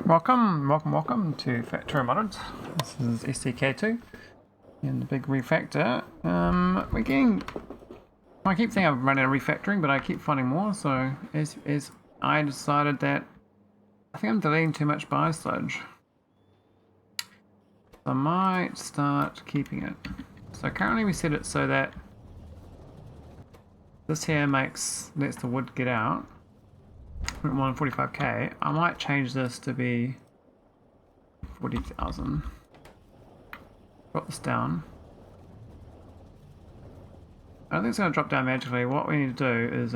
Welcome to Factorio Modded. This is STK2 and the big refactor. We're getting. I keep thinking I'm running a refactoring, but I keep finding more. So as I decided that I think I'm deleting too much bisludge, I might start keeping it. So currently we set it so that this here lets the wood get out. 145k. I might change this to be 40,000. Drop this down. I don't think it's going to drop down magically. What we need to do is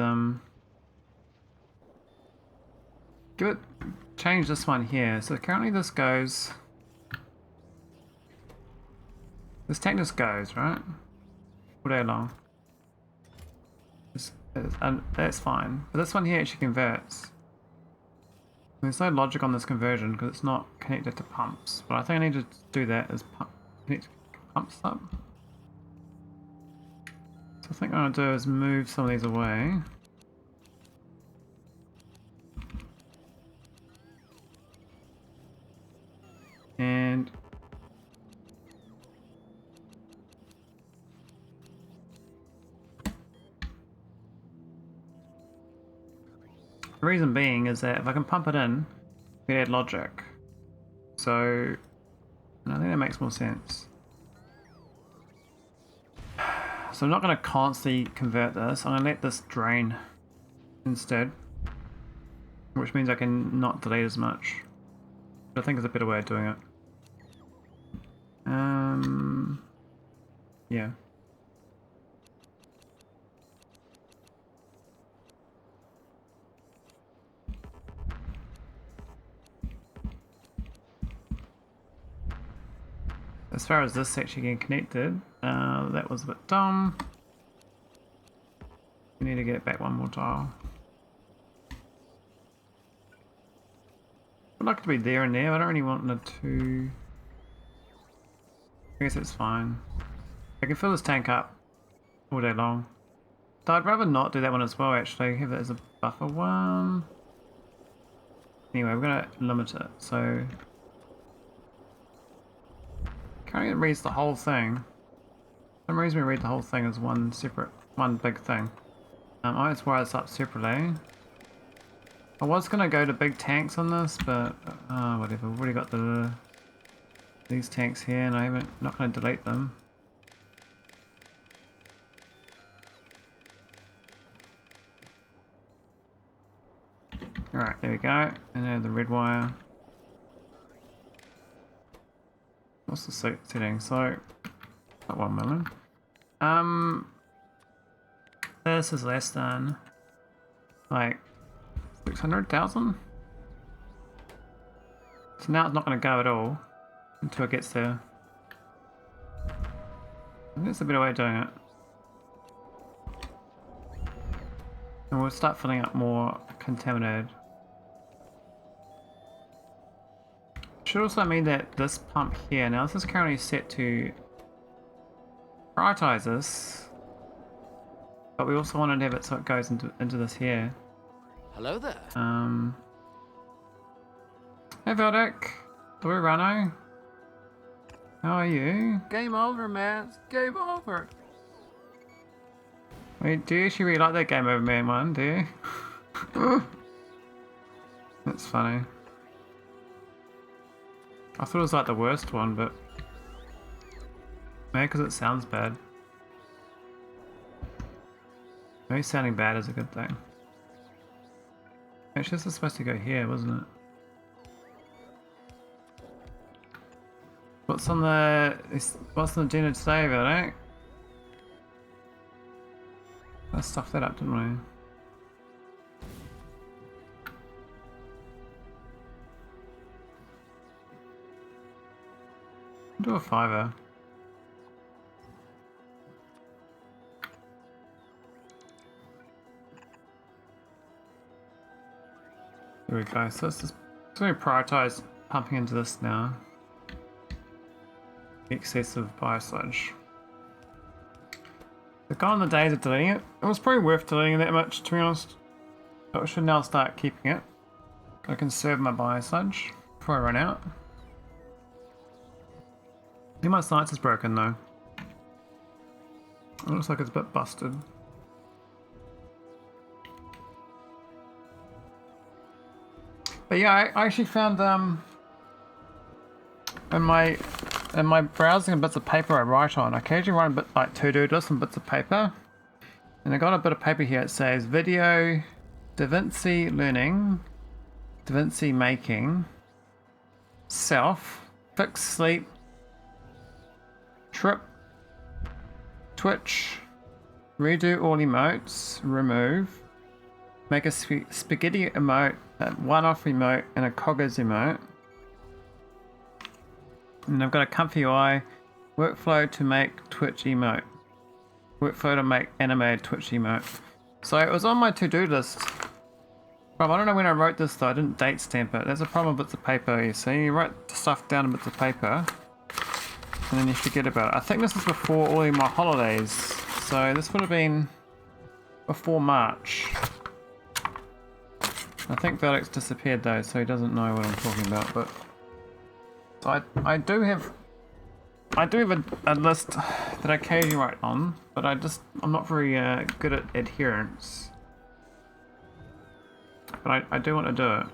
change this one here. So currently this goes. This tank just goes, right? All day long. And that's fine. But this one here actually converts. There's no logic on this conversion because it's not connected to pumps. But I think I need to do that as connect pumps up. So I think what I'm going to do is move some of these away. And the reason being is that if I can pump it in, we add logic. So I think that makes more sense. So I'm not going to constantly convert this. I'm going to let this drain instead, which means I can not delete as much. But I think there's a better way of doing it. Yeah. As far as this actually getting connected, that was a bit dumb. We need to get it back one more tile. I'd like it to be there and there, but I don't really want it to. I guess it's fine. I can fill this tank up all day long. Though I'd rather not do that one as well, actually. Have it as a buffer one. Anyway, we're going to limit it, so. Can't even read the whole thing. For some reason we read the whole thing as one big thing. I just wire this up separately. I was gonna go to big tanks on this, but whatever. We've already got these tanks here, and I'm not gonna delete them. All right, there we go. And now the red wire. What's the setting? So, not 1 million. This is less than like 600,000. So now it's not going to go at all until it gets there. I think that's a better way of doing it. And we'll start filling up more contaminated. Should also mean that this pump here, now this is currently set to prioritize this, but we also want to have it so it goes into this here. Hello there. Hey Veldic, Blue Rano, how are you? Game over, man. It's game over. Wait, do you actually really like that Game Over Man one, do you? That's funny. I thought it was like the worst one, but maybe because it sounds bad. Maybe sounding bad is a good thing. Actually, this is supposed to go here, wasn't it? What's on the agenda today, right? Let's stuff that up, didn't we? Do a fiver. There we go. So let's just prioritize pumping into this now. Excessive biosludge. So gone the days of deleting it. It was probably worth deleting that much, to be honest. But we should now start keeping it. I conserve my biosludge. before I run out. I think my science is broken though. It looks like it's a bit busted. But yeah, I actually found in my browsing and bits of paper I write on, I occasionally write a bit like to-do lists and bits of paper. And I got a bit of paper here. It says video, DaVinci learning, DaVinci making, self, fix sleep, trip, Twitch, redo all emotes, remove, make a spaghetti emote, a one-off emote, and a coggers emote. And I've got a comfy UI, workflow to make Twitch emote, workflow to make animated Twitch emote. So it was on my to-do list. I don't know when I wrote this though, I didn't date stamp it. There's a problem with bits of paper, you see. You write stuff down in bits of paper, and then you forget about it. I think this is before all of my holidays. So this would have been before March. I think Felix disappeared though, so he doesn't know what I'm talking about, but so I do have a list that I occasionally write on, but I'm not very good at adherence. But I do want to do it.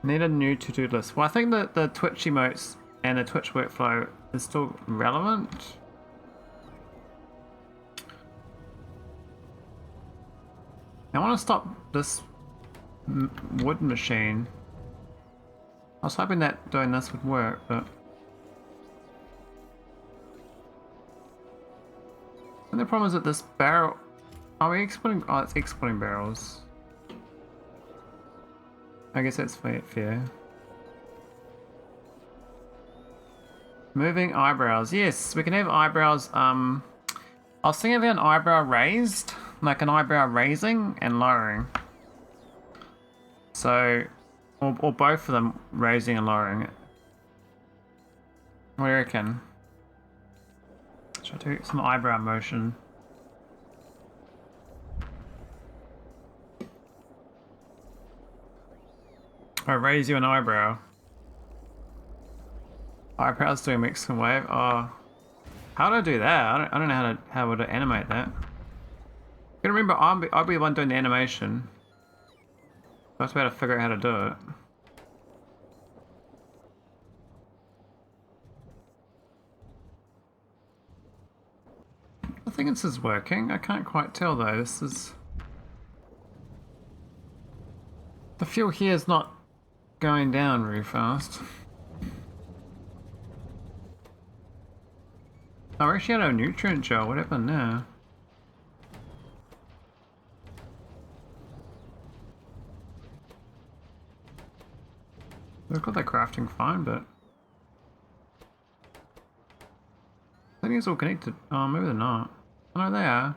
Need a new to-do list. Well, I think that the Twitch emotes and the Twitch workflow is still relevant. I want to stop this wood machine. I was hoping that doing this would work, but and the problem is that this barrel. Are we exporting? Oh, it's exporting barrels. I guess that's fair. Moving eyebrows. Yes, we can have eyebrows. I was thinking of an eyebrow raised, like an eyebrow raising and lowering. So, or both of them raising and lowering it. What do you reckon? Should I do some eyebrow motion? I raise you an eyebrow. Eyebrows doing Mexican wave. Oh, how do I do that? I don't know how to animate that. You gotta remember, I'll be the one doing the animation. I have to be able to figure out how to do it. I think this is working. I can't quite tell though. This is the fuel here is not going down very fast. Oh, we actually had a nutrient gel. What happened there? We've got that crafting fine, but I think it's all connected. Oh, maybe they're not. Oh, no, they are.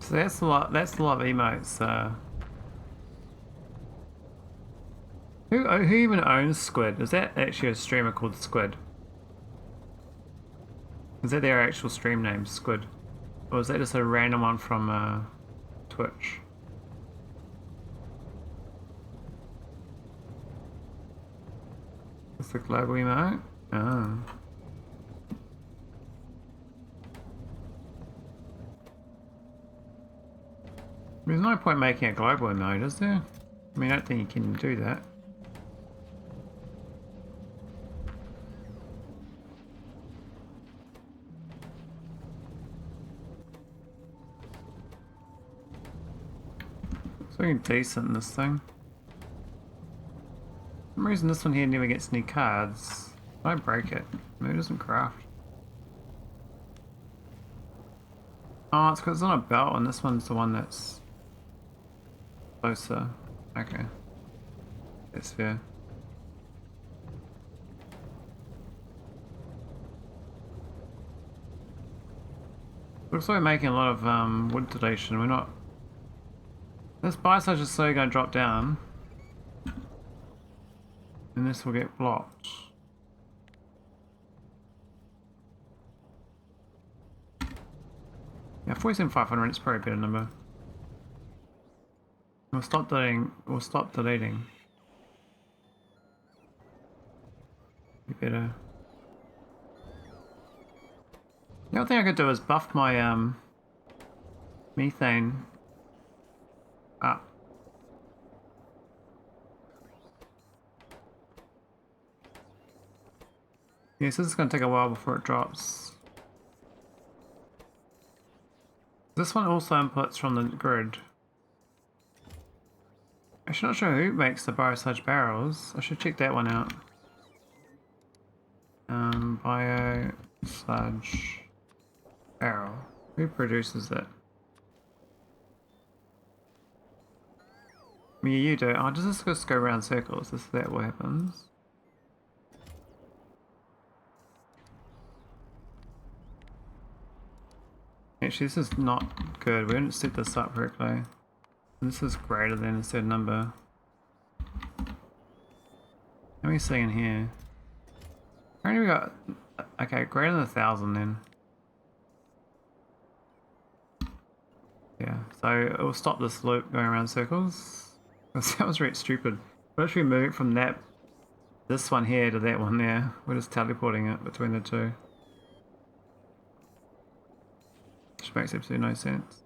So that's a lot. That's a lot of emotes. Who even owns Squid? Is that actually a streamer called Squid? Is that their actual stream name, Squid, or is that just a random one from Twitch? It's the global emote. Oh. There's no point making a global emote, is there? I mean, I don't think you can do that. It's looking decent, this thing. For some reason this one here never gets any cards. I break it. Maybe it doesn't craft. Oh, it's because it's on a belt and this one's the one that's closer. Okay. That's fair. Looks like we're making a lot of wood deletion. We're not. This biosage is slowly going to drop down. And this will get blocked. Yeah, 47,500 is probably a better number. We'll stop deleting. We'll stop deleting. Be better. The other thing I could do is buff my methane up. Yes, this is going to take a while before it drops. This one also inputs from the grid. Actually, not sure who makes the biosludge barrels. I should check that one out. Biosludge barrel. Who produces it? I mean, you do. Oh, does this just go around circles? Is that what happens? Actually, this is not good. We didn't set this up correctly. This is greater than a certain number. Let me see in here. Apparently we got... Okay, greater than 1,000 then. Yeah, so it will stop this loop going around circles. That was really stupid. We're actually moving from that... this one here to that one there. We're just teleporting it between the two. Which makes absolutely no sense.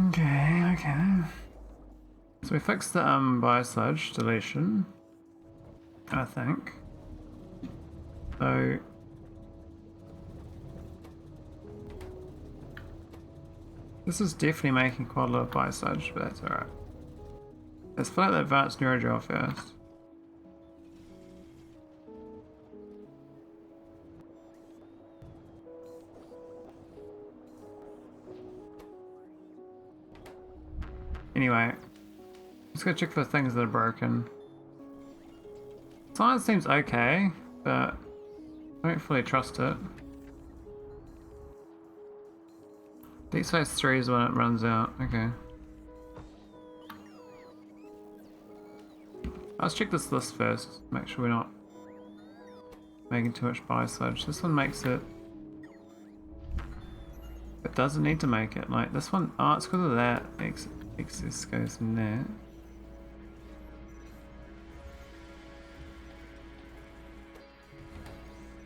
Okay, okay. So we fixed the biosludge deletion, I think. So this is definitely making quite a lot of biosludge, but that's alright. Let's fill out the advanced neurogel first. Anyway, let's go check for things that are broken. Science seems okay, but I don't fully trust it. Deep Space 3 is when it runs out, okay. Let's check this list first, make sure we're not making too much biosludge. This one makes it... It doesn't need to make it, like this one, oh it's because of that. Excess goes in there.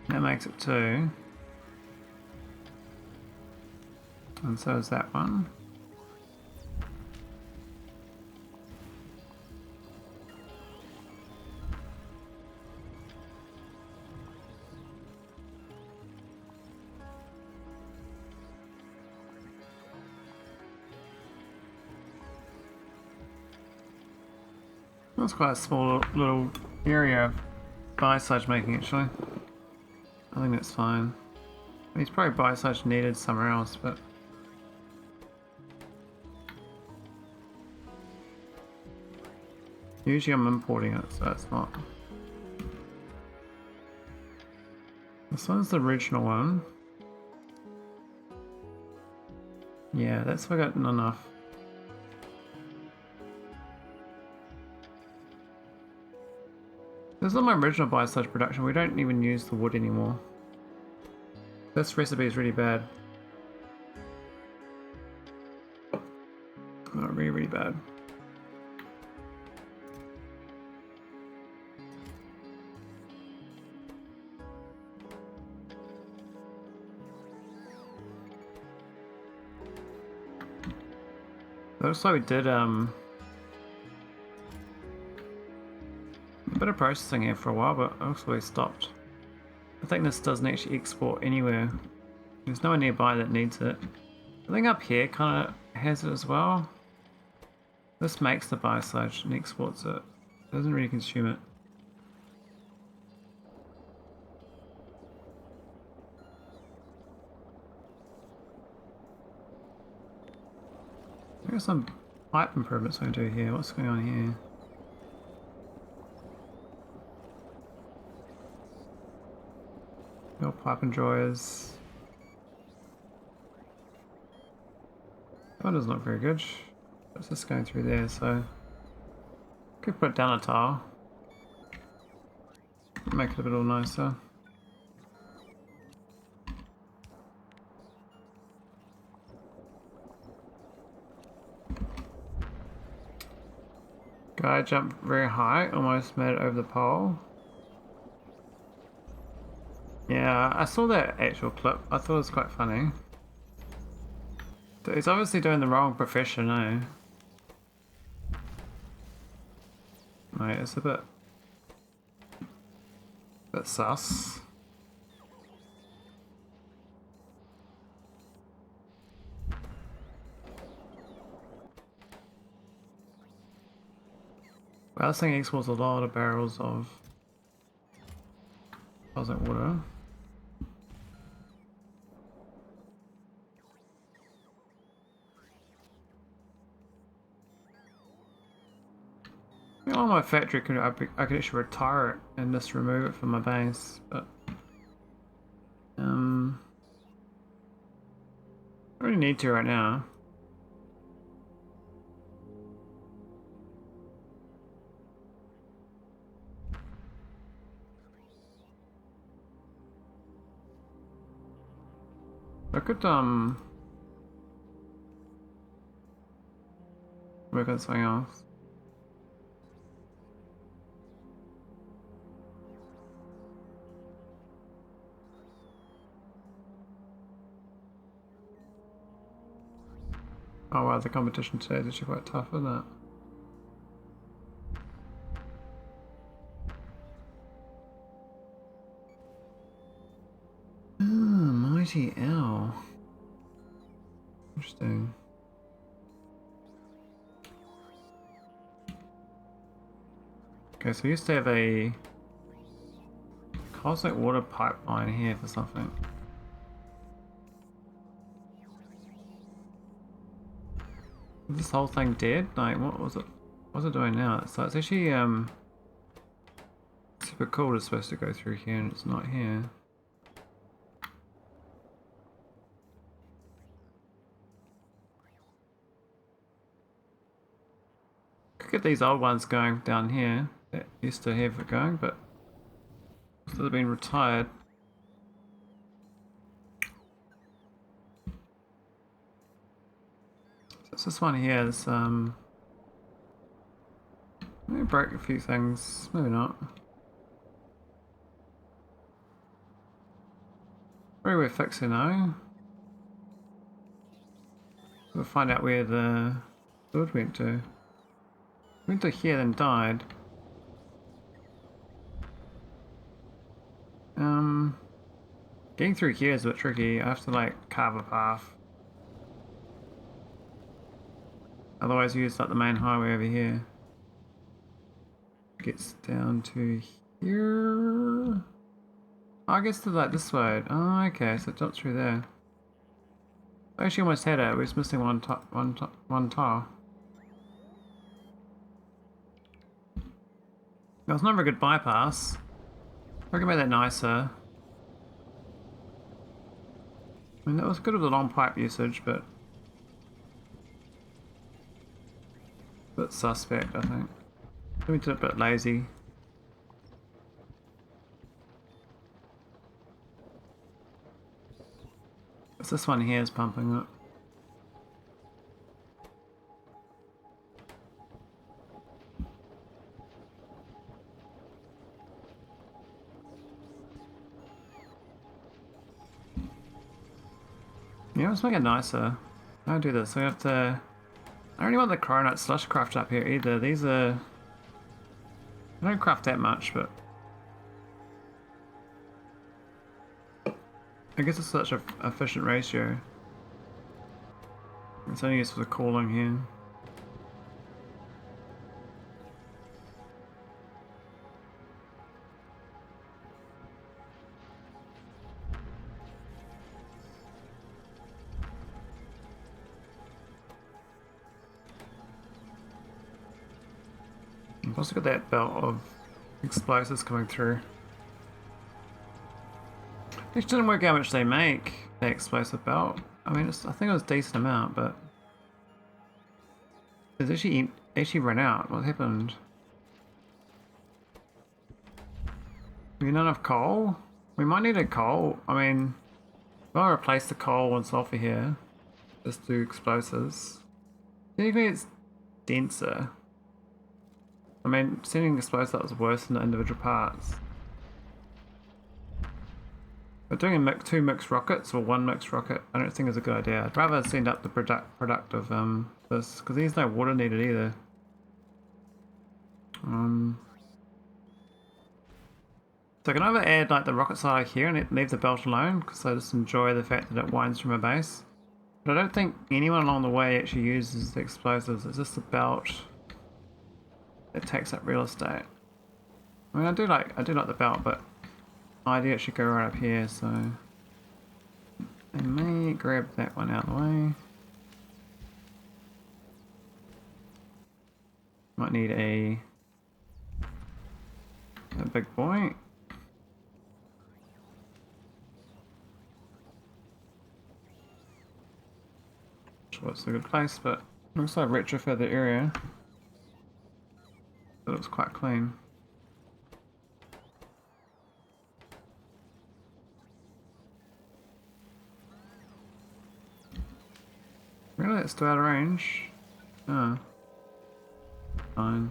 That makes it 2. And so is that one. That's quite a small little area of biosludge making actually. I think that's fine. There's probably biosludge needed somewhere else, but... Usually I'm importing it, so it's not. This one's the original one. Yeah, that's why I got enough. This is not my original biosludge production. We don't even use the wood anymore. This recipe is really bad. Not really, really bad. Looks like we did a bit of processing here for a while, but it looks like we stopped. I think this doesn't actually export anywhere. There's no one nearby that needs it. I think up here kind of has it as well. This makes the biosludge and exports it. It doesn't really consume it. There's some pipe improvements I can do here. What's going on here? No pipe and drawers. That one doesn't look very good. It's just going through there, so could put down a tile. Make it a bit all nicer. Guy jumped very high, almost made it over the pole. Yeah, I saw that actual clip. I thought it was quite funny. He's obviously doing the wrong profession, eh? Mate, it's a bit sus. Well, this thing exports a lot of barrels of cosmic water. On my factory, I could actually retire it and just remove it from my base, but I don't really need to right now. I could work on something else. Oh wow, the competition today is actually quite tough, isn't it? Mighty Owl. Interesting. Okay, so we used to have a cosmic water pipeline here for something. Is this whole thing dead? Like, what was it? What's it doing now? So it's actually super cool. It's supposed to go through here, and it's not here. Could get these old ones going down here that used to have it going, but they've been retired. So it's this one here. This maybe break a few things. Maybe not. Maybe we're fixing now. We'll find out where the fluid went to. Went to here then died. Getting through here is a bit tricky. I have to like carve a path. Otherwise we use like the main highway over here. Gets down to here. Oh, I guess to like this way. Oh, okay, so it jumped through there. I actually almost had it. We're just missing one tile. That was not a very good bypass. I can make that nicer. I mean, that was good with the long pipe usage, but a bit suspect, I think. We did a bit lazy. It's this one here is pumping it. Yeah, let's make it nicer. I'll do this. We have to. I don't really want the coronite slush craft up here either. These are. I don't craft that much, but I guess it's such an efficient ratio. It's only used for the cooling here. I've also got that belt of explosives coming through. Which didn't work out how much they make, the explosive belt. I mean, I think it was a decent amount, but it's actually run out. What happened? we don't have coal? We might need a coal. I mean, I'll replace the coal and sulfur here. Just do explosives. Technically it's denser. I mean, sending explosives is worse than the individual parts. But doing two mixed rockets or one mixed rocket, I don't think is a good idea. I'd rather send up the product of this, because there's no water needed either. So I can either add like the rocket silo here and leave the belt alone, because I just enjoy the fact that it winds from a base. But I don't think anyone along the way actually uses the explosives. It's just the belt that takes up real estate. I mean, I do like the belt, but my idea it should go right up here. So I may grab that one out of the way. Might need a big boy. Sure, it's a good place, but looks like retrofit the area. It looks quite clean. Really, it's still out of range. Oh. Fine.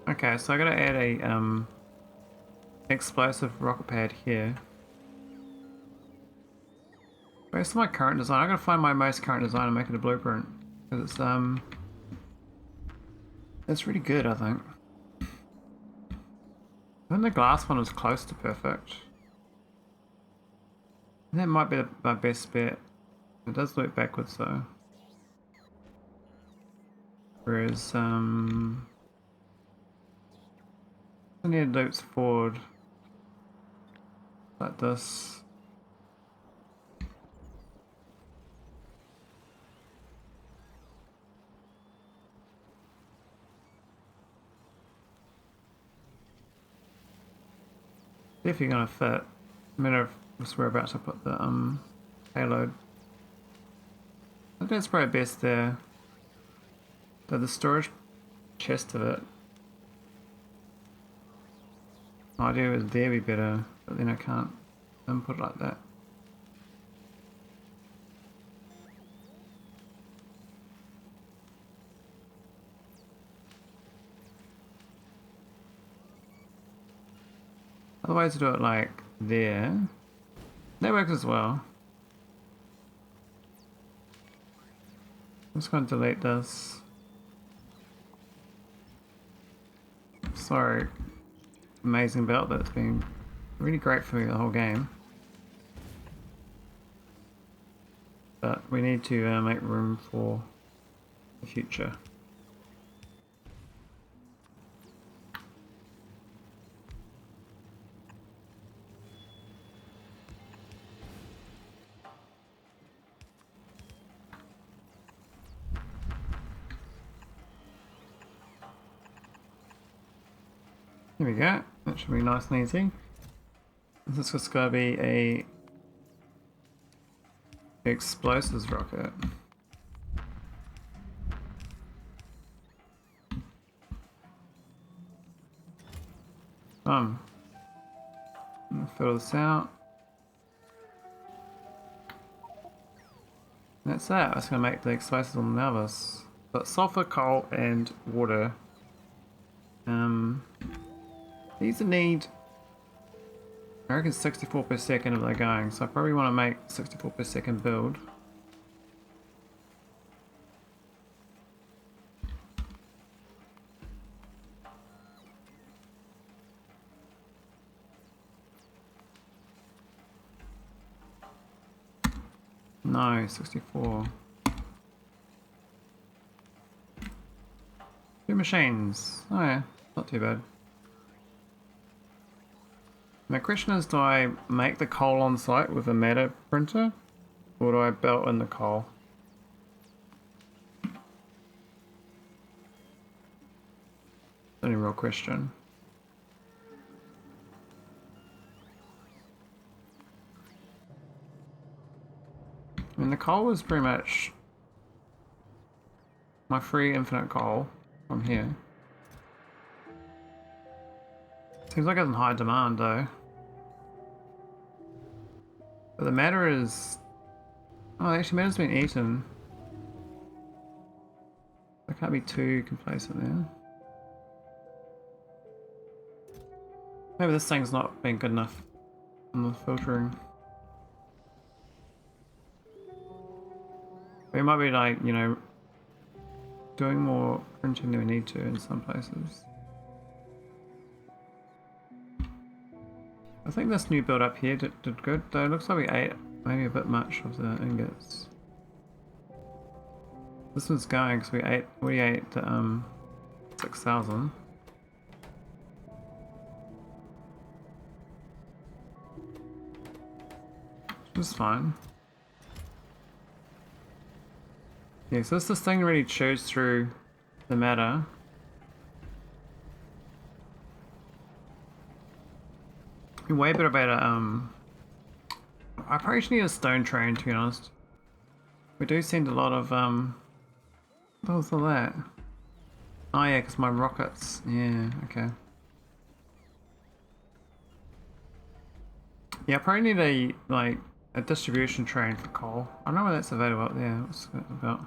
Okay, so I gotta add a explosive rocket pad here. Based on my current design, I gotta find my most current design and make it a blueprint. Because it's really good, I think. I think the glass one is close to perfect. That might be my best bet. It does loop backwards though. Whereas I need loops forward like this. Definitely gonna fit. Matter of just we're about to put the payload. I think that's probably best there. Though the storage chest of it. My idea was there be better, but then I can't input it like that. Other ways to do it like there. That works as well. I'm just going to delete this. Sorry, amazing belt that's been really great for me the whole game. But we need to make room for the future. Here we go, that should be nice and easy. This is just going to be a explosives rocket. Fill this out. And that's that. That's going to make the explosives on the Nervous. But sulfur, coal, and water. These need, I reckon 64 per second if they're going, so I probably want to make 64 per second build. No, 64. Two machines. Oh yeah, not too bad. My question is, do I make the coal on site with a matter printer, or do I belt in the coal? Only real question. I mean, the coal was pretty much my free infinite coal from here. Seems like it's in high demand though. But the matter is... Oh, actually matter's been eaten. I can't be too complacent there. Maybe this thing's not been good enough on the filtering. We might be like, you know, doing more printing than we need to in some places. I think this new build up here did good, though it looks like we ate maybe a bit much of the ingots. This one's going because we ate 6,000. Which is fine. Yeah, so this thing really chews through the matter. Way better about I probably should need a stone train, to be honest. We do send a lot of what was all that? Oh yeah, because my rockets. Yeah, okay. Yeah, I probably need a distribution train for coal. I don't know where that's available up there. What's that about?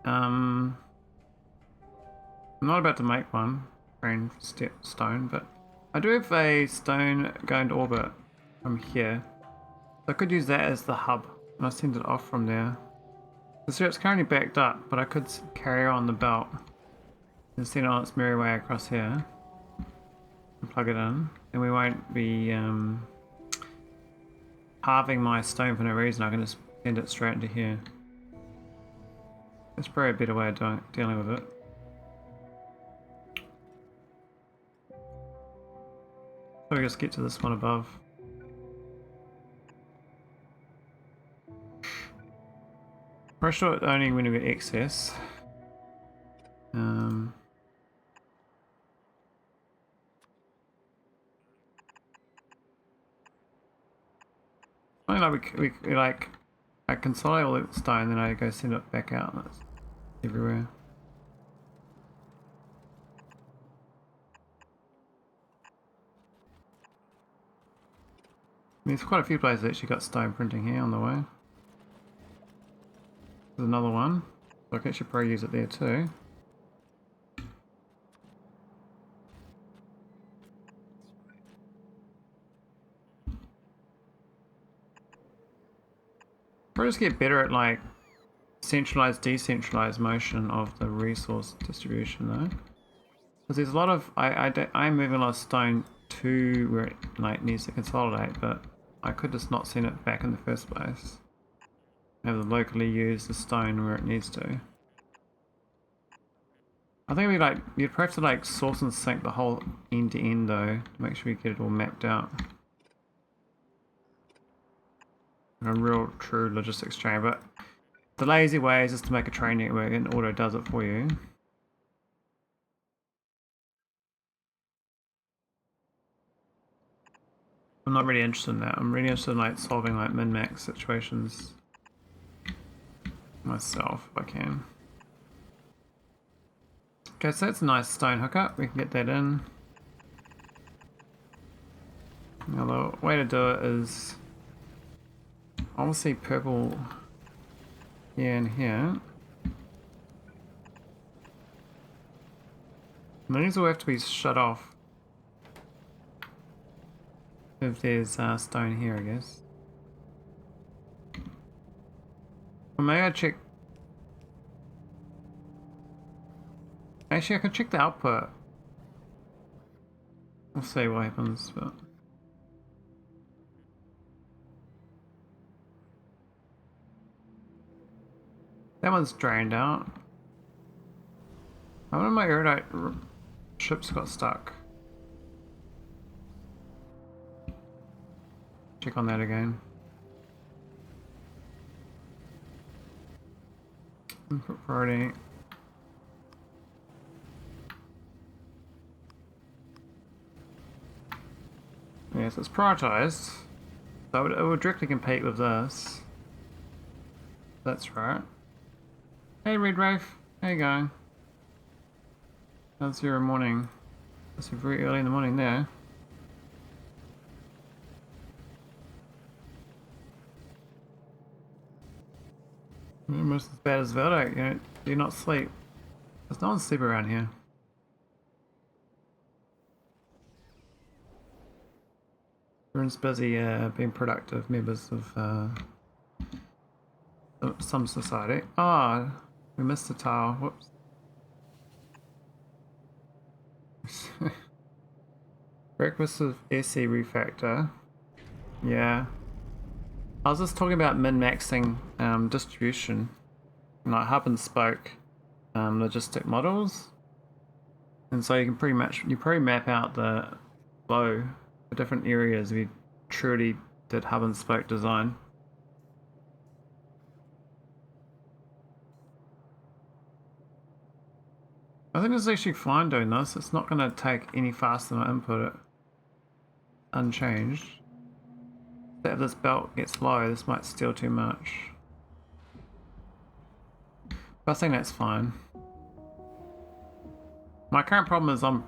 I'm not about to make one train stone, but I do have a stone going to orbit from here. So I could use that as the hub and I send it off from there. So it's currently backed up, but I could carry on the belt and send it on its merry way across here and plug it in, and we won't be halving my stone for no reason. I can just send it straight into here. That's probably a better way of dealing with it. So we just get to this one above. Probably sure only when we get excess. Only like we like I consolidate all the stone, then I go send it back out, and it's everywhere. There's quite a few places that actually got stone printing here on the way. There's another one, so I can actually probably use it there too. Probably just get better at like centralized, decentralized motion of the resource distribution though. Because there's a lot of, I'm moving a lot of stone to where it like needs to consolidate, but I could just not send it back in the first place. Have it locally use the stone where it needs to. I think we you'd have to like source and sink the whole end to end though, to make sure you get it all mapped out. A real true logistics train, but the lazy way is just to make a train network and auto does it for you. I'm not really interested in that. I'm really interested in like solving like min-max situations myself if I can. Okay, so that's a nice stone hookup. We can get that in. Now the way to do it is obviously purple here and here. And these will have to be shut off if there's stone here, I guess. Or maybe I check. Actually, I can check the output. We'll see what happens, but. That one's drained out. I wonder if my erudite ships got stuck. Check on that again. Input priority. Yes, it's prioritized. So it would directly compete with this. That's right. Hey Red Wraith, how you going? How's your morning? It's very early in the morning there. Almost as bad as Velda, you know, do you not sleep? There's no one sleep around here. Everyone's busy being productive members of some society. Ah, oh, we missed the tile. Whoops. Breakfast with SE Refactor. Yeah. I was just talking about min-maxing distribution, like hub and spoke logistic models, and so you can probably map out the flow for different areas if you truly did hub and spoke design. I think it's actually fine doing this. It's not going to take any faster than I input it unchanged. If this belt gets low, this might steal too much. But I think that's fine. My current problem is I'm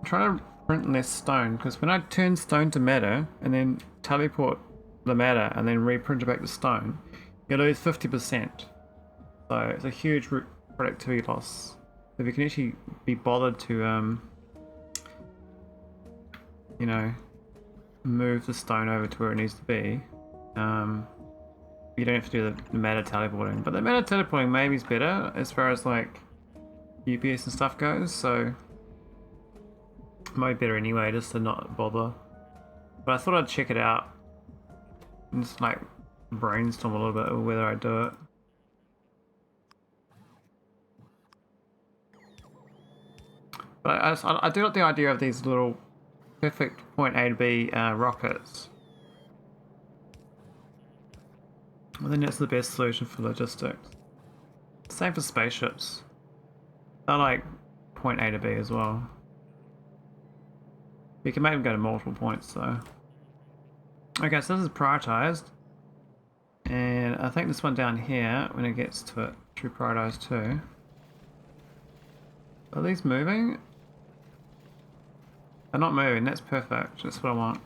trying to print less stone, because when I turn stone to matter and then teleport the matter and then reprint it back to stone, you lose 50%. So it's a huge productivity loss. If you can actually be bothered to, you know, move the stone over to where it needs to be, you don't have to do the matter teleporting. But the matter teleporting maybe is better as far as like UPS and stuff goes, so it might be better anyway just to not bother. But I thought I'd check it out and just like brainstorm a little bit of whether I do it. But I do like the idea of these little perfect point A to B rockets. I think that's the best solution for logistics. Same for spaceships. They're like point A to B as well. You can make them go to multiple points though. Okay, so this is prioritized. And I think this one down here, when it gets to it, should be prioritized too. Are these moving? They're not moving, that's perfect. That's what I want.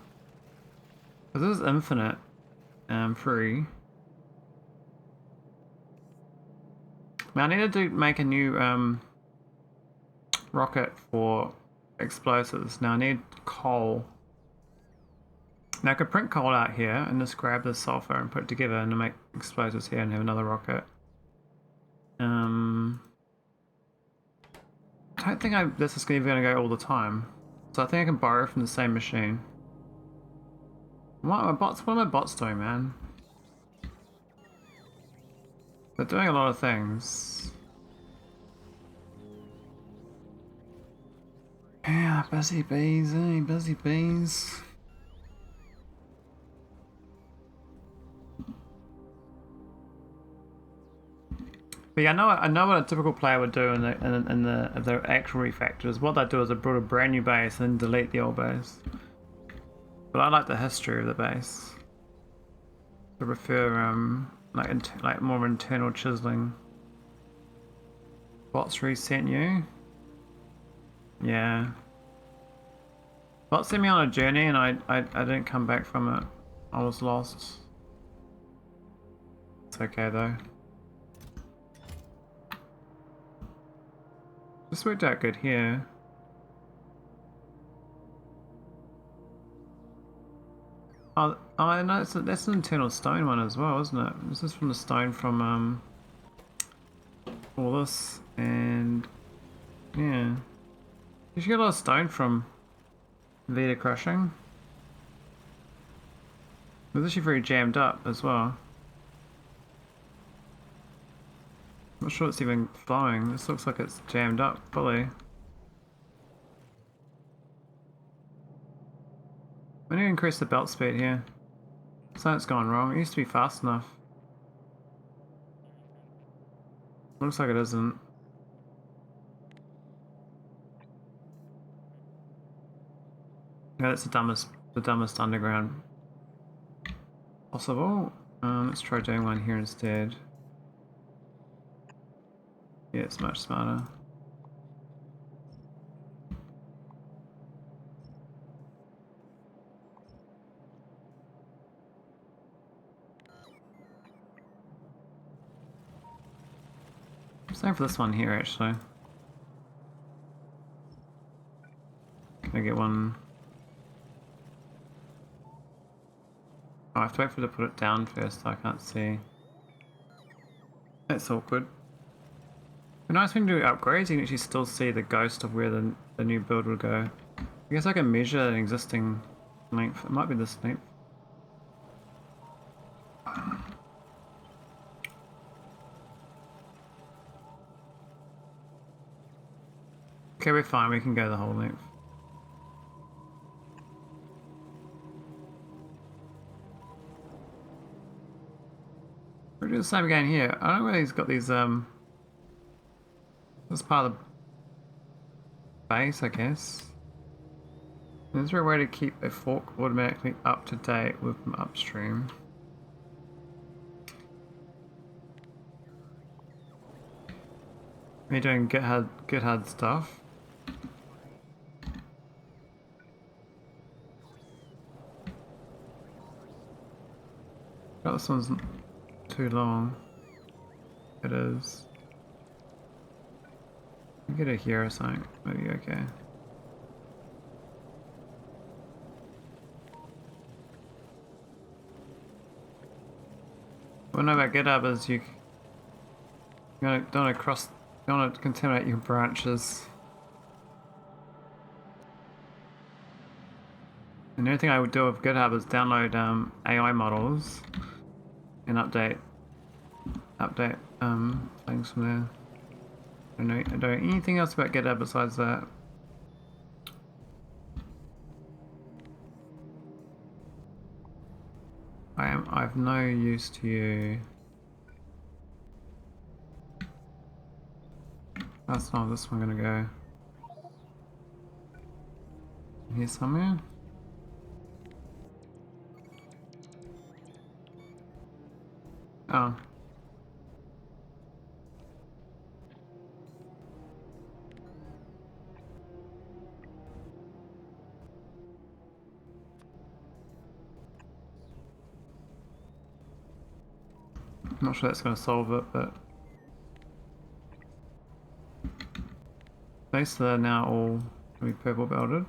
Because this is infinite free. Now I need to make a new rocket for explosives. Now I need coal. Now I could print coal out here and just grab the sulfur and put it together and make explosives here and have another rocket. I don't think this is even going to go all the time. So I think I can borrow from the same machine. What are my bots doing, man? They're doing a lot of things. Yeah, busy bees, eh? Busy bees. But yeah, I know what a typical player would do in the actual refactors. What they do is they build a brand new base and then delete the old base. But I like the history of the base. I prefer like more internal chiseling. Bots resent you? Yeah. Bots sent me on a journey and I didn't come back from it. I was lost. It's okay though. This worked out good here. Oh no, that's an internal stone one as well, isn't it? This is from the stone from all this, and yeah, you should get a lot of stone from Vita crushing. It's actually very jammed up as well. Not sure it's even flowing. This looks like it's jammed up fully. I need to increase the belt speed here. Something's gone wrong. It used to be fast enough. Looks like it isn't. Yeah, that's the dumbest underground possible. Let's try doing one here instead. Yeah, it's much smarter. Same for this one here, actually. Can I get one? Oh, I have to wait for it to put it down first, so I can't see. That's awkward. The nice thing to do upgrades, you can actually still see the ghost of where the new build will go. I guess I can measure an existing length. It might be this length. Okay, we're fine. We can go the whole length. We'll do the same again here. I don't know whether he's got these, this part of the base, I guess. Is there a way to keep a fork automatically up to date with upstream? Are you doing GitHub stuff? Oh, this one's too long. It is. Get it here or something. Maybe okay. What I know about GitHub is you don't want to contaminate your branches. And the only thing I would do with GitHub is download AI models and update things from there. I don't know anything else about GitHub besides that. I've no use to you. That's not this one gonna go. Here somewhere? Oh. I'm not sure that's going to solve it, but basically they're now all going to be purple belted.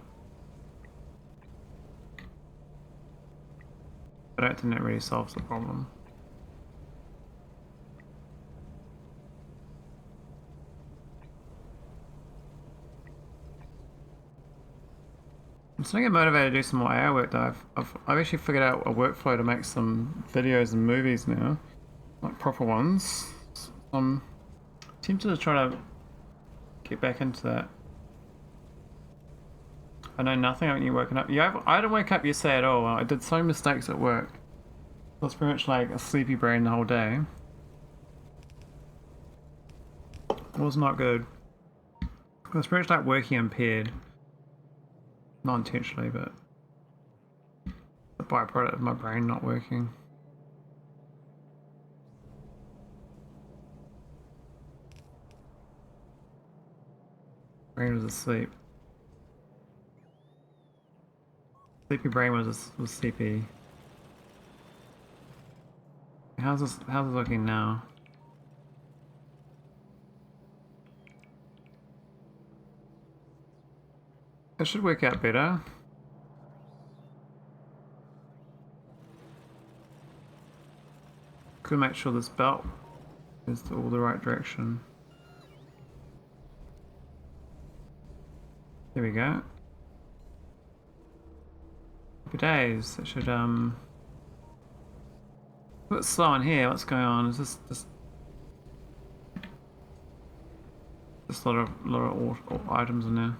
I don't think that really solves the problem. I'm starting to get motivated to do some more AI work though. I've actually figured out a workflow to make some videos and movies now. Like proper ones. I'm tempted to try to get back into that. I know nothing haven't you woken up. Yeah, I didn't wake up yesterday at all. I did so many mistakes at work. I was pretty much like a sleepy brain the whole day. It was not good. I was pretty much like working impaired. Not intentionally, but the byproduct of my brain not working. Brain was asleep. Sleepy brain was sleepy. How's this looking now? It should work out better. Could make sure this belt is all the right direction. There we go. Happy days. It should a bit slow in here. What's going on? Is this just a lot of items in there?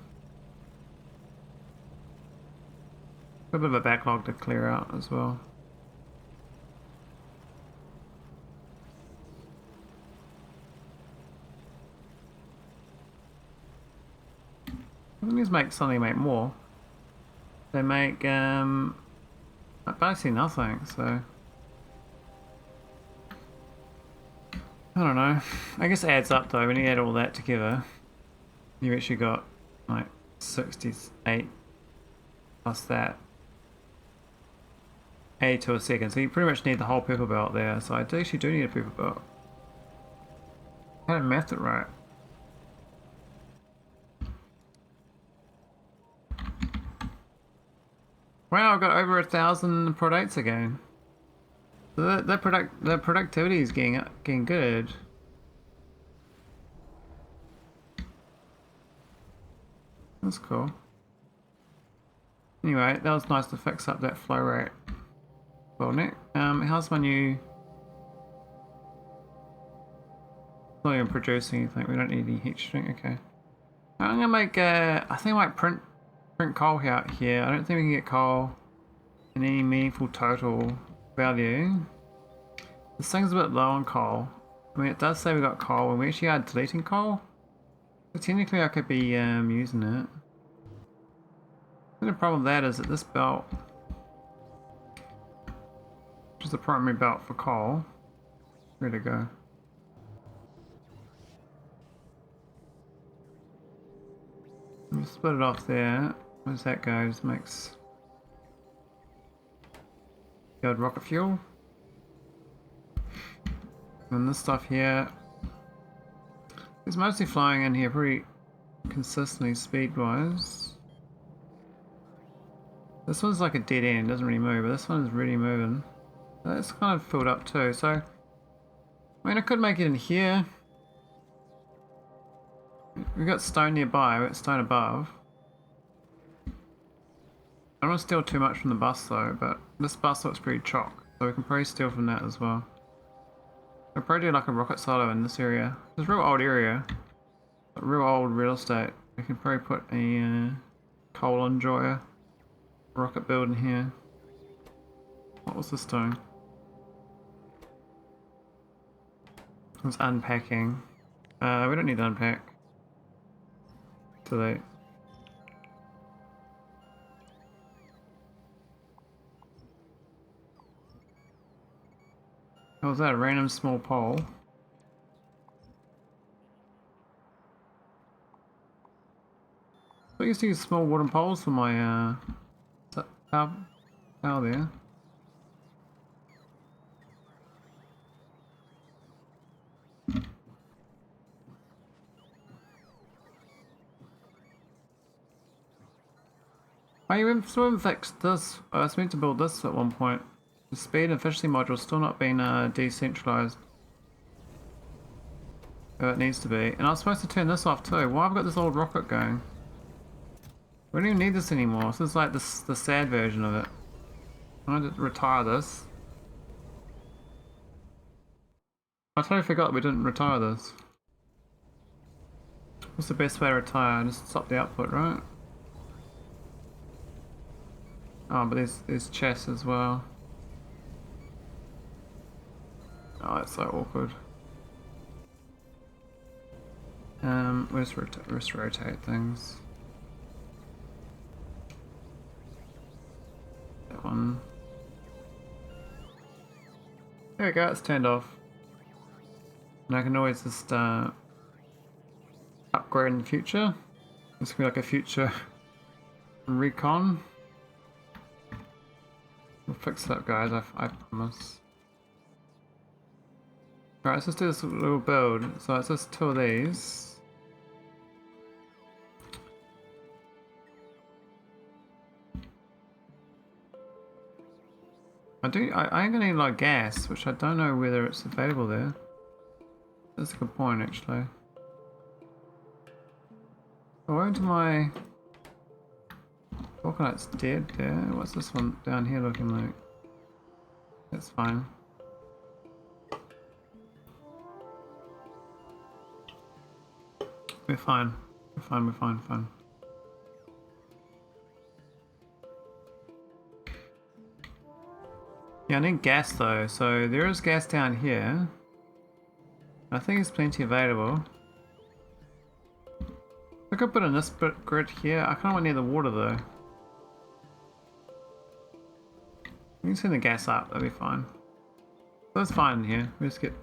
A bit of a backlog to clear out as well. I think these make more. They make basically nothing, so I don't know. I guess it adds up though. When you add all that together, you actually got like 68 plus that. 80 to a second. So you pretty much need the whole purple belt there. So I actually do need a purple belt. I didn't math it right. Wow, I've got over 1,000 products again. So the productivity is getting good. That's cool. Anyway, that was nice to fix up that flow rate bottleneck. How's my new? Not even producing anything. We don't need any heat shrink. Okay. I'm gonna make. I think I might print coal out here. I don't think we can get coal in any meaningful total value. This thing's a bit low on coal. I mean, it does say we got coal, and we actually are deleting coal. So technically, I could be using it. The problem with that is that this belt, which is the primary belt for coal, where'd it go? We'll split it off there. Where's that go? Just makes the old rocket fuel. And this stuff here is mostly flying in here pretty consistently speed wise. This one's like a dead end, doesn't really move, but this one is really moving. That's kind of filled up too, so I mean I could make it in here. We've got stone nearby, we've got stone above. I don't want to steal too much from the bus though, but this bus looks pretty chalk, so we can probably steal from that as well. I'll probably do like a rocket silo in this area. It's a real old area, real old real estate. We can probably put a coal enjoyer rocket build in here. What was this doing? It was unpacking. We don't need to unpack. Too late. Oh, was that a random small pole? I used to use small wooden poles for my power there. I still haven't fixed this. I was meant to build this at one point. The speed and efficiency module still not been decentralized. It needs to be. And I was supposed to turn this off too. Why have I got this old rocket going? We don't even need this anymore. This is like the sad version of it. I'm gonna retire this. I totally forgot we didn't retire this. What's the best way to retire? Just stop the output, right? Oh, but there's chests as well. Oh, that's so awkward. We'll just rotate things. That one. There we go, it's turned off. And I can always just upgrade in the future. This could be like a future recon. We'll fix that, guys, I promise. Alright, let's just do this little build. So it's just 2 of these. I am gonna need like gas, which I don't know whether it's available there. That's a good point actually. Oh, where into my coconut's dead there. What's this one down here looking like? That's fine. We're fine. We're fine, we're fine, fine. Yeah, I need gas though, so there is gas down here. I think there's plenty available. I could put in this grid here. I kind of want near the water though. We can send the gas up, that'll be fine. So that's fine in here. We just get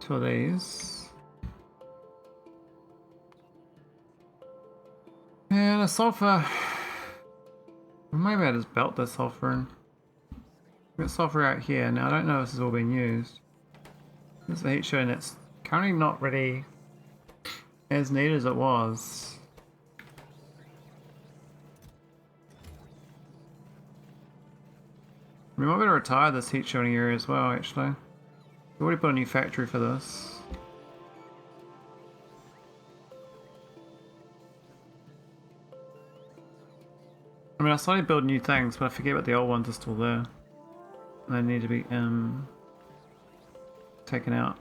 Two of these. And a sulfur. Maybe I just belt this sulfur in. Got sulfur out here. Now I don't know if this is all being used. There's a heat showing that's currently not really as neat as it was. We might better retire this heat shielding area as well, actually. We already put a new factory for this. I mean, I slowly build new things, but I forget that the old ones are still there. And they need to be taken out.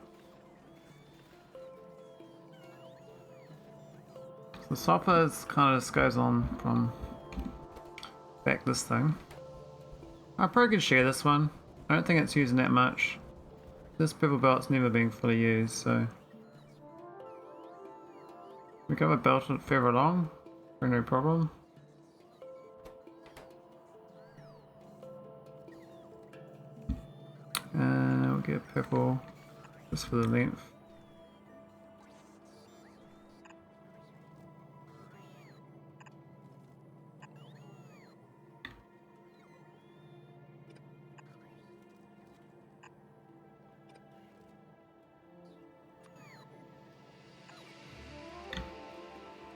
So the sulfur kind of just goes on from back this thing. I probably could share this one. I don't think it's using that much. This purple belt's never been fully used, so we got a belt further along, no problem. And we'll get purple just for the length.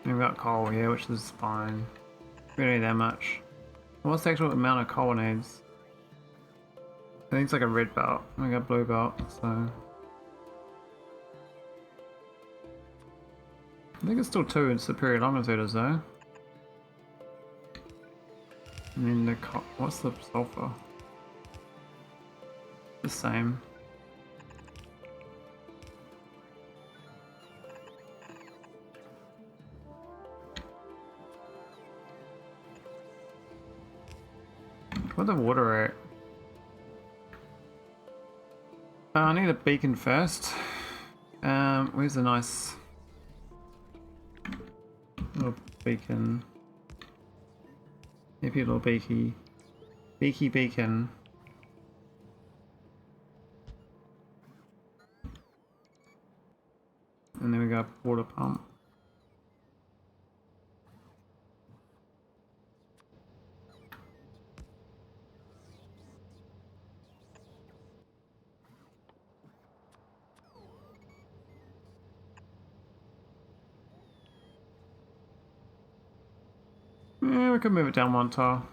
We've got coal here, which is fine. We don't need that much. What's the actual amount of coal it needs? I think it's like a red belt. I got blue belt, so I think it's still 2 in superior longitudes though. I mean, what's the sulfur? The same. What the water at? I need a beacon first. Where's the nice little beacon? Maybe a little beaky beacon. And then we got a water pump. Yeah, we could move it down one tile.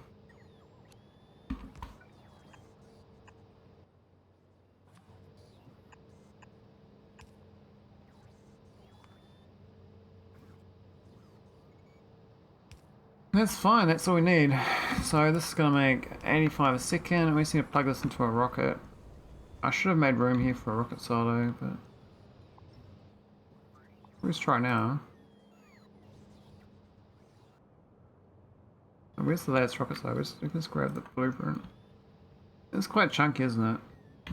That's fine, that's all we need. So this is going to make 85 a second, and we just need to plug this into a rocket. I should have made room here for a rocket silo, but let's try now. Where's the latest rocket silo? Let's just grab the blueprint. It's quite chunky, isn't it? I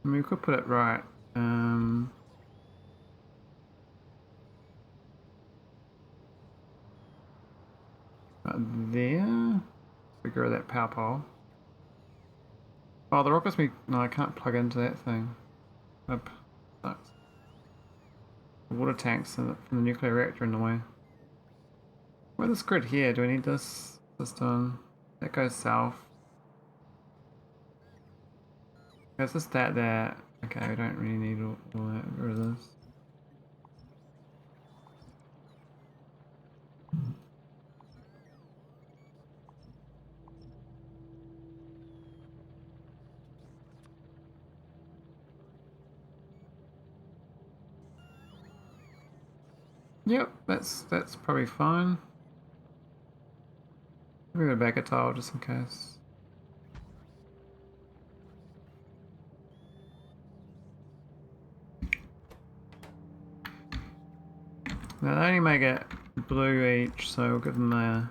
mean, we could put it right. Right there. Figure out that power pole. Oh, the rocket's me. No, I can't plug into that thing. That sucks. The water tanks from the nuclear reactor in the way. Where's this grid here? Do we need this? This done. That goes south. It's just that there. Okay, we don't really need all that. Get rid of this. Yep, that's probably fine. We're gonna back a tile just in case. Now they only make it blue each, so we'll give them a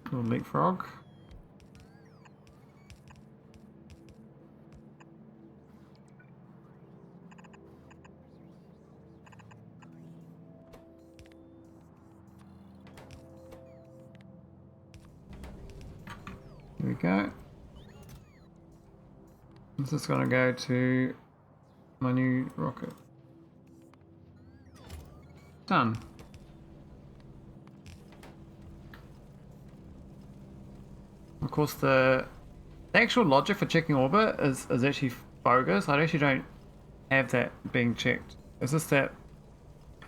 little leapfrog. Here we go. This is gonna go to my new rocket. Done. Of course, the actual logic for checking orbit is actually bogus. I actually don't have that being checked. It's just that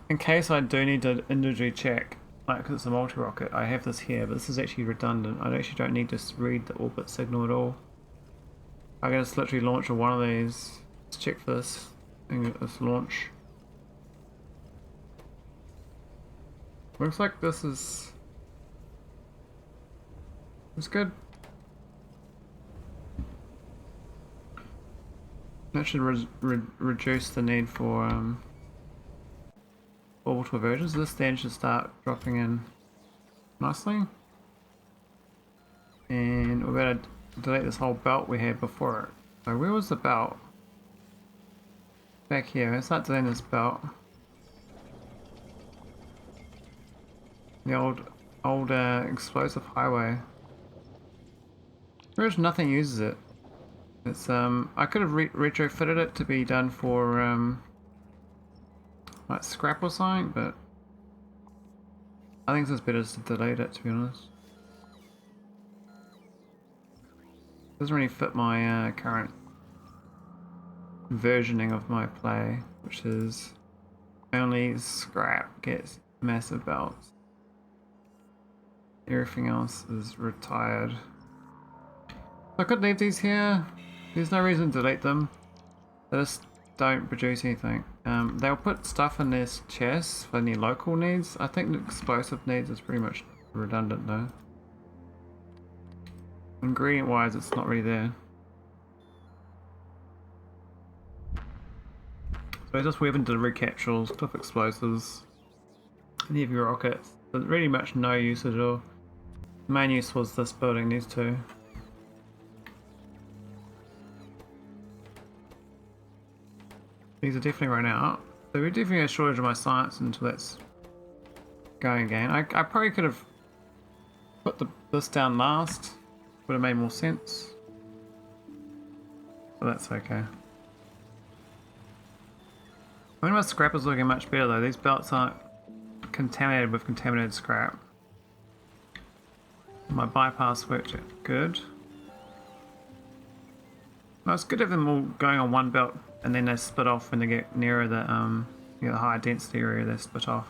in case I do need to individually check, like because it's a multi-rocket, I have this here, but this is actually redundant. I actually don't need to read the orbit signal at all. I can just literally launch one of these. Let's check for this. And let's launch. Looks like this is... It's good. That should reduce the need for orbital versions. This then should start dropping in nicely. And we're going to delete this whole belt we had before it. So where was the belt? Back here. Let's start deleting this belt. The old explosive highway. Pretty much nothing uses it. It's I could have retrofitted it to be done for like scrap or something, but I think it's better to delete it, to be honest. Doesn't really fit my current versioning of my play, which is only scrap gets massive belts. Everything else is retired. I could leave these here. There's no reason to delete them. They just don't produce anything. They'll put stuff in their chests for any local needs. I think the explosive needs is pretty much redundant though. Ingredient wise, it's not really there. So it's just weapon delivery capsules, cliff explosives, and heavy rockets. There's really much no use at all. The main use was this building, these two. These are definitely run out. So we're definitely a shortage of my science until that's going again. I probably could have put this down last. Would have made more sense. But that's okay. I think my scrap is looking much better though. These belts aren't contaminated with contaminated scrap. My bypass worked good. Well, it's good to have them all going on one belt and then they split off when they get nearer the the high density area. They split off.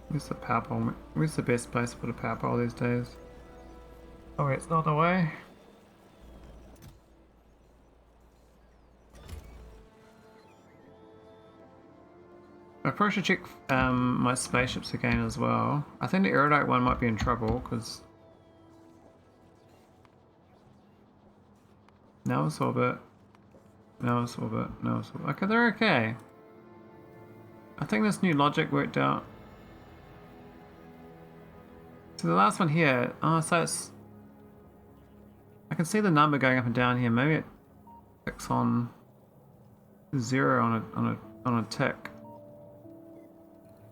Where's the power pole? Where's the best place to put a power pole these days? Oh, it's not the way. I probably should check my spaceships again as well. I think the erudite one might be in trouble because now it's orbit. Now it's orbit. Now it's orbit. Okay, they're okay. I think this new logic worked out. So the last one here, oh, so it's... I can see the number going up and down here. Maybe it clicks on 0 on a tick.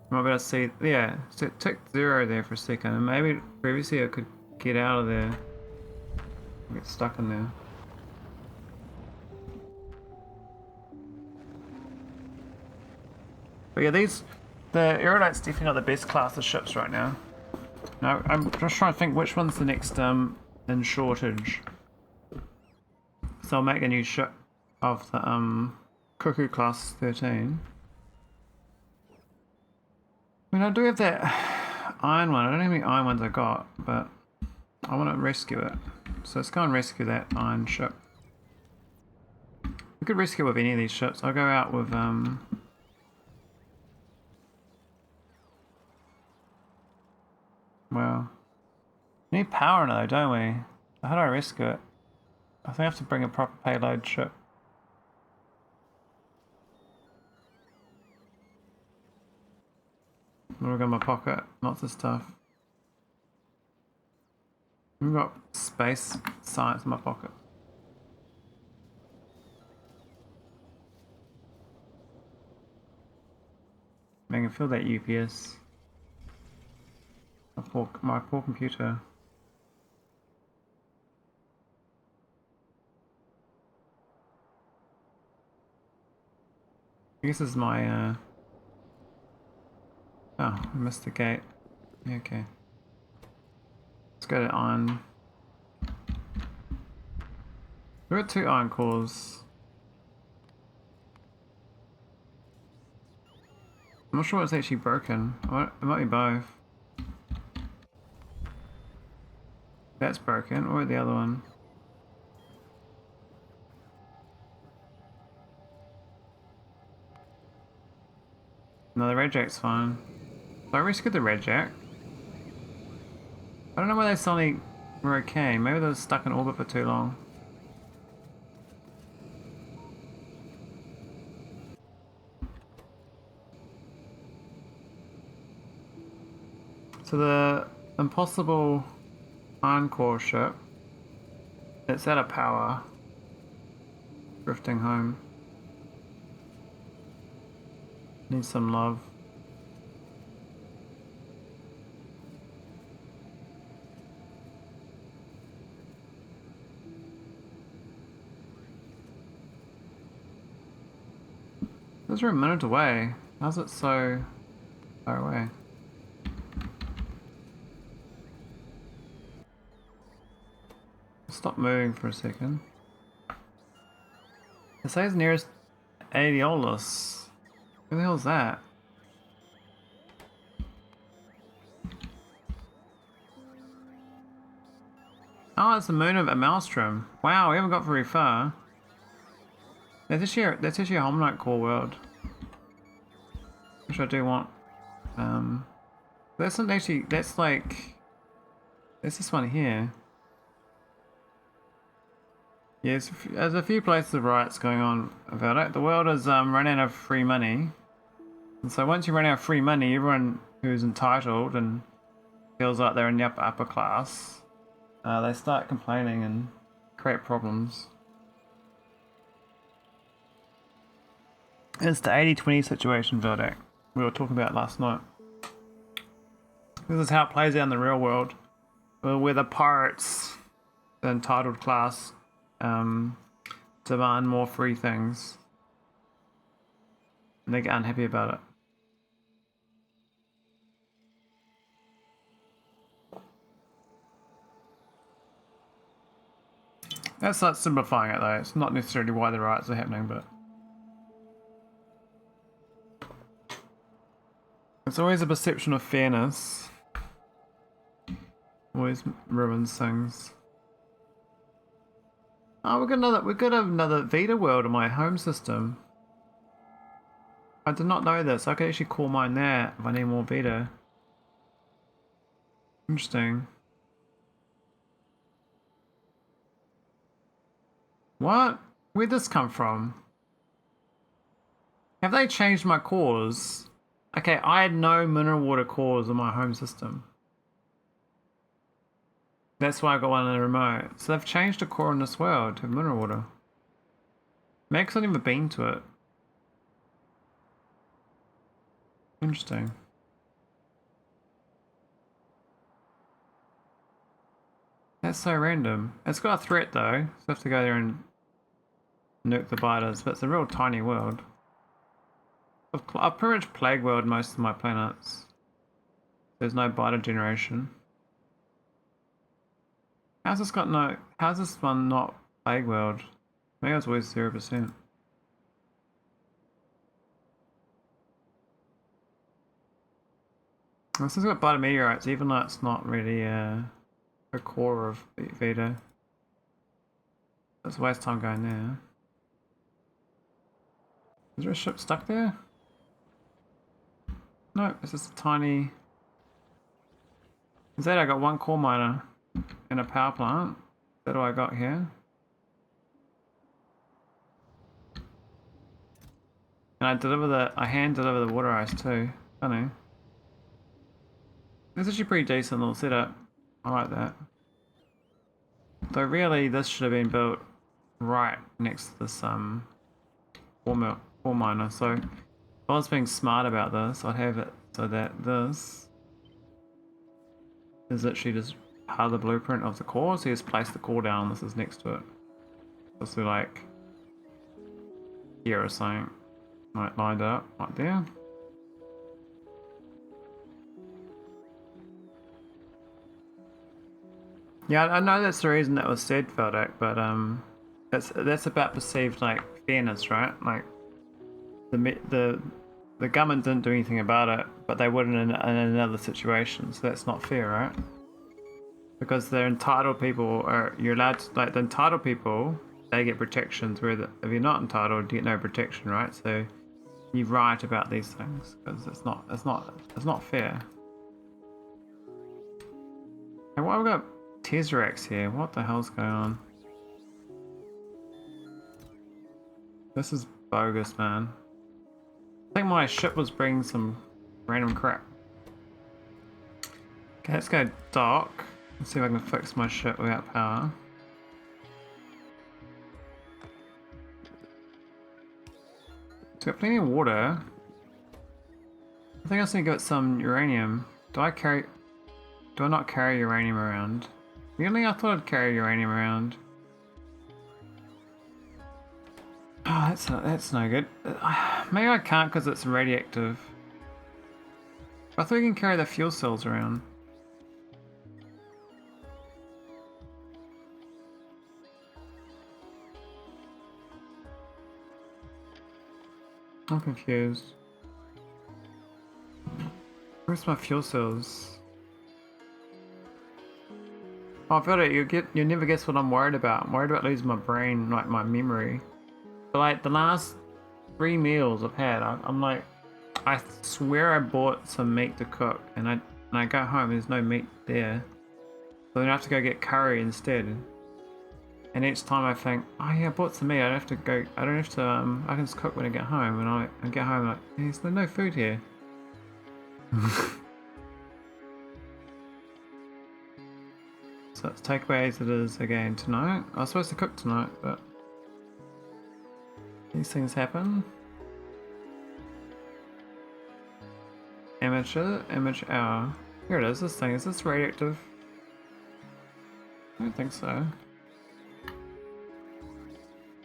You might be able to see, yeah, so it ticked 0 there for a second, and maybe previously I could get out of there, get stuck in there. But yeah, the Erudite's definitely not the best class of ships right now. No, I'm just trying to think which one's the next in shortage. So I'll make a new ship of the Cuckoo class 13. I mean, I do have that iron one. I don't know how many iron ones I got, but I want to rescue it. So let's go and rescue that iron ship. We could rescue with any of these ships. I'll go out with well, we need power in it though, don't we? How do I rescue it? I think I have to bring a proper payload ship. What have I got in my pocket? Lots of stuff. We've got space science in my pocket. I can feel that UPS. My poor computer. I guess this is my oh, I missed the gate. Okay. Let's go to iron. We've got 2 iron cores. I'm not sure what's actually broken. It might be both. That's broken, or the other one. No, the red jack's fine. So I rescued the red jack. I don't know why they suddenly were okay. Maybe they were stuck in orbit for too long. So the impossible iron core ship, it's out of power, drifting home. Needs some love. Those are a minute away. How's it so far away? Stop moving for a second. It says nearest Aeolus. Who the hell is that? Oh, it's the moon of a maelstrom. Wow, we haven't got very far. That's actually a Maholic core world. Which I do want. That's not actually, that's like, there's this one here. Yes, there's a few places of riots going on about it. The world is running out of free money. And so once you run out of free money, everyone who's entitled and feels like they're in the upper class, they start complaining and create problems. It's the 80-20 situation, Vildak, we were talking about last night. This is how it plays out in the real world, where the pirates, the entitled class, demand more free things, and they get unhappy about it. That's not simplifying it though. It's not necessarily why the riots are happening, but it's always a perception of fairness. Always ruins things. Oh, we got another Vita world in my home system. I did not know this. I could actually call mine there if I need more Vita. Interesting. What? Where'd this come from? Have they changed my cores? Okay, I had no mineral water cores in my home system. That's why I got one in the remote. So they've changed a core in this world to mineral water. Maybe 'cause I've never been to it. Interesting. That's so random. It's got a threat though, so I have to go there and nuke the biters, but it's a real tiny world. I've pretty much plague world most of my planets. There's no biter generation. How's this one not plague world? Maybe it's always 0%. This has got biter meteorites, even though it's not really a core of Vita. That's a waste of time going there. Is there a ship stuck there? No, it's just a tiny... Instead I got one core miner and a power plant. That's all I got here. And I hand deliver the water ice too. Funny. It's actually pretty decent little setup. I like that. Though really, this should have been built right next to this ore miner. So if I was being smart about this, I'd have it so that this is literally just part of the blueprint of the core. So you just place the core down. This is next to it. So like here or something, like lined up right there. Yeah, I know that's the reason that was said, Feldak, but that's about perceived like fairness, right? Like the government didn't do anything about it, but they would in another situation, so that's not fair, right? Because the entitled people you're allowed to, like the entitled people, they get protections, where if you're not entitled, you get no protection, right? So you write about these things because it's not fair. And why have we got Tesseracts here? What the hell's going on? This is bogus, man. I think my ship was bringing some random crap. Okay, let's go dock. Let's see if I can fix my ship without power. It's got plenty of water. I think I just need to get some uranium. Do I not carry uranium around? Really? I thought I'd carry uranium around. Oh, that's no good. Maybe I can't because it's radioactive. I thought you can carry the fuel cells around. I'm confused. Where's my fuel cells? Oh, Philip, you never guess what I'm worried about. I'm worried about losing my brain, like my memory. But like the last 3 meals I've had, I'm like, I swear I bought some meat to cook, and I go home, there's no meat there. So then I have to go get curry instead. And each time I think, oh yeah, I bought some meat, I don't have to, I can just cook when I get home, and I get home like, there's no food here. So let's take away as it is again tonight. I was supposed to cook tonight, but these things happen. Image hour. Here it is, this thing. Is this radioactive? I don't think so.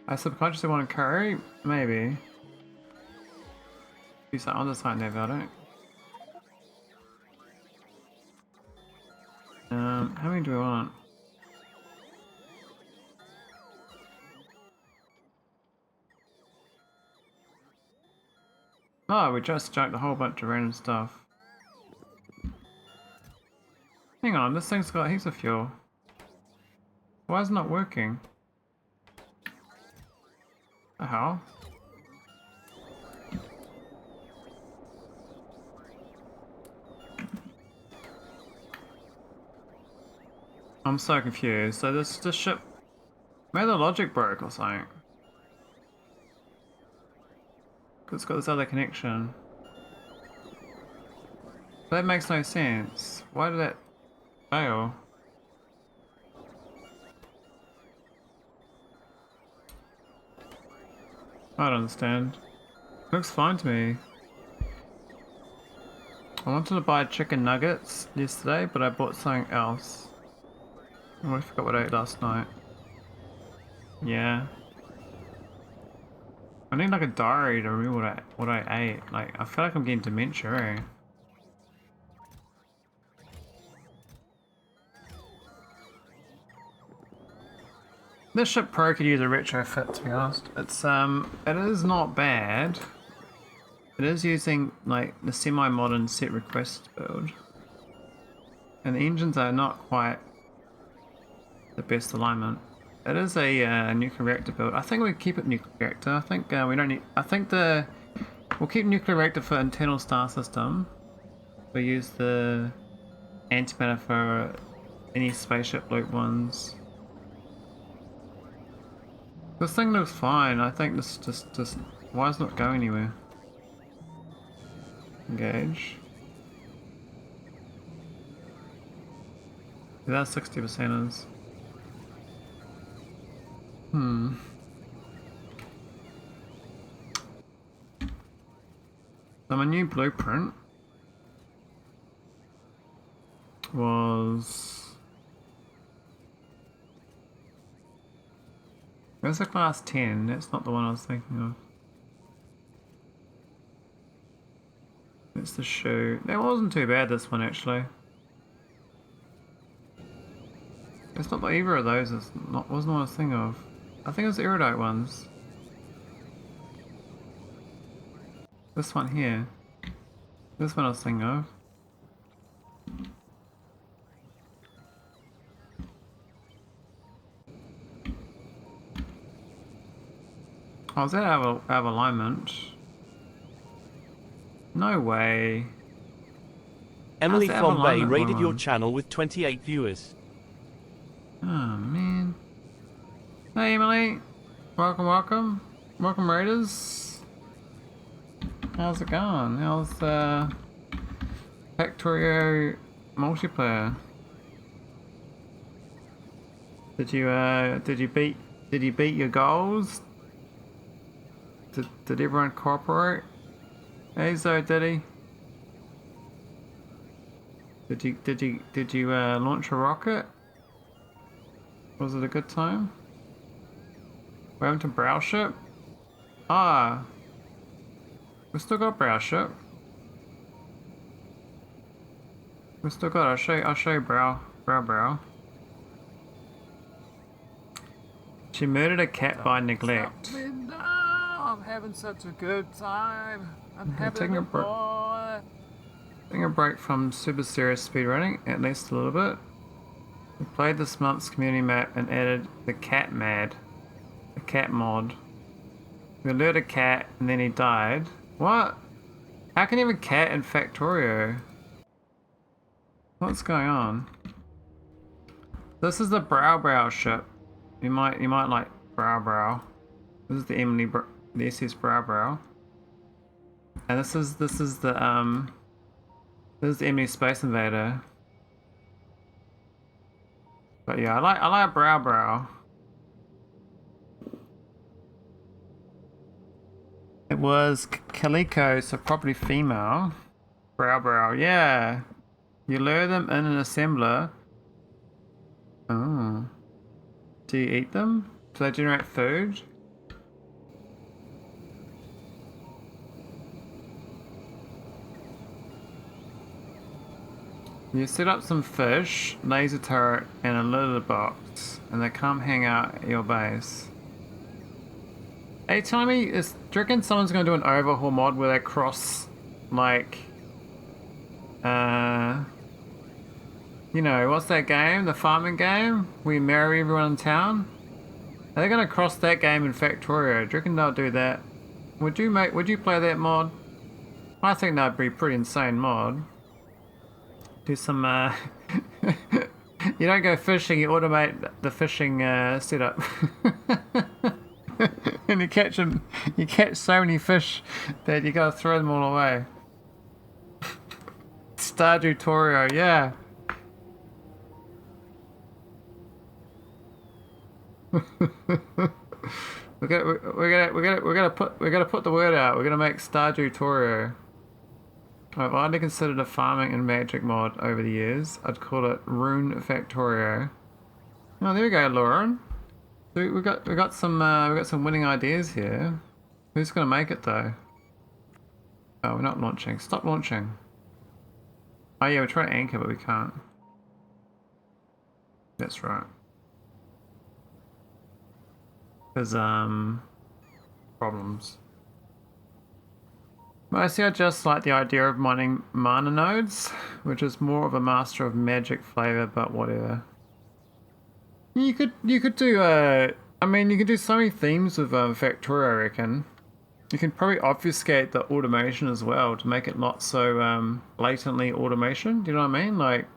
I subconsciously want to curry? Maybe. Do something on the side there about it. How many do we want? Oh, we just junked a whole bunch of random stuff. Hang on, this thing's got heaps of fuel. Why is it not working? The hell? I'm so confused. So this ship, maybe the logic broke or something. Cause it's got this other connection. That makes no sense. Why did that fail? I don't understand. Looks fine to me. I wanted to buy chicken nuggets yesterday, but I bought something else. Oh, I forgot what I ate last night. Yeah. I need like a diary to remember what I ate. Like, I feel like I'm getting dementia, eh? This ship Pro could use a retrofit, to be honest. It is not bad. It is using like the semi-modern set request build. And the engines are not quite the best alignment. It is a nuclear reactor build. I think we keep it nuclear reactor. I think we don't need. We'll keep nuclear reactor for internal star system. We use the antimatter for any spaceship loop ones. This thing looks fine. I think this just why does it not go anywhere? Engage. That's 60% is. So my new blueprint was... There's a class 10, that's not the one I was thinking of. It's the shoe. That wasn't too bad, this one actually. It's not either of those, wasn't the one I was thinking of. I think it was the erudite ones. This one here. This one I was thinking of. Oh, is that out of alignment? No way. Emily How's that out of from Bay alignment, raided your one? channel with 28 viewers. Oh man. Hey Emily. Welcome, welcome. Welcome Raiders. How's it going? How's Factorio multiplayer? Did you beat your goals? Did everyone cooperate? Hey Zo, did he? Did you launch a rocket? Was it a good time? We're having to brow ship? Ah, we still got brow ship. We still got. I'll show you brow. She murdered a cat by neglect. Stop me now. I'm having such a good time. I'm having taking a a break. boy. Taking a break from super serious speedrunning, at least a little bit. We played this month's community map and added the cat mod. We lured a cat and then he died. What? How can you have a cat in Factorio? What's going on? This is the brow ship. You might like brow. This is the SS brow. And this is the Emily Space Invader. But yeah, I like brow. It was Calico, so probably female. Brow, yeah. You lure them in an assembler. Oh. Do you eat them? Do they generate food? You set up some fish, laser turret, and a litter box, and they come hang out at your base. Hey, tell me, do you reckon someone's going to do an overhaul mod where they cross, like, you know, what's that game? The farming game? We marry everyone in town? Are they going to cross that game in Factorio? Do you reckon they'll do that? Would you play that mod? I think that'd be a pretty insane mod. Do some, you don't go fishing, you automate the fishing setup. And you catch so many fish that you gotta throw them all away. Stardew Torio, yeah. we're gonna put the word out. We're gonna make Stardew Torio. I've widely considered a farming and magic mod over the years. I'd call it Rune Factorio. Oh, there we go, Lauren. We got some winning ideas here. Who's gonna make it though? Oh, we're not launching. Stop launching. Oh yeah, we're trying to anchor, but we can't. That's right. There's problems. Mostly I just like the idea of mining mana nodes, which is more of a master of magic flavor, but whatever. You could do I mean you could do so many themes with Factorio, I reckon. You can probably obfuscate the automation as well to make it not so blatantly automation. Do you know what I mean? Like,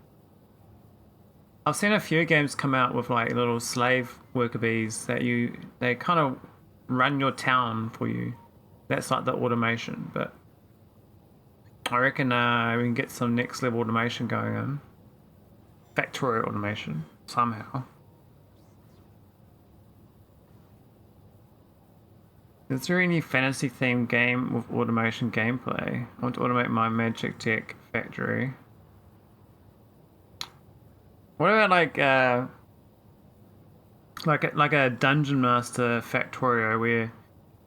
I've seen a few games come out with like little slave worker bees that they kind of run your town for you. That's like the automation, but I reckon we can get some next level automation going on. Factorio automation somehow. Is there any fantasy themed game with automation gameplay? I want to automate my magic tech factory. What about like a dungeon master Factorio where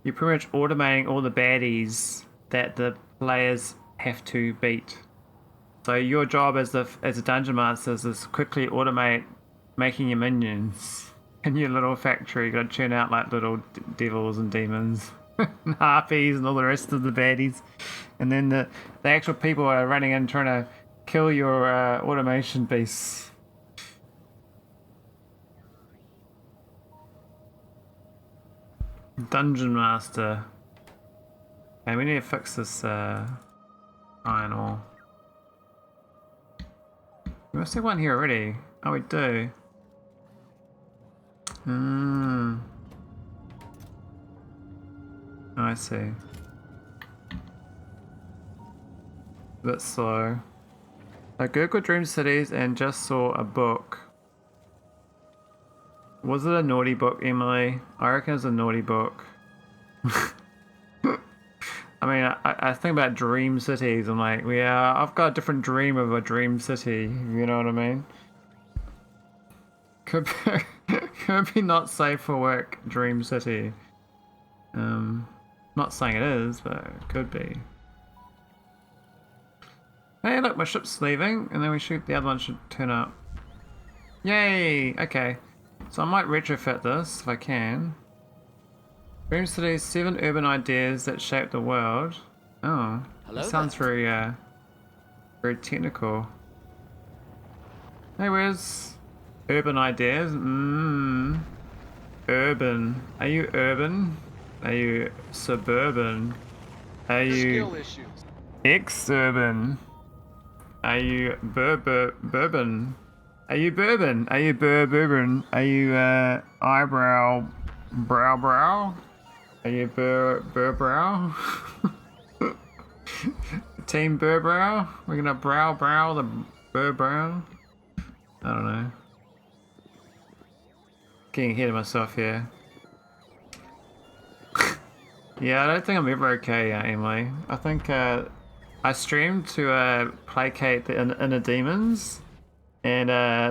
you're pretty much automating all the baddies that the players have to beat. So your job as a dungeon master is to quickly automate making your minions in your little factory. You got to churn out like little devils and demons, and harpies and all the rest of the baddies, and then the actual people are running in trying to kill your automation beasts. Dungeon master. Okay, we need to fix this iron ore. We must have one here already. Oh, we do. Oh, I see. A bit slow. I googled Dream Cities and just saw a book. Was it a naughty book, Emily? I reckon it's a naughty book. I mean, I think about dream cities. I'm like, yeah, I've got a different dream of a dream city. You know what I mean? Could be not safe for work dream city. Not saying it is, but it could be. Hey, look, my ship's leaving, and then we shoot the other one should turn up. Yay! Okay, so I might retrofit this if I can. Dream City's 7 urban ideas that shape the world. Oh, that sounds very, very technical. Hey, where's urban ideas? Urban. Are you urban? Are you suburban? Are you ex-urban? Are you bourbon? Are you bourbon? Are you bourbon? Are you eyebrow brow? Are you brow? Team brow? We're gonna brow the brow? I don't know. Getting ahead of myself here. Yeah, I don't think I'm ever okay, Emily. I think I stream to placate the inner demons, and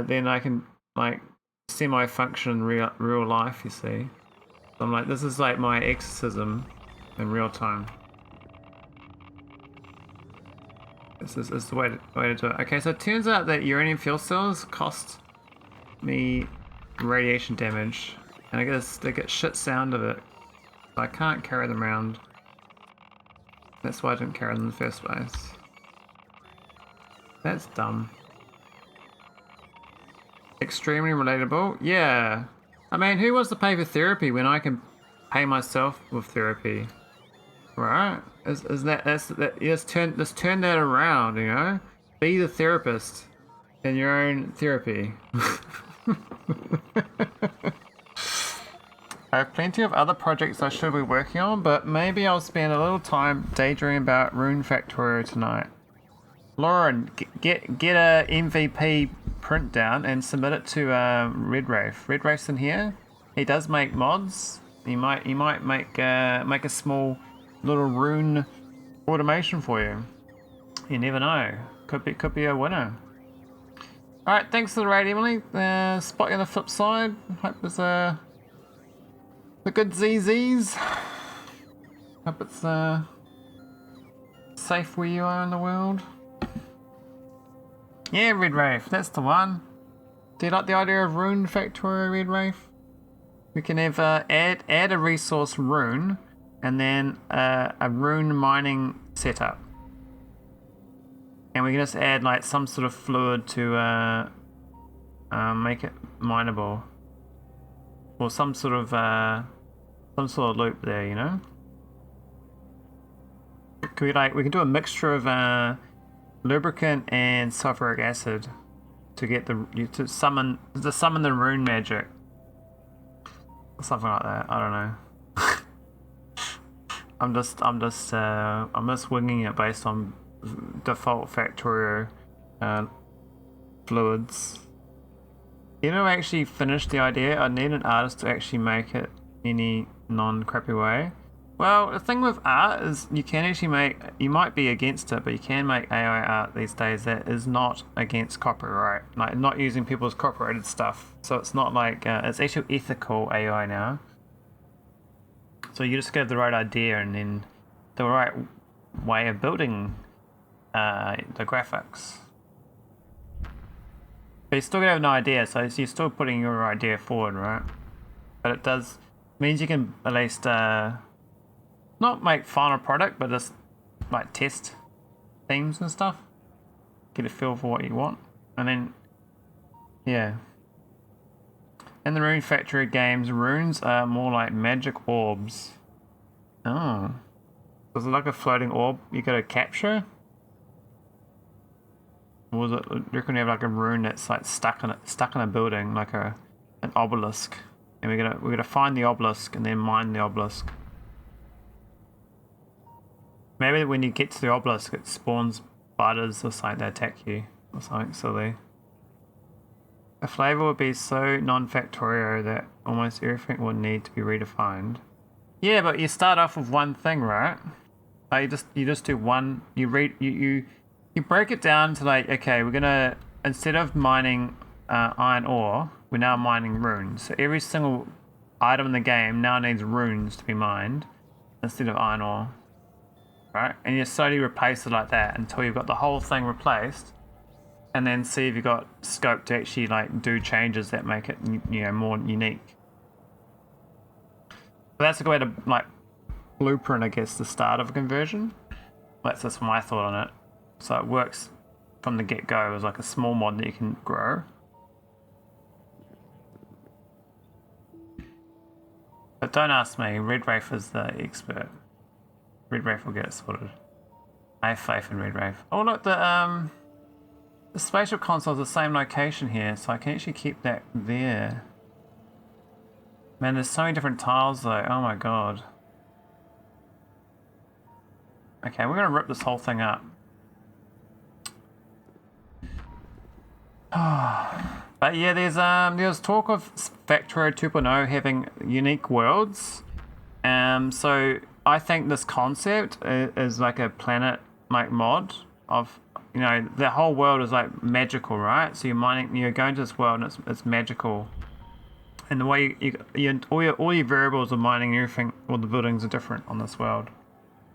then I can like semi-function in real life. You see, so I'm like, this is like my exorcism in real time. This is the way to do it. Okay, so it turns out that uranium fuel cells cost me radiation damage, and I guess they get shit sound of it. So I can't carry them around. That's why I didn't carry them in the first place. That's dumb. Extremely relatable. Yeah. I mean, who wants to pay for therapy when I can pay myself with therapy? Right? Let's turn that around, you know? Be the therapist in your own therapy. I have plenty of other projects I should be working on, but maybe I'll spend a little time daydreaming about Refactoring tonight. Lauren, get a MVP print down and submit it to Red Wraith. Red Wraith's in here. He does make mods. He might make a small little rune automation for you. You never know. Could be a winner. All right, thanks for the raid, Emily. Spot you on the flip side. Hope there's the good ZZs. Hope it's safe where you are in the world. Yeah, Red Wraith, that's the one. Do you like the idea of rune factory, Red Wraith? We can have add a resource rune, and then a rune mining setup. And we can just add like some sort of fluid to make it mineable, or some sort of loop there, you know. We can do a mixture of lubricant and sulfuric acid to get to summon the rune magic, something like that. I don't know. I'm just winging it based on default Factorio fluids. You know, actually finish the idea. I need an artist to actually make it any non-crappy way. Well, the thing with art is you can actually make, you might be against it, but you can make AI art these days that is not against copyright, like not using people's copyrighted stuff. So it's not like, it's actually ethical AI now. So you just get the right idea and then the right way of building the graphics. But you still gonna have an idea, so you're still putting your idea forward, right? But it does, means you can at least, not make final product, but just like test themes and stuff. Get a feel for what you want. And then, yeah. In the Rune Factory games, runes are more like magic orbs. Oh. Was it like a floating orb you gotta capture? Or was it, you reckon you have like a rune that's like stuck in a building, like an obelisk. And we're gonna find the obelisk and then mine the obelisk. Maybe when you get to the obelisk, it spawns spiders or something that attack you, or something silly. A flavor would be so non-Factorio that almost everything would need to be redefined. Yeah, but you start off with one thing, right? Like you just do one. You break it down to like, okay, we're gonna, instead of mining iron ore, we're now mining runes. So every single item in the game now needs runes to be mined instead of iron ore. Right? And you slowly replace it like that until you've got the whole thing replaced, and then see if you've got scope to actually like do changes that make it, you know, more unique. But that's a good way to like blueprint, I guess, the start of a conversion. That's just my thought on it. So it works from the get-go as like a small mod that you can grow. But don't ask me, Red Wraith is the expert. Red Wraith will get it sorted. I have faith in Red Wraith. Oh look, the spaceship console is the same location here, so I can actually keep that there. Man, there's so many different tiles though, oh my god. Okay, we're gonna rip this whole thing up. But yeah, there's talk of Factorio 2.0 having unique worlds. So I think this concept is like a planet like mod of, you know, the whole world is like magical, right? So you're going to this world and it's magical. And the way all your variables of mining and everything, all the buildings are different on this world.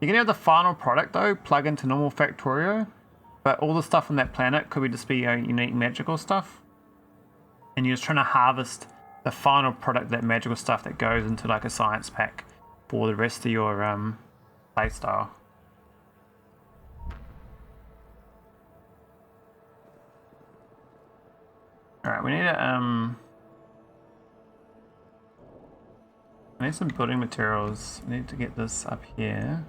You can have the final product though plug into normal Factorio, but all the stuff on that planet could just be unique magical stuff. And you're just trying to harvest the final product, that magical stuff that goes into like a science pack for the rest of your playstyle. Alright, we need I need some building materials. I need to get this up here.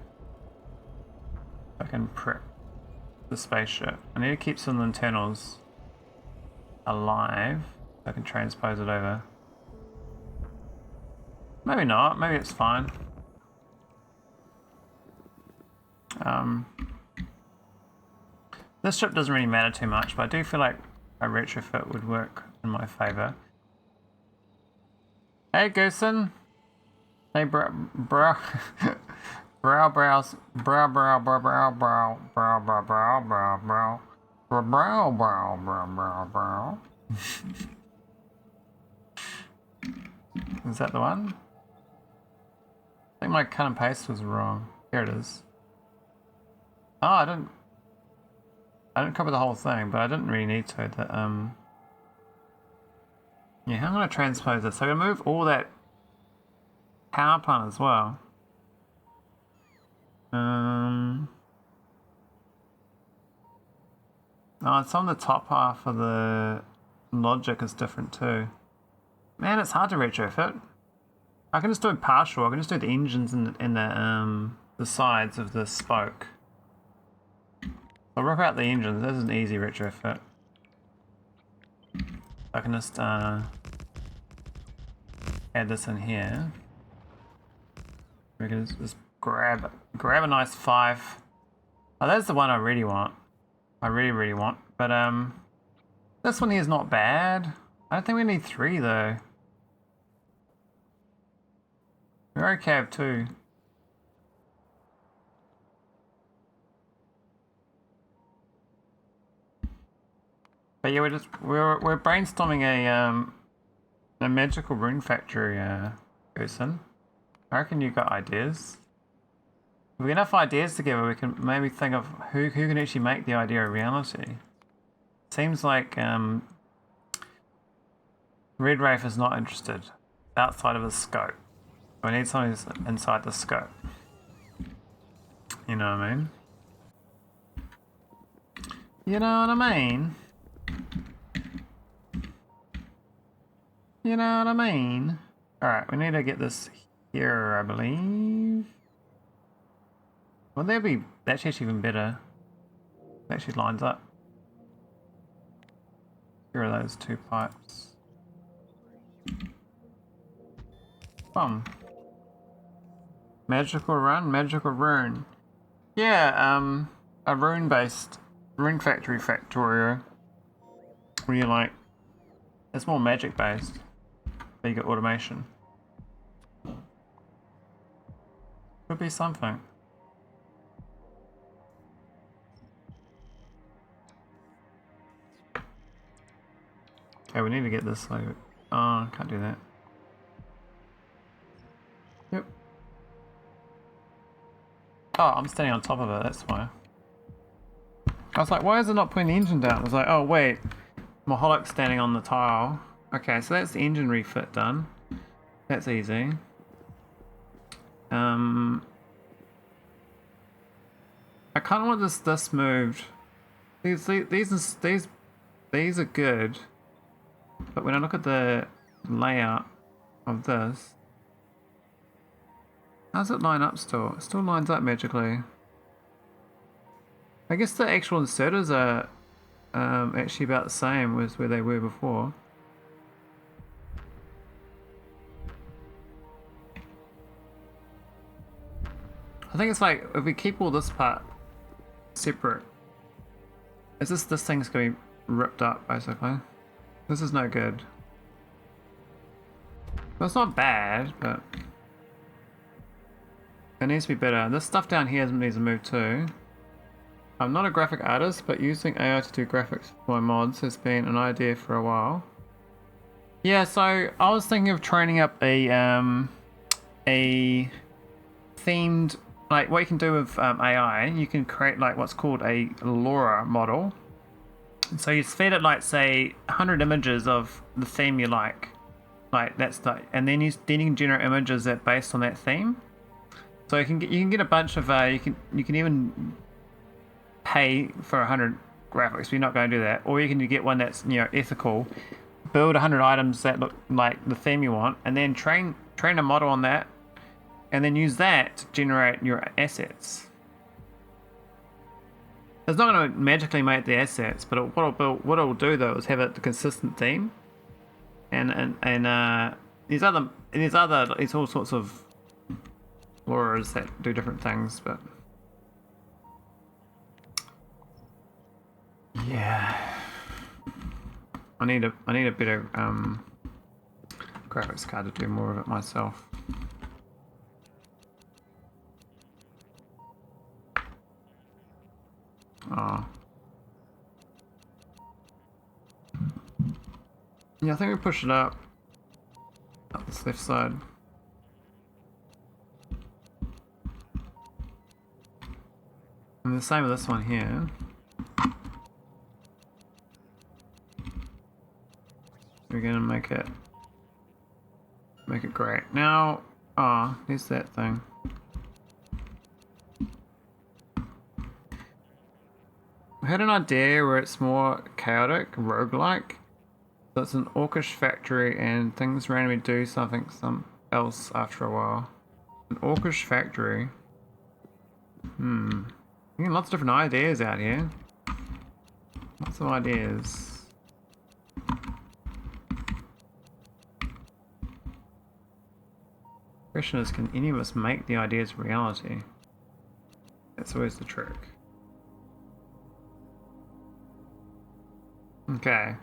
I can prep the spaceship. I need to keep some internals alive so I can transpose it over. Maybe not, maybe it's fine. This ship doesn't really matter too much, but I do feel like a retrofit would work in my favor. Hey Goosen! Hey brow brow brow brows brow brow brow brow brow brow brow brow brow brow brow brow brow brow brow brow. Is that the one? I think my cut and paste was wrong. Here it is. Oh, I didn't cover the whole thing, but I didn't really need to. Yeah, I'm gonna transpose this. So I'm gonna move all that power plant as well. Oh, it's on the top half of the logic is different too. Man, it's hard to retrofit. I can just do it partial. I can just do the engines and the sides of the spoke. I'll rip out the engines. This is an easy retrofit. I can just add this in here. We can just grab a nice 5. Oh, that's the one I really want. I really want. But this one here is not bad. I don't think we need 3 though. We're okay with 2. But yeah, we're brainstorming a magical rune factory person. I reckon you got ideas. If we get enough ideas together, we can maybe think of who can actually make the idea a reality. Seems like Red Wraith is not interested. Outside of his scope. We need something that's inside the scope. You know what I mean? You know what I mean? You know what I mean? Alright, we need to get this here, I believe. Well, that's actually even better. That actually lines up. Here are those 2 pipes. Boom. Magical run, magical rune. Yeah, a rune-based rune factory Factorio. Where you like, it's more magic-based, but you get automation. Could be something. Okay, we need to get this like. Oh, can't do that. Yep. Oh, I'm standing on top of it, that's why. I was like, why is it not putting the engine down? I was like, oh wait, Maholic's standing on the tile. Okay, so that's the engine refit done. That's easy. I kind of want this moved. These are good, but when I look at the layout of this, how does it line up still? It still lines up magically. I guess the actual inserters are actually about the same as where they were before. I think it's like, if we keep all this part separate, this thing's gonna be ripped up basically. This is no good. Well, it's not bad, but it needs to be better. This stuff down here needs to move too. I'm not a graphic artist, but using AI to do graphics for my mods has been an idea for a while. Yeah, so I was thinking of training up a themed, like what you can do with AI, you can create like what's called a LoRa model. So you feed it like say 100 images of the theme you like that's the, and then you can generate images that based on that theme. So you can get a bunch of you can even pay for 100 graphics, but you're not going to do that. Or you can get one that's, you know, ethical. Build 100 items that look like the theme you want, and then train a model on that, and then use that to generate your assets. It's not going to magically make the assets, but what it'll do though is have a consistent theme, and there's all sorts of LoRas that do different things, but yeah, I need a better graphics card to do more of it myself. Oh. Yeah, I think we push it up this left side. And the same with this one here. We're gonna make it great. Now, here's that thing. I had an idea where it's more chaotic, roguelike. So it's an orcish factory and things randomly do something else after a while. An orcish factory. Getting lots of different ideas out here. Lots of ideas. Question is, can any of us make the ideas reality? That's always the trick. Okay.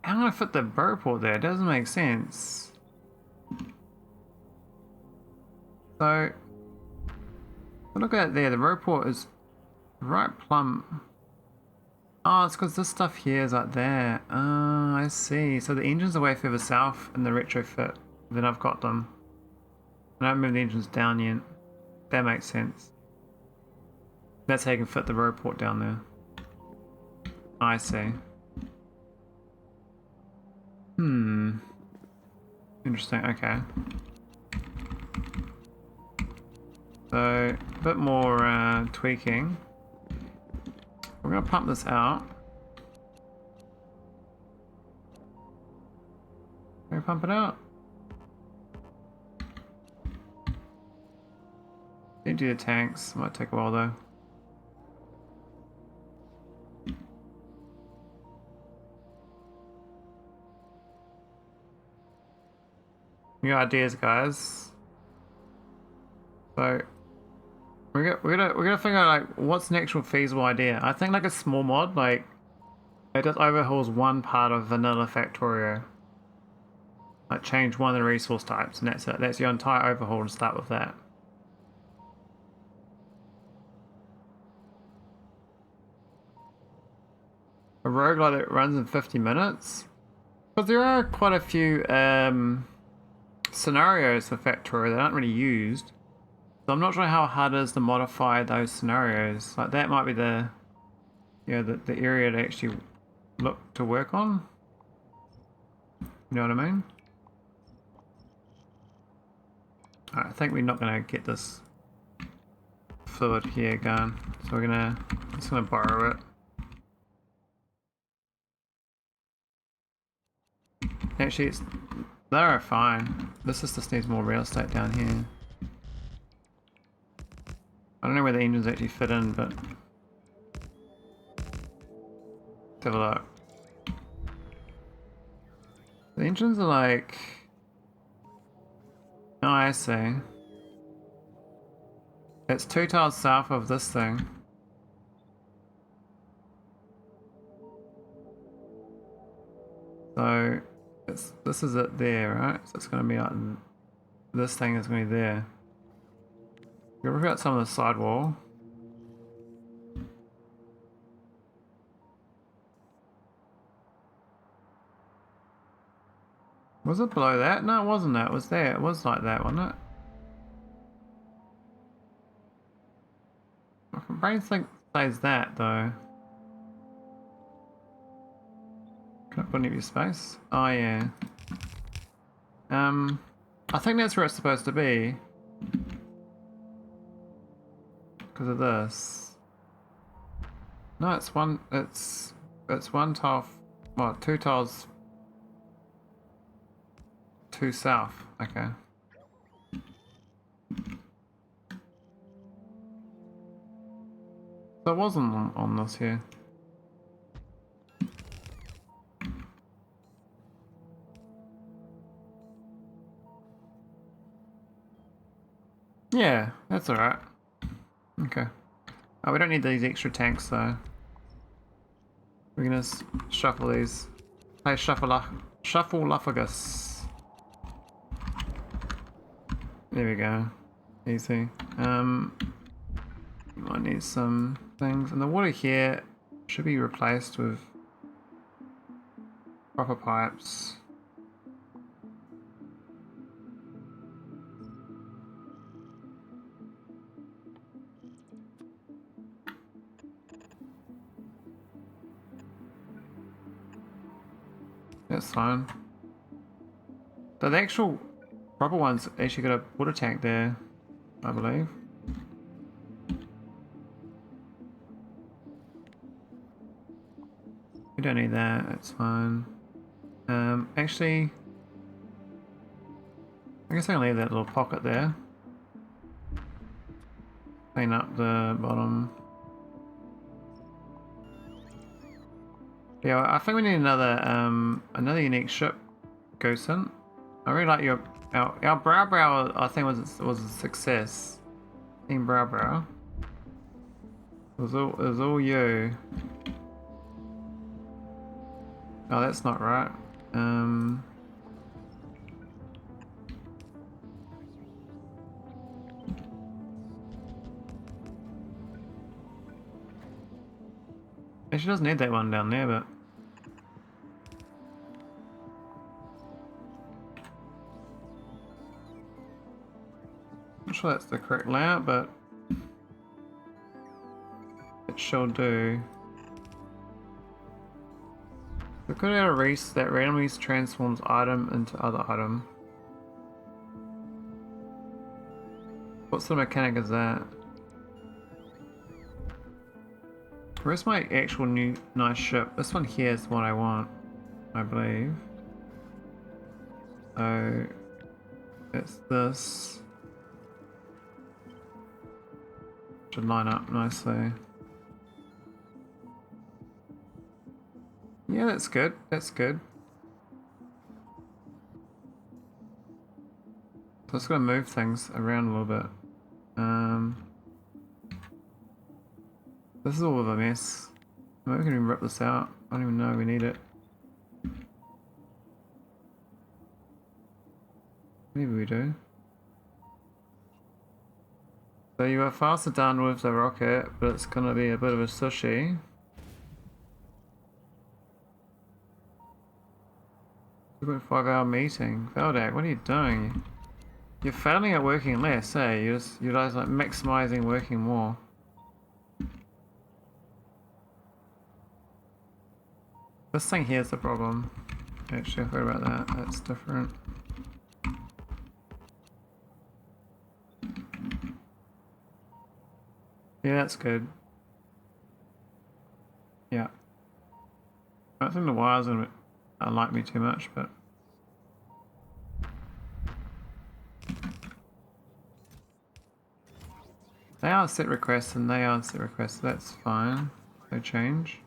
I'm gonna fit the vertiport there. It doesn't make sense. So, look at it there. The vertiport is right plumb. Oh, it's because this stuff here is like there. Oh, I see. So the engines are way further south in the retrofit than I've got them. I don't move the engines down yet. That makes sense. That's how you can fit the vertiport down there. I see. Interesting, okay. So, a bit more tweaking. We're gonna pump this out. Can we pump it out? Need to do the tanks. Might take a while though. New ideas, guys. So we're gonna figure out like what's the actual feasible idea. I think like a small mod, like it just overhauls one part of vanilla Factorio. Like change one of the resource types, and that's it. That's your entire overhaul, and start with that. A roguelike that runs in 50 minutes? Because there are quite a few scenarios for Factorio that aren't really used. So I'm not sure how hard it is to modify those scenarios. Like that might be the the area to actually look to work on. You know what I mean? Alright, I think we're not gonna get this fluid here going. So we're just gonna borrow it. Actually they're fine. This just needs more real estate down here. I don't know where the engines actually fit in, but let's have a look. The engines are like... Oh, I see. It's 2 tiles south of this thing. So this is it there, right? So it's going to be like this thing is going to be there. We'll rip out some of the sidewall. Was it below that? No, it wasn't that. It was there. It was like that, wasn't it? My brain think says that though. Can I put any of your space? Oh yeah. I think that's where it's supposed to be. Because of this. No, it's one tile, well, 2 tiles, 2 south, okay. So it wasn't on this here. Yeah, that's alright. Okay. Oh, we don't need these extra tanks though. We're gonna shuffle these. Hey, shuffle-luphagus. There we go. Easy. Might need some things. And the water here should be replaced with proper pipes. That's fine. So the actual proper one's actually got a water tank there, I believe. We don't need that, that's fine. Actually, I guess I can leave that little pocket there. Clean up the bottom. Yeah, I think we need another unique ship, Goosen. I really like our Brow. I think was a success. Team Brow. It was all you. Oh, that's not right. She doesn't need that one down there, but I'm not sure that's the correct layout, but it shall do. We could add a race that randomly transforms item into other item. What sort of mechanic is that? Where's my actual new nice ship? This one here is what I want, I believe. So it's this. Should line up nicely. Yeah, that's good. That's good. So it's gonna move things around a little bit. This is all of a mess. Maybe we can even rip this out. I don't even know we need it. Maybe we do. So you are faster done with the rocket, but it's gonna be a bit of a sushi. We've got a 5-hour meeting. Veldak, what are you doing? You're failing at working less, eh? You guys like maximizing working more. This thing here is the problem. Actually, I forgot about that. That's different. Yeah, that's good. Yeah. I don't think the wires don't like me too much, but they are set requests and they are set requests, so that's fine. No change.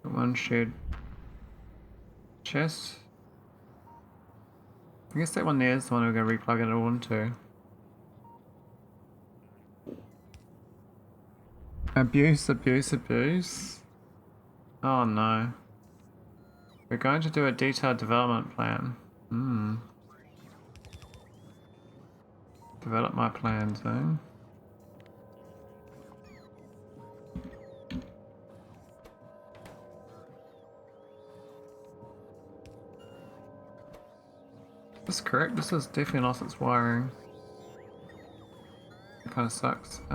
Got one shared chest. I guess that one there is the one we're going to replug it all into. Abuse, abuse, abuse. Oh no. We're going to do a detailed development plan. Develop my plans, eh? That's correct. This is definitely lost its wiring. It kind of sucks. So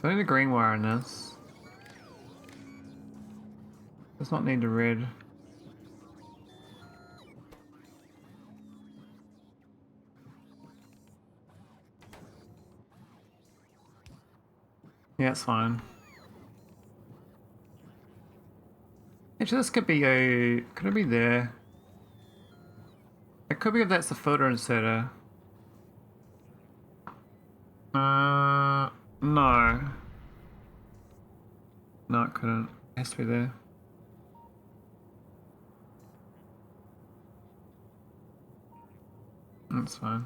I need a green wire in this. Does not need a red. Yeah, it's fine. Actually, this could be a... Could it be there? It could be if that's the filter inserter. No. No, it couldn't. It has to be there. That's fine.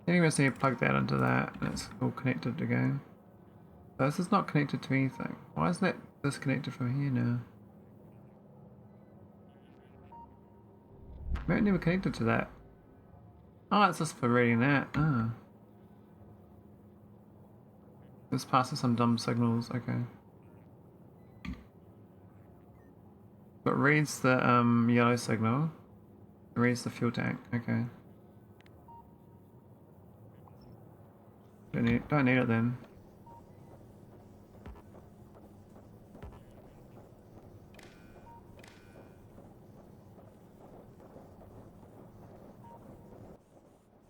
Anyway, so you plug that into that, and it's all connected again. So this is not connected to anything. Why is that disconnected from here now? Maybe it never connected to that. Oh, it's just for reading that. Ah. This passes some dumb signals, okay. But reads the yellow signal. It reads the fuel tank, okay. Don't need it then.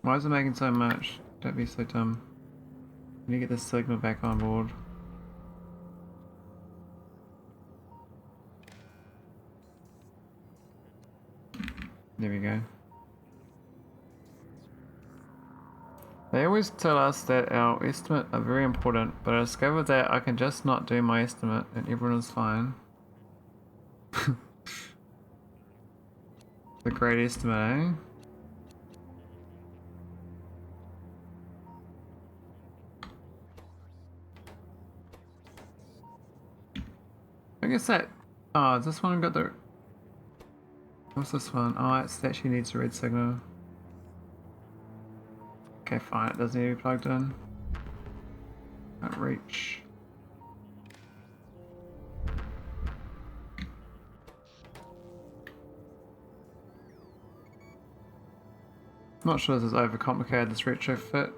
Why is it making so much? Don't be so dumb. We need to get this signal back on board. There we go. They always tell us that our estimate are very important, but I discovered that I can just not do my estimate and everyone is fine. The great estimate, eh? I guess that... Oh, has this one got the... What's this one? Oh, it actually needs a red signal. Okay, fine, it doesn't need to be plugged in. Can't reach. Not sure this is overcomplicated, this retrofit.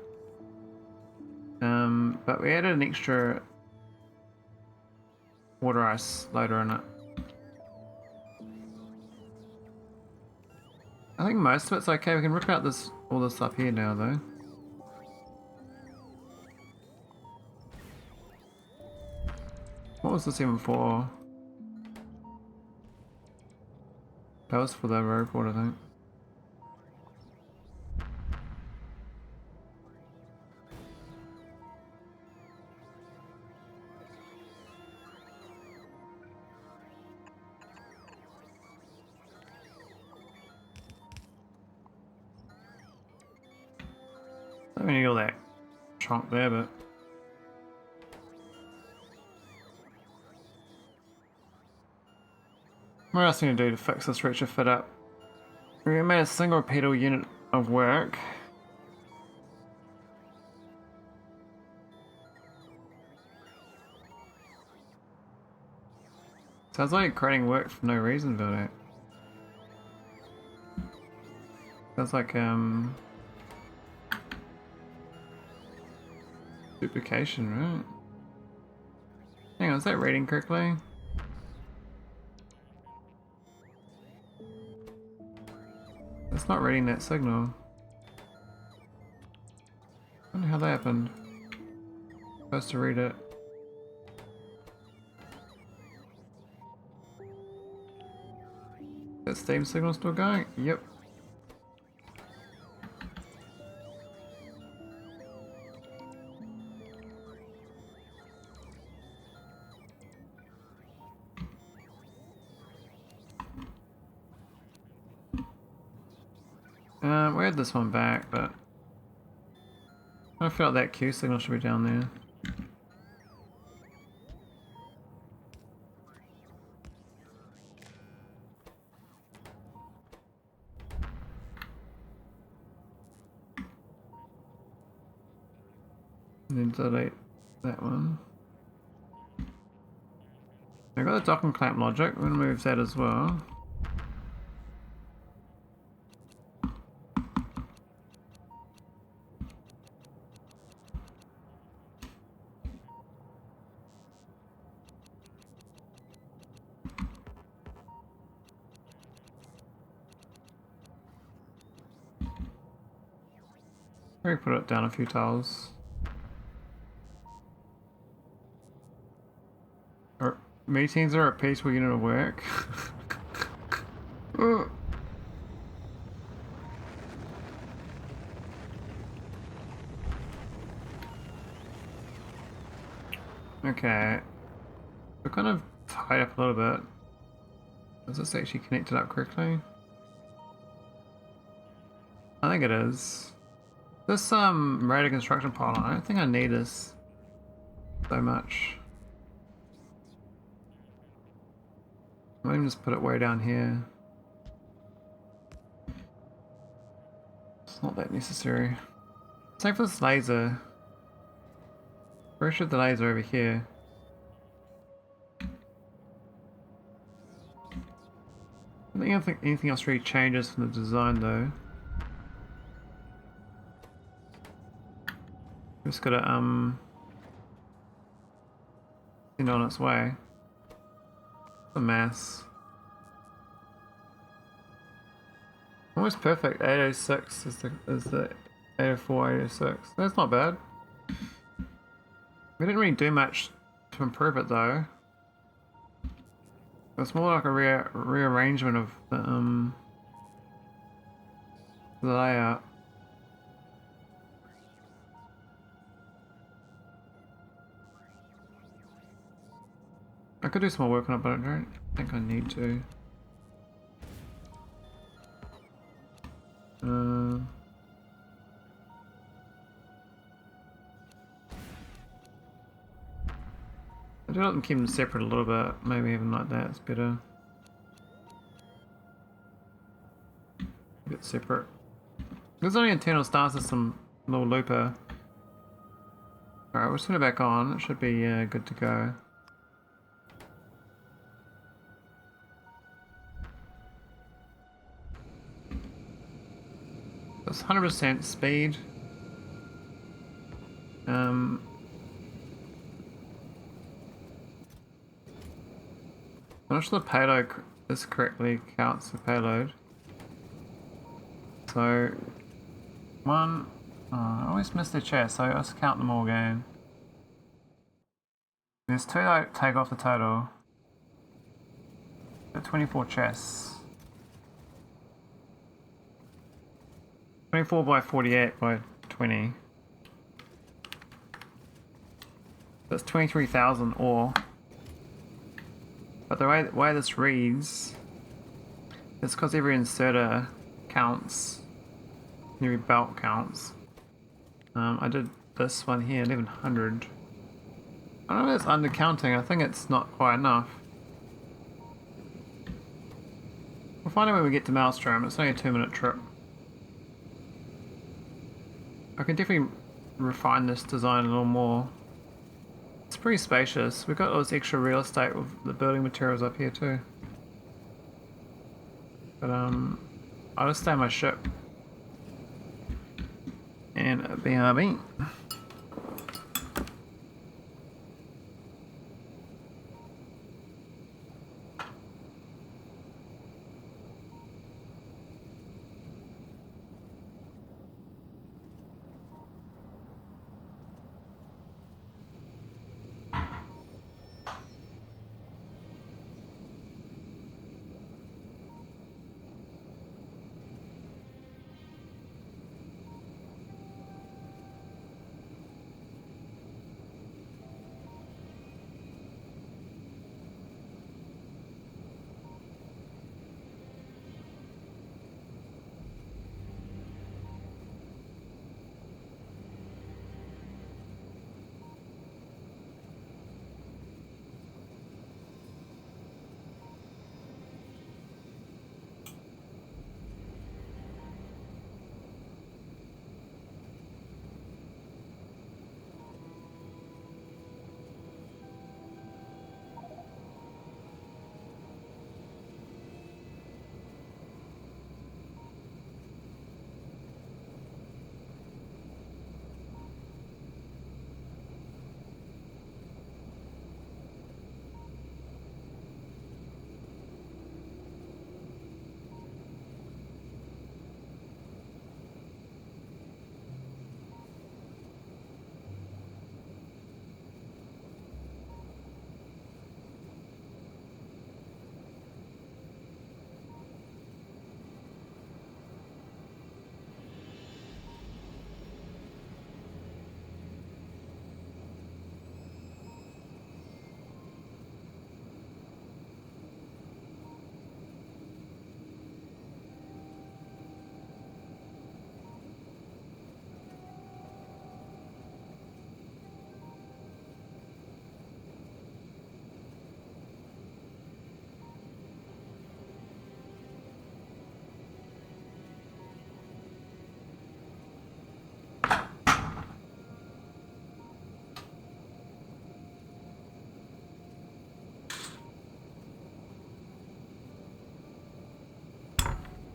But we added an extra water ice loader in it. I think most of it's okay. We can rip out this all this up here now though. What was this even for? That was for the robot, I think. I don't need all that trunk there, but what else do we need to do to fix this retrofit up? We made a single pedal unit of work. Sounds like creating work for no reason, but it sounds like duplication, right? Hang on, is that reading correctly? It's not reading that signal. I wonder how that happened. Supposed to read it. That Steam signal still going? Yep. We had this one back, but I feel like that Q signal should be down there. And then delete that one. I got the dock and clamp logic, we're gonna move that as well. Maybe put it down a few tiles. Or meetings are a peaceful unit of work. Okay. We're kind of tied up a little bit. Is this actually connected up correctly? I think it is. This radar construction pylon, I don't think I need this so much. I might even just put it way down here. It's not that necessary. Same for this laser. Where should the laser over here? I don't think anything else really changes from the design though. Just gotta send it on its way. The mass. Almost perfect. 806 is the 804, 806. That's not bad. We didn't really do much to improve it though. It's more like a rearrangement of the layout. I could do some more work on it, but I don't think I need to. do let them keep them separate a little bit, maybe even like that, it's better. A bit separate. There's only internal star system, little looper. Alright, we'll turn it back on, it should be good to go. It's 100% speed. I'm not sure the payload, this correctly counts the payload. So, one, I always miss the chest, so let's count them all again. There's 2 that take off the total. 24 chests. 24 by 48 by 20. That's 23,000 ore. But the way this reads, it's because every inserter counts. Every belt counts. I did this one here, 1100. I don't know if it's undercounting, I think it's not quite enough. We'll find out when we get to Maelstrom, it's only a 2-minute trip. I can definitely refine this design a little more. It's pretty spacious. We've got all this extra real estate with the building materials up here too. But I'll just stay on my ship. And BRB.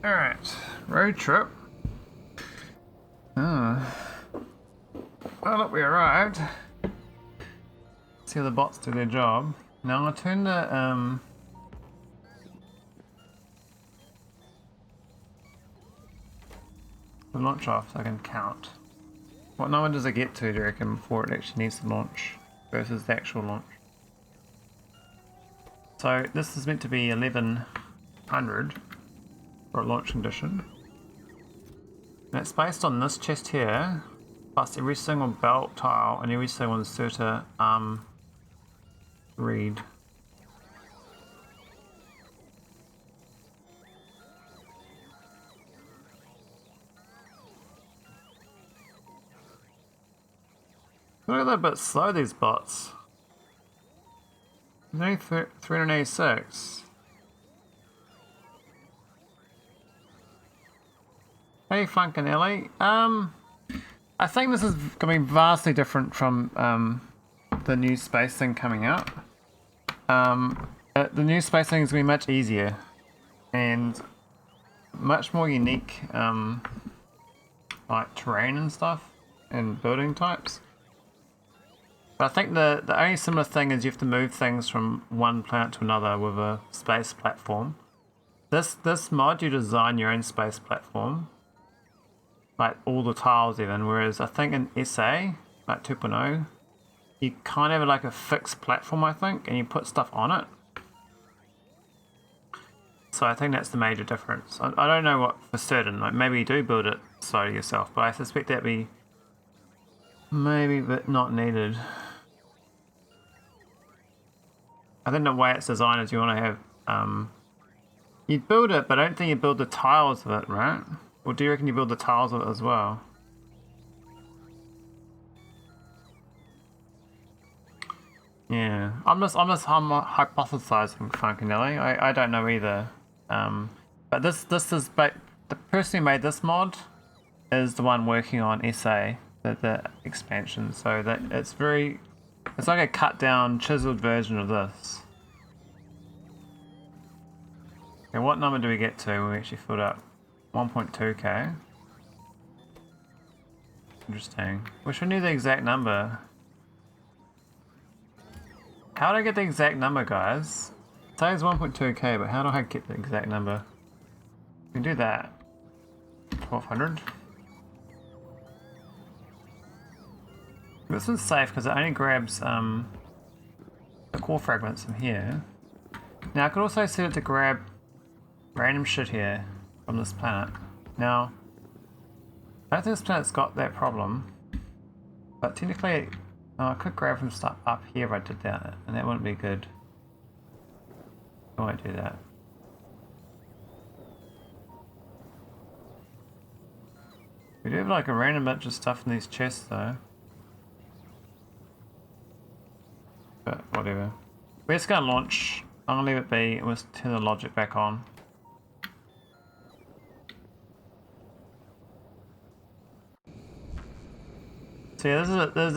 Alright, road trip. Well look, we arrived. See how the bots do their job. Now I'll turn the launch off so I can count. What number does it get to, do you reckon, before it actually needs to launch versus the actual launch? So this is meant to be 1100 for a launch condition. And it's based on this chest here, plus every single belt tile and every single inserter read. Look at that bit slow, these bots. No, 386. Hey, Funkinelli. I think this is going to be vastly different from the new space thing coming out. The new space thing is going to be much easier and much more unique, like terrain and stuff and building types. But I think the only similar thing is you have to move things from one planet to another with a space platform. This mod, you design your own space platform, like all the tiles even, whereas I think in SA, like 2.0, you kind of have like a fixed platform, I think, and you put stuff on it. So I think that's the major difference. I don't know what for certain, like maybe you do build it slowly yourself, but I suspect that'd be maybe but not needed. I think the way it's designed is you want to have, you build it, but I don't think you build the tiles of it, right? Or do you reckon you build the tiles of it as well? Yeah, I'm hypothesizing, Funkinelli. I don't know either. But this is, but the person who made this mod is the one working on SA, the expansion. So that it's like a cut down, chiseled version of this. Okay, what number do we get to when we actually filled up? 1.2k. Interesting. Wish I knew the exact number. How do I get the exact number, guys? It says 1.2k, but how do I get the exact number? We can do that. 1200. This one's safe because it only grabs the core fragments from here. Now I could also set it to grab random shit here from this planet. Now, I don't think this planet's got that problem, but technically, I could grab from stuff up here if I did that, and that wouldn't be good. I won't do that. We do have like a random bunch of stuff in these chests though. But whatever. We're just gonna launch. I'm gonna leave it be and we'll turn the logic back on. So yeah, there's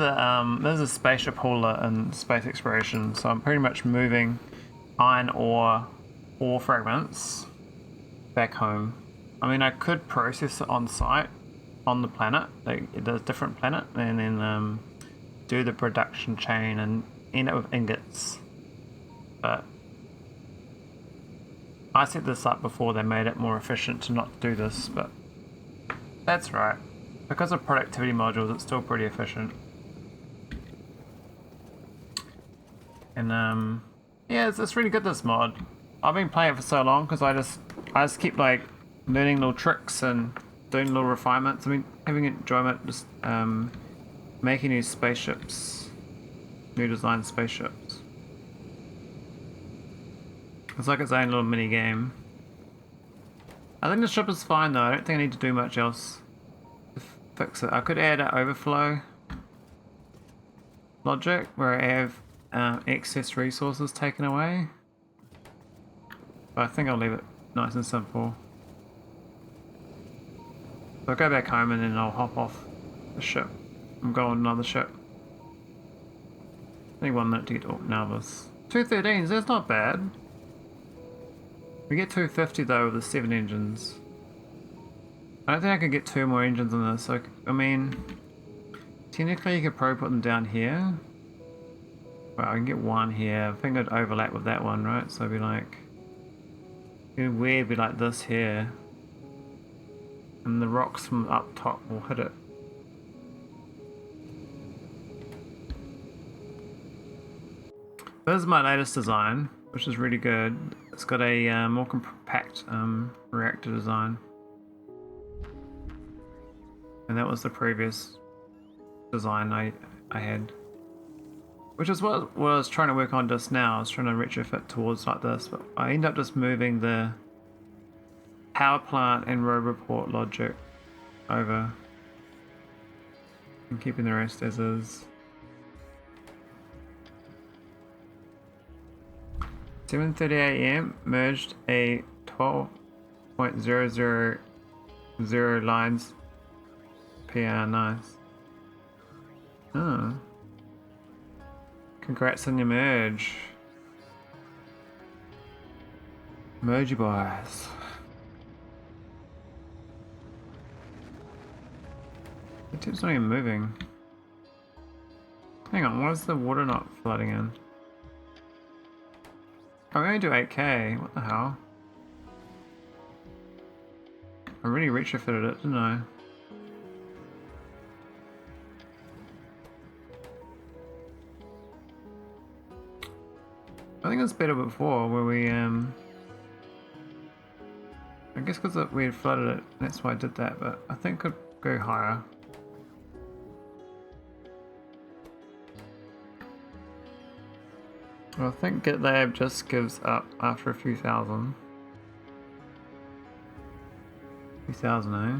a spaceship hauler in space exploration. So I'm pretty much moving iron ore fragments back home. I mean, I could process it on site on the planet, like it does different planet, and then do the production chain and end up with ingots. But I set this up before they made it more efficient to not do this, but that's right. Because of productivity modules, it's still pretty efficient. And yeah, it's really good, this mod. I've been playing it for so long because I just keep like learning little tricks and doing little refinements. I mean, having enjoyment just making new spaceships, new design spaceships. It's like its own little mini game. I think the ship is fine though. I don't think I need to do much else to fix it. I could add an overflow logic where I have excess resources taken away. But I think I'll leave it nice and simple. So I'll go back home and then I'll hop off the ship and go on another ship. I think 1 minute to get to Narvis. 213s, that's not bad. We get 250 though with the 7 engines. I don't think I could get 2 more engines on this. So, I mean, technically you could probably put them down here. Well, I can get 1 here. I think it'd overlap with that one, right? So it'd be like, it'd weird be like this here. And the rocks from up top will hit it. This is my latest design, which is really good. It's got a more compact reactor design. And that was the previous design I had. Which is what I was trying to work on just now. I was trying to retrofit towards like this, but I end up just moving the power plant and road report logic over and keeping the rest as is. 7:30 a.m. merged a 12.000 lines PR. Nice. Oh. Congrats on your merge. Mergy boys. The tip's not even moving. Hang on, why is the water not flooding in? Oh, we only do 8k. What the hell? I really retrofitted it, didn't I? I think it was better before, where we I guess because we had flooded it, that's why I did that, but I think it could go higher. Well, I think GitLab just gives up after a few thousand. Few thousand, eh?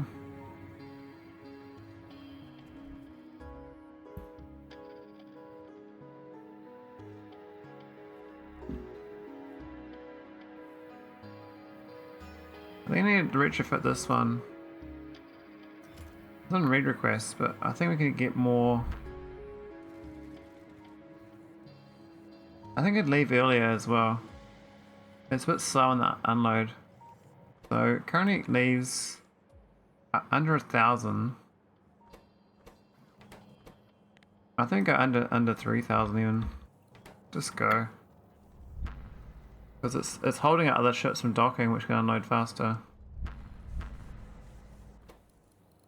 I think I need to retrofit this one. It's on read requests, but I think we could get more. I think I'd leave earlier as well. It's a bit slow on the unload. So currently it leaves under 1,000. I think go under 3,000 even. Just go. Because it's holding out other ships from docking, which can unload faster.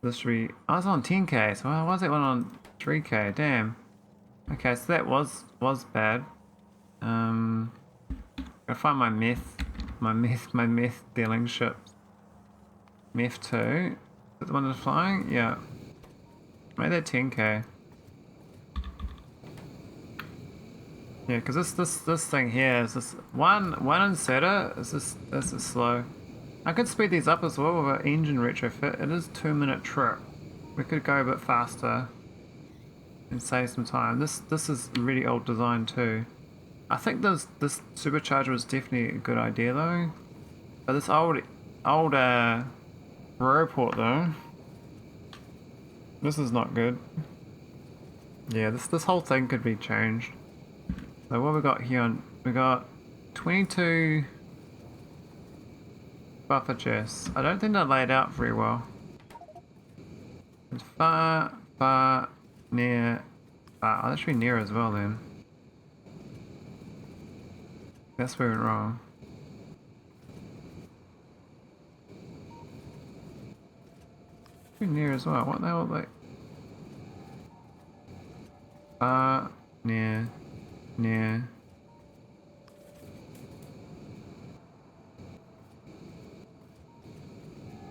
This should be. I was on 10k, so why was it one on 3k? Damn. Okay, so that was bad. Gotta find my meth dealing ships. Meth 2. Is that the one that's flying? Yeah. Made that 10k. Yeah, because this thing here is this one inserter is this is slow. I could speed these up as well with an engine retrofit. It is 2-minute trip. We could go a bit faster and save some time. This is really old design too. I think this supercharger was definitely a good idea though. But this old Royport though, this is not good. Yeah, this whole thing could be changed. So what we got here? We got 22 buffer chests. I don't think they're laid out very well. It's far, near. Oh, that should be near as well then. That's where we went wrong. Should be near as well. What the hell? Like far, near.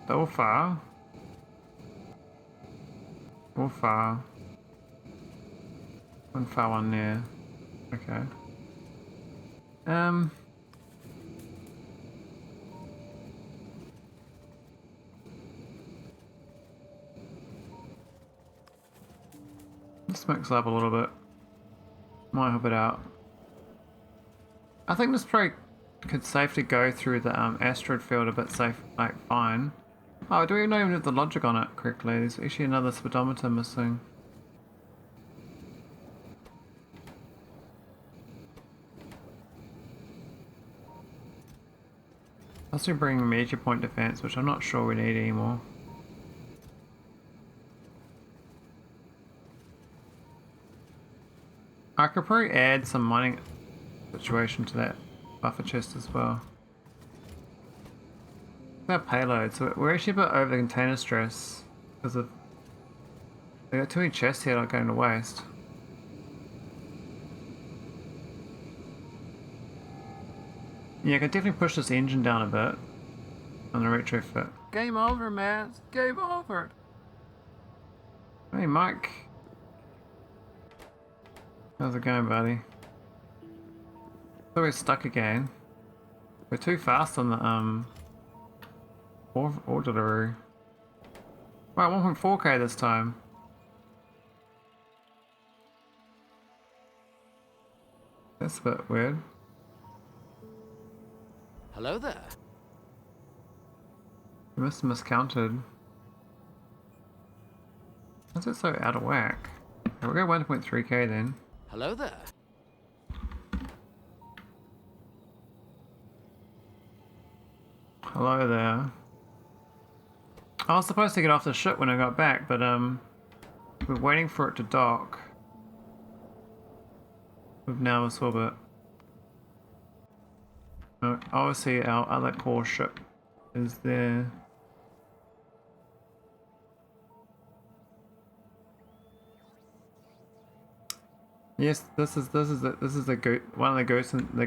All far. One far, one near. Okay. Let's mix up a little bit. Might help it out. I think this probably could safely go through the asteroid field a bit safe, like fine. Oh, do we not even have the logic on it correctly? There's actually another speedometer missing. Also bring major point defense, which I'm not sure we need anymore. I could probably add some mining situation to that buffer chest as well. About payload, so we're actually a bit over the container stress because of we got too many chests here not going to waste. Yeah, I could definitely push this engine down a bit on the retrofit. Game over, man. Game over. Hey, Mike. How's it going, buddy? So we're stuck again. We're too fast on the orbital. Wow, 1.4k this time. That's a bit weird. Hello there. You must have miscounted. Why is it so out of whack? Okay, we'll go 1.3k then. Hello there. Hello there. I was supposed to get off the ship when I got back, but we're waiting for it to dock. We've now absorbed it. Obviously our other core ship is there. Yes, this is the one of the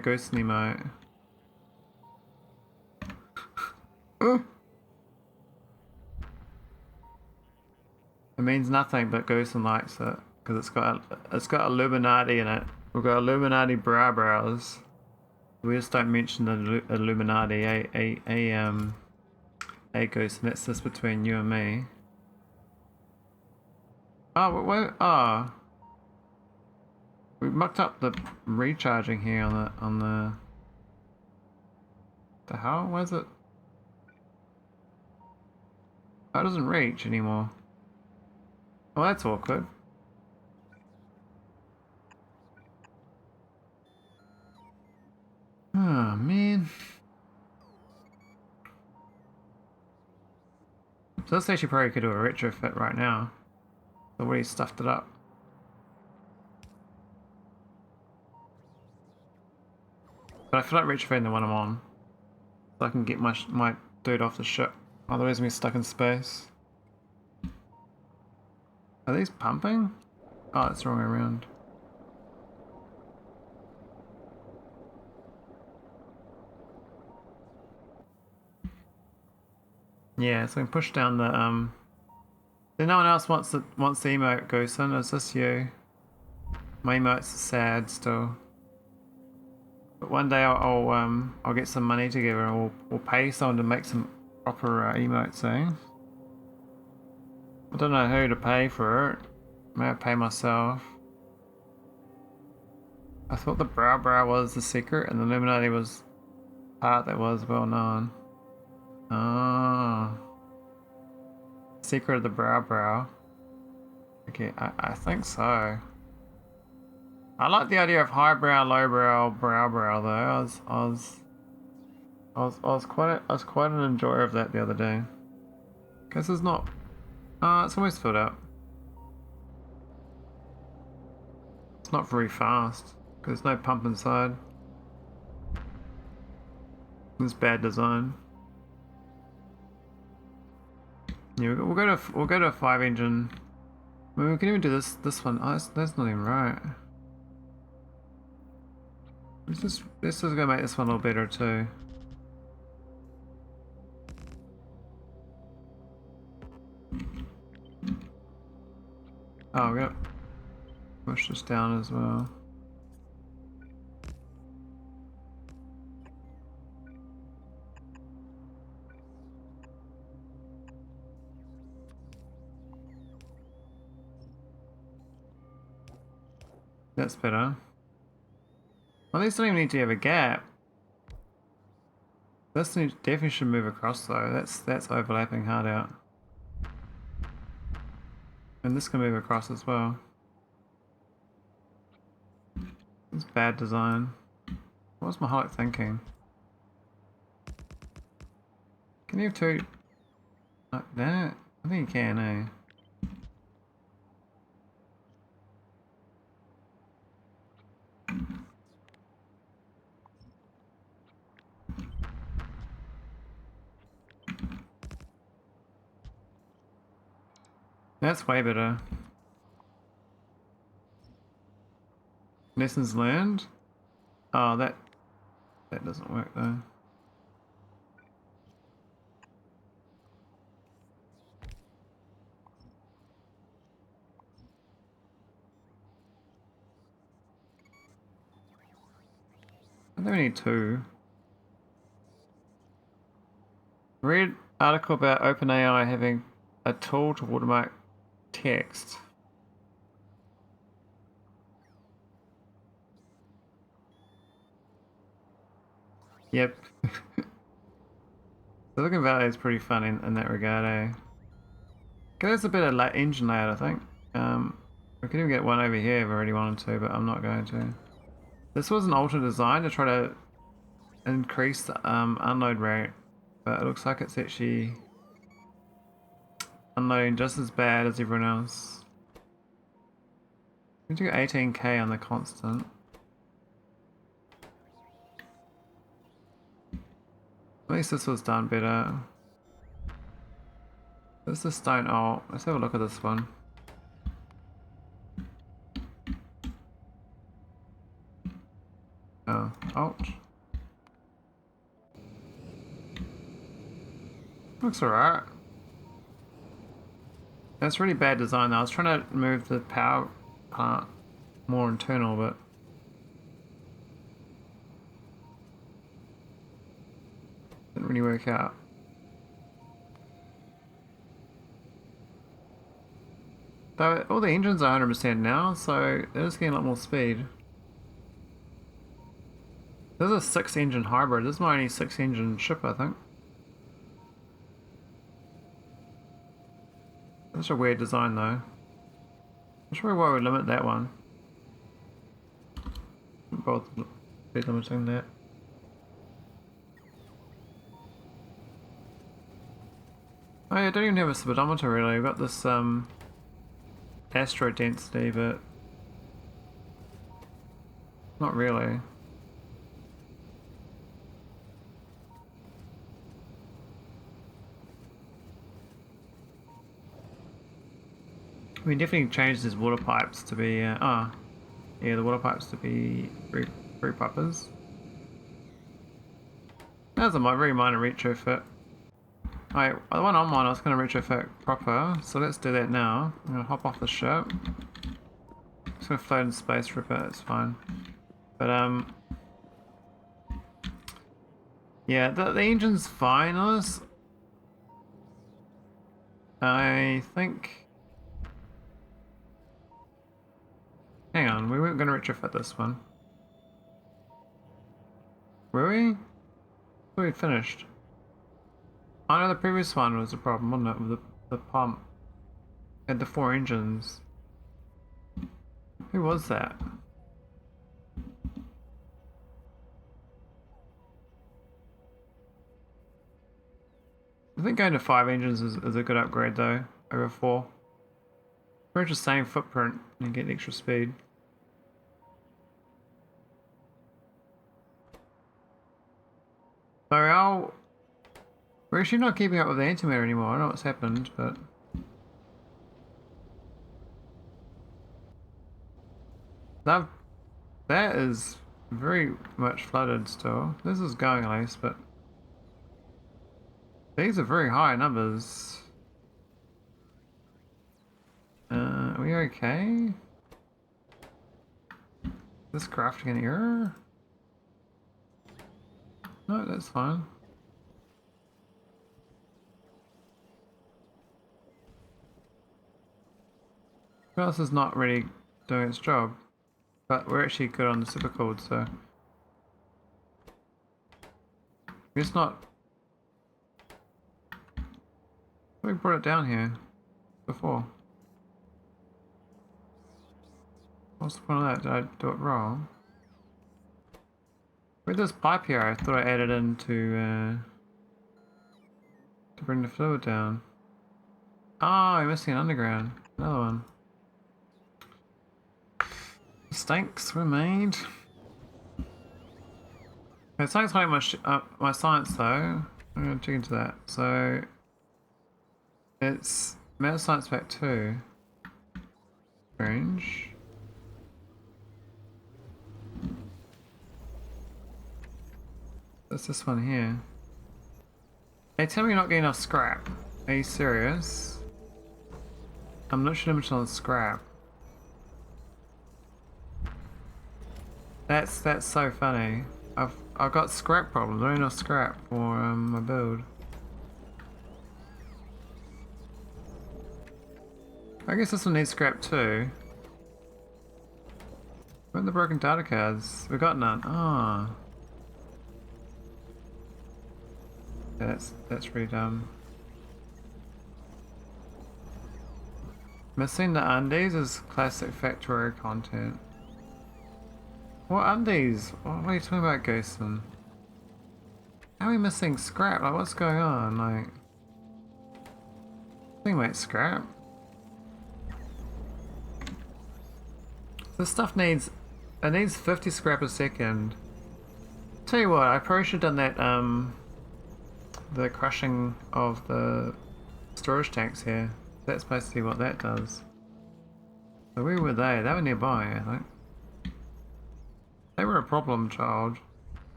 ghost emote. It means nothing, but Ghosten likes it because it's got Illuminati in it. We've got Illuminati brows. We just don't mention the Illuminati. Ghost, and that's just between you and me. Oh, wait, oh. We mucked up the recharging here on the hell? Why is it? Oh, it doesn't reach anymore. Oh, that's awkward. Oh, man. So this actually probably could do a retrofit right now. I've already stuffed it up. But I feel like retrofitting the one I'm on. So I can get my dude off the ship. Otherwise I'm stuck in space. Are these pumping? Oh, it's the wrong way around. Yeah, so we can push down the Then no one else wants the emote Ghosten, it's just you. My emote's sad still. But one day I'll get some money together and we'll pay someone to make some proper emotes, eh? I don't know who to pay for it. May I pay myself? I thought the brow was the secret and the Illuminati was part that was well known. Oh. Secret of the brow. Okay, I think so. I like the idea of highbrow, lowbrow, brow though. I was quite an enjoyer of that the other day. Guess it's not. It's almost filled up. It's not very fast because there's no pump inside. It's bad design. Yeah, we'll go to a 5 engine. I mean, we can even do this one. Oh, that's not even right. Let's just go make this one a little better too. Oh, we got push this down as well. That's better. Well, these don't even need to have a gap. This definitely should move across though. That's overlapping hard out. And this can move across as well. It's bad design. What's Maholic thinking? Can you have two like that? I think you can, eh? That's way better. Lessons learned? Oh, that doesn't work though. I think we need two. Read article about OpenAI having a tool to watermark text. Yep, Silicon Valley is pretty fun in that regard, eh? Okay, there's a bit of engine layout, I think. We could even get one over here if I really wanted to, but I'm not going to. This was an alternate design to try to increase the unload rate, but it looks like it's actually unloading just as bad as everyone else. We need to go 18k on the constant. At least this was done better. There's the stone. Oh, let's have a look at this one. Oh, ouch. Looks alright. That's really bad design though. I was trying to move the power part more internal, but didn't really work out. Though all the engines are 100% now, so they're just getting a lot more speed. This is a 6-engine hybrid. This is my only 6-engine ship, I think. That's a weird design though. I'm sure why we limit that one. Both be limiting that. Oh yeah, I don't even have a speedometer really. We've got this asteroid density, but not really. We definitely changed his water pipes to be, yeah, the water pipes to be free poppers. That's a very minor retrofit. Alright, the one I'm on, I was going to retrofit proper, so let's do that now. I'm going to hop off the ship. Just going to float in space for a bit, it's fine. But, yeah, the engine's fine on this. I think... Hang on, we weren't going to retrofit this one. Were we? I thought we'd finished. I know the previous one was the problem, wasn't it? With the pump. It had the 4 engines. Who was that? I think going to 5 engines is a good upgrade though, over 4. Pretty much the same footprint and get extra speed. So we're actually not keeping up with the antimatter anymore. I don't know what's happened, but that is very much flooded still. This is going at least, but these are very high numbers. Are we okay? Is this crafting an error? No, that's fine. This is not really doing its job, but we're actually good on the super code, so it's not. We brought it down here before. What's the point of that? Did I do it wrong? Where'd this pipe here? I thought I added in to bring the fluid down. Oh, you're missing an underground. Another one. Mistakes were made. Okay, something's hiding my science though. I'm gonna check into that. So it's Meta Science Pack 2. Strange. What's this one here? Hey, tell me you're not getting enough scrap. Are you serious? I'm literally limited on scrap. That's so funny. I've got scrap problems. I don't have enough scrap for my build. I guess this one needs scrap too. Where are the broken data cards? We got none. Ah. Yeah, that's really dumb. Missing the undies is classic Factorio content. What undies? What are you talking about, Ghostin? How are we missing scrap? Like, what's going on? Like, thing might scrap. This stuff needs, it needs 50 scrap a second. Tell you what, I probably should have done that, the crushing of the storage tanks here. That's basically what that does. So where were they? They were nearby, I think. They were a problem child.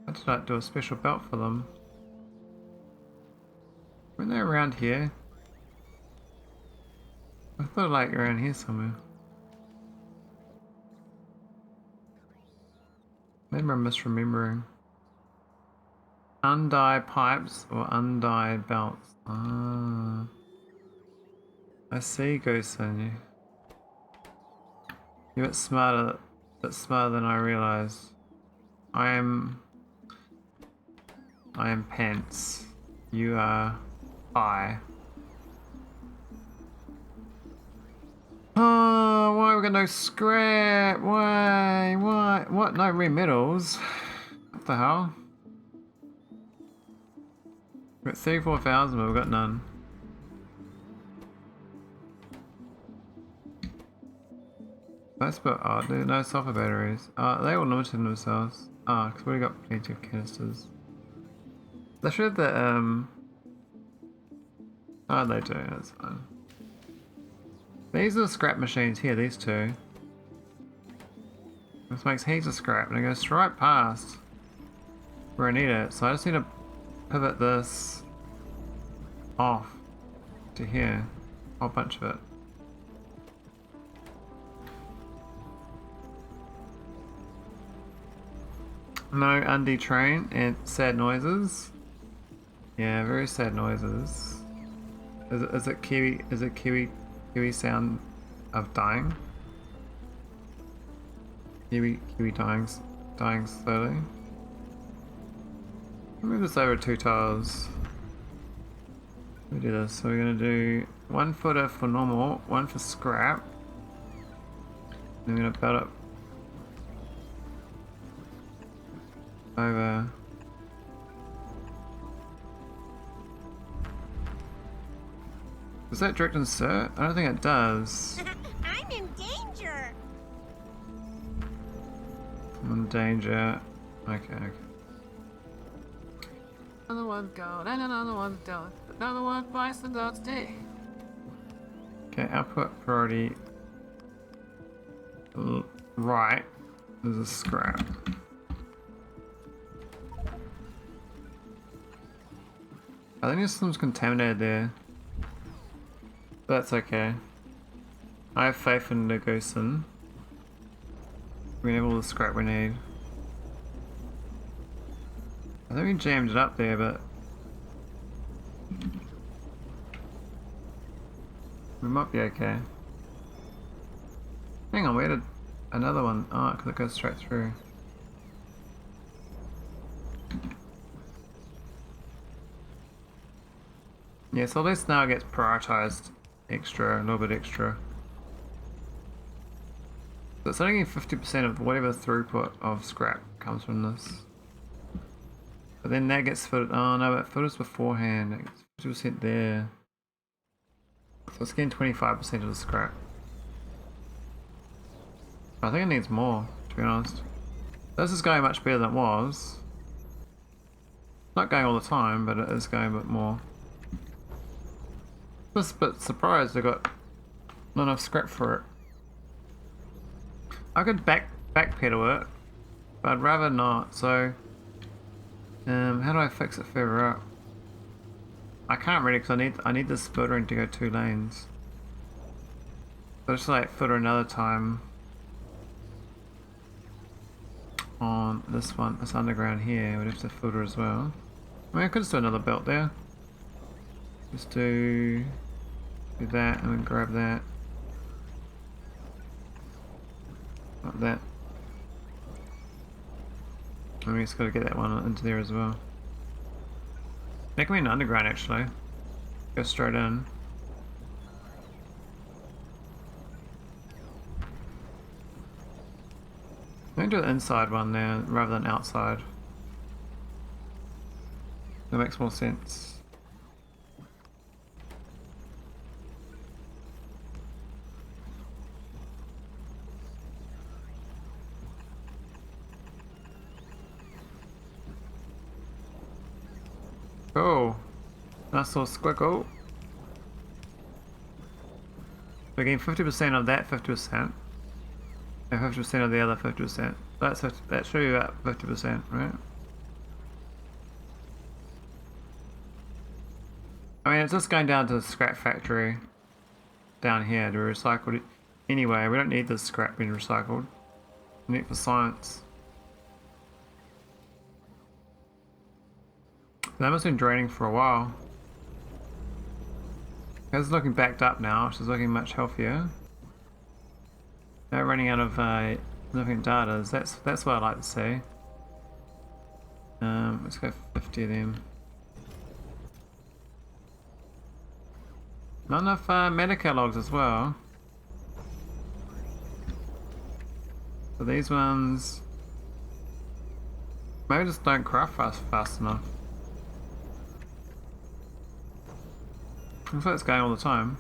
I had to like do a special belt for them. Weren't they around here? I thought like around here somewhere. Maybe I'm misremembering. Undie pipes or undie belts. Ah. I see, Ghost on you. You're a bit smarter than I realized. I am pants. You are I. Oh, why we got no scrap? Why? What? No rare metals? What the hell? We've got 34,000, but we've got none. That's but odd. There's no sulfur batteries. They all limited themselves. Because we already got plenty of canisters. They should have the oh, they do. That's fine. These are the scrap machines here. These two. This makes heaps of scrap, and it goes right past where I need it. So I just need to pivot this off to here. A whole bunch of it. No undie train and sad noises. Yeah, very sad noises. Is it Kiwi? Is it Kiwi sound of dying? Kiwi dying slowly. Move this over 2 tiles. We do this. So we're gonna do 1 footer for normal, 1 for scrap. Then we're gonna belt it over. Does that direct insert? I don't think it does. I'm in danger. I'm in danger. Okay. Another one gone, and another one done. Another one twice the dog's day. Okay, output priority right. There's a scrap. I think there's some contaminated there. But that's okay. I have faith in the Gosen. We have all the scrap we need. I think we jammed it up there, but we might be okay. Hang on, we had another one. Oh, because it goes straight through. Yeah, so this now gets prioritized extra, a little bit extra. So it's only 50% of whatever throughput of scrap comes from this. But then that gets footed. Oh no, it footers beforehand. It gets 50% there. So it's getting 25% of the scrap. I think it needs more, to be honest. This is going much better than it was. Not going all the time, but it is going a bit more. Just a bit surprised I got not enough scrap for it. I could backpedal it, but I'd rather not. So, how do I fix it further up? I can't really because I need this filtering to go 2 lanes. So just like filter another time on this one, this underground here. We'd have to filter as well. I mean, I could just do another belt there. Just do that and then grab that. Like that. And we just gotta get that one into there as well. There can be an underground actually. Go straight in. Let me do the inside one there rather than outside. That makes more sense. Cool. Nice little squiggle. We're getting 50% of that 50%. And 50% of the other 50%. That's 50, that should be about 50%, right? I mean, it's just going down to the scrap factory down here to be recycled. Anyway, we don't need this scrap being recycled. We need it for science. That must have been draining for a while. It's looking backed up now, which is looking much healthier. Now running out of significant data. That's what I like to see. Let's go 50 of them. Not enough medica logs as well. So these ones maybe just don't craft fast enough. Looks like it's going all the time.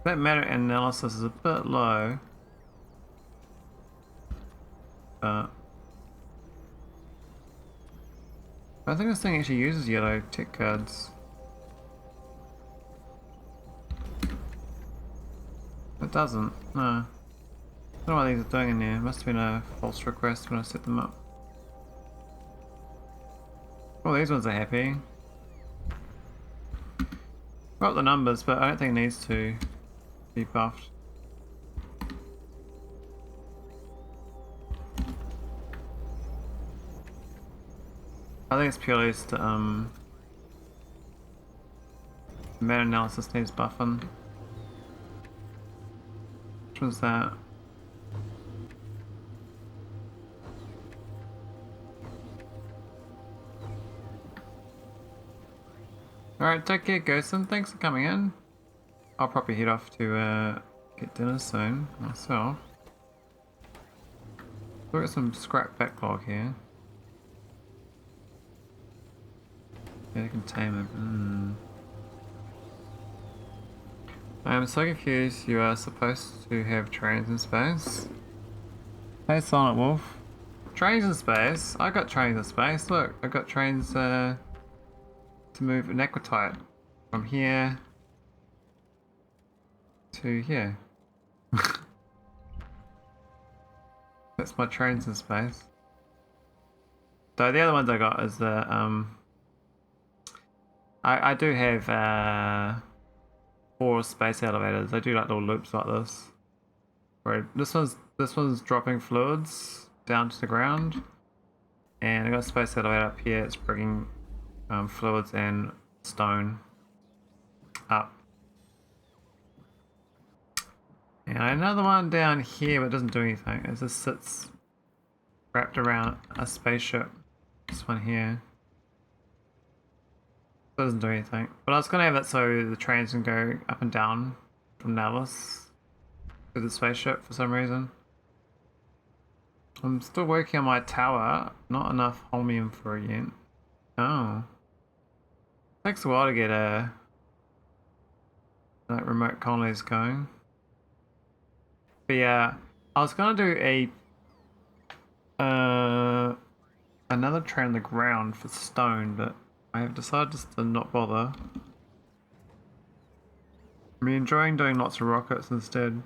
That matter analysis is a bit low. I don't think this thing actually uses yellow tech cards. It doesn't, no. I don't know what these are doing in there. Must have been a false request when I set them up. Well, these ones are happy. Got the numbers, but I don't think it needs to be buffed. I think it's purely just meta-analysis needs buffing. Which one's that? Alright, take care, Ghostin. Thanks for coming in. I'll probably head off to get dinner soon myself. We've got some scrap backlog here. Yeah, containment. I'm so confused. You are supposed to have trains in space. Hey, Silent Wolf. Trains in space? I got trains in space. Look, I got trains to move an aquatite from here to here. That's my trains in space. So the other ones I got is the I do have 4 space elevators. They do like little loops like this. Right, this one's dropping fluids down to the ground, and I got a space elevator up here. It's bringing fluids and stone up. And another one down here, but it doesn't do anything. It just sits wrapped around a spaceship. This one here. It doesn't do anything. But I was going to have it so the trains can go up and down from Navas to the spaceship for some reason. I'm still working on my tower. Not enough holmium for it yet. Oh. Takes a while to get like remote colonies going. But yeah, I was gonna do another train on the ground for stone, but I have decided just to not bother. I'm enjoying doing lots of rockets instead.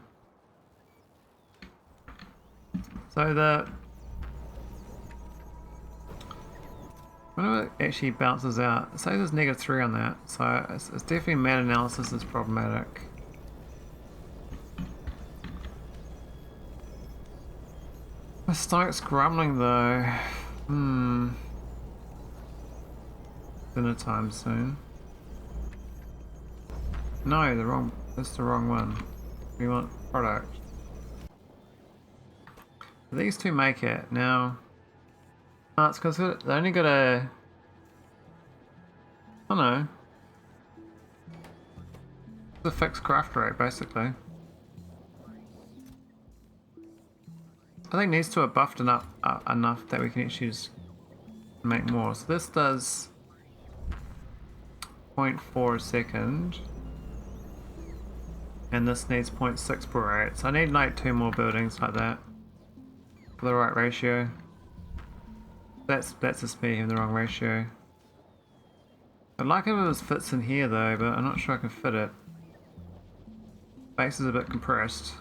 So whenever it actually bounces out, say there's -3 on that, so it's definitely meta-analysis is problematic. My stomach's grumbling though. Dinner time soon. No, that's the wrong one. We want product. These two make it now. Oh, it's because they only got a. I don't know. It's a fixed craft rate basically. I think these two are buffed enough that we can actually just make more. So this does 0.4 a second. And this needs 0.6 per rate. So I need like 2 more buildings like that. For the right ratio. That's just me in the wrong ratio. I'd like it if this fits in here though, but I'm not sure I can fit it. Base is a bit compressed.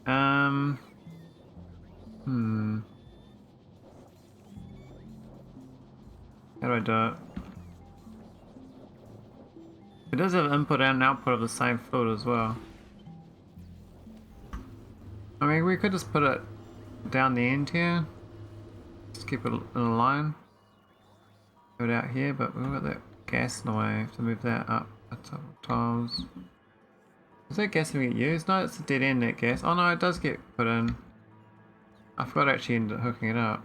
How do I do it? It does have input and output of the same fluid as well. I mean, we could just put it down the end here. Just keep it in a line. Put it out here, but we've got that gas in the way. I have to move that up a couple tiles. Is that gas going to get used? No, it's a dead end, that gas. Oh no, it does get put in. I forgot to actually end up hooking it up.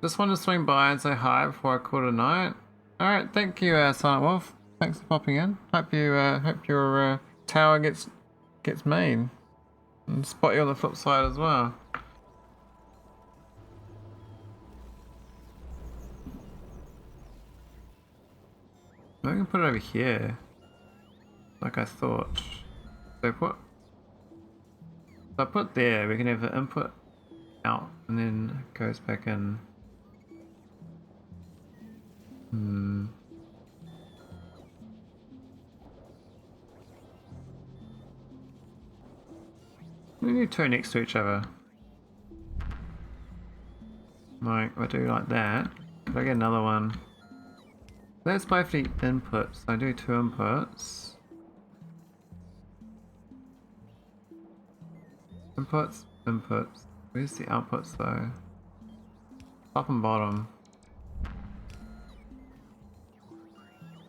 Just wanted to swing by and say hi before I call it a night. Alright, thank you, Silent Wolf. Thanks for popping in. Hope your tower gets made. And spot you on the flip side as well. Maybe we can put it over here. Like I thought. So I put there, we can have the input out and then it goes back in. We need two next to each other. Like, I do like that. But I get another one. That's both the inputs. I do 2 inputs. Inputs. Where's the outputs though? Top and bottom.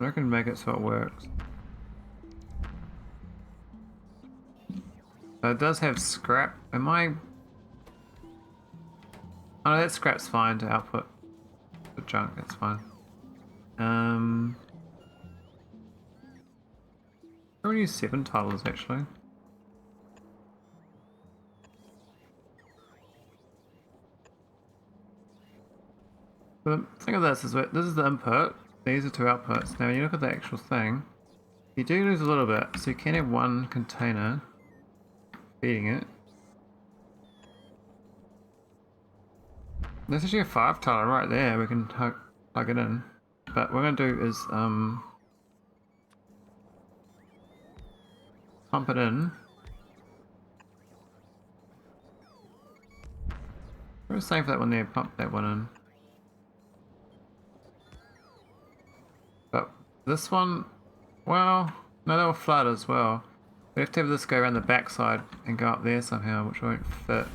I can make it so it works. So it does have scrap. Am I? Oh no, that scrap's fine to output the junk. That's fine. I'm gonna use 7 tiles actually. So the thing of this is that this is the input, these are 2 outputs. Now when you look at the actual thing, you do lose a little bit, so you can have 1 container feeding it. There's actually a 5 tiler right there, we can plug it in. But what we're going to do is pump it in. We're going to save that one there, pump that one in. But this one, well, no, that will flood as well. We have to have this go around the back side and go up there somehow, which won't fit.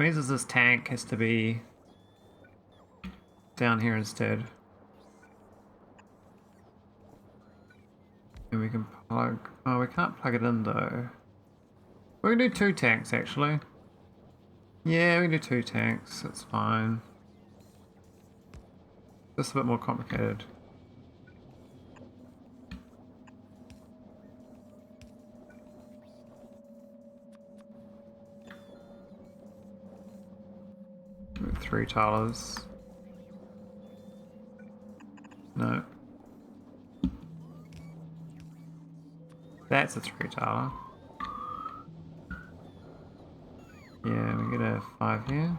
Means is this tank has to be down here instead. And we can plug, oh we can't plug it in though. We can do 2 tanks actually. Yeah, we can do 2 tanks, that's fine. Just a bit more complicated. With 3 tilers. No. That's a 3 tiler. Yeah, we get a 5 here.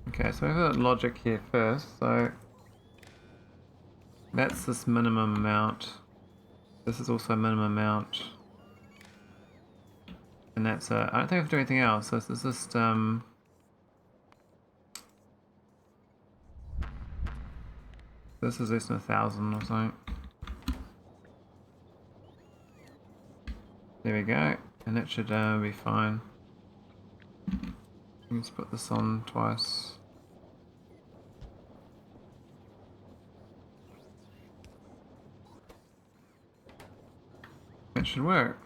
Okay, so we have a logic here first, so that's this minimum amount. This is also a minimum amount. And that's I don't think I have to do anything else. This is just this is less than 1,000 or something. There we go, and that should be fine. Let's put this on twice. That should work.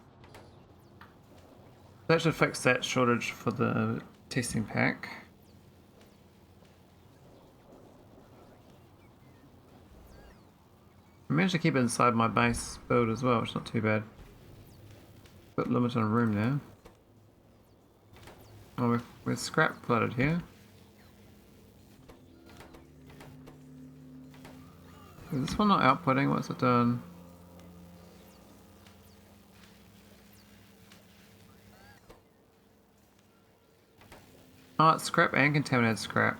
That should fix that shortage for the testing pack. I managed to keep it inside my base build as well, which is not too bad. Bit limited on room there. Oh, we're scrap flooded here. Is this one not outputting? What's it doing? Oh, it's scrap and contaminated scrap.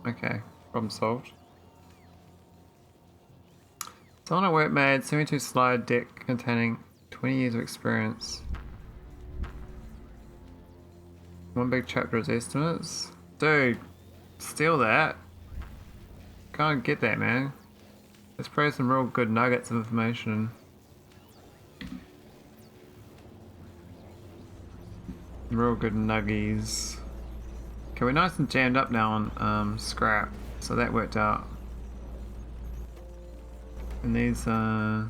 Okay, problem solved. So on a work made 72 slide deck containing 20 years of experience. One big chapter is estimates. Dude, steal that. Can't get that, man. There's probably some real good nuggets of information. Real good nuggies. Okay, we're nice and jammed up now on scrap, so that worked out. And these yeah,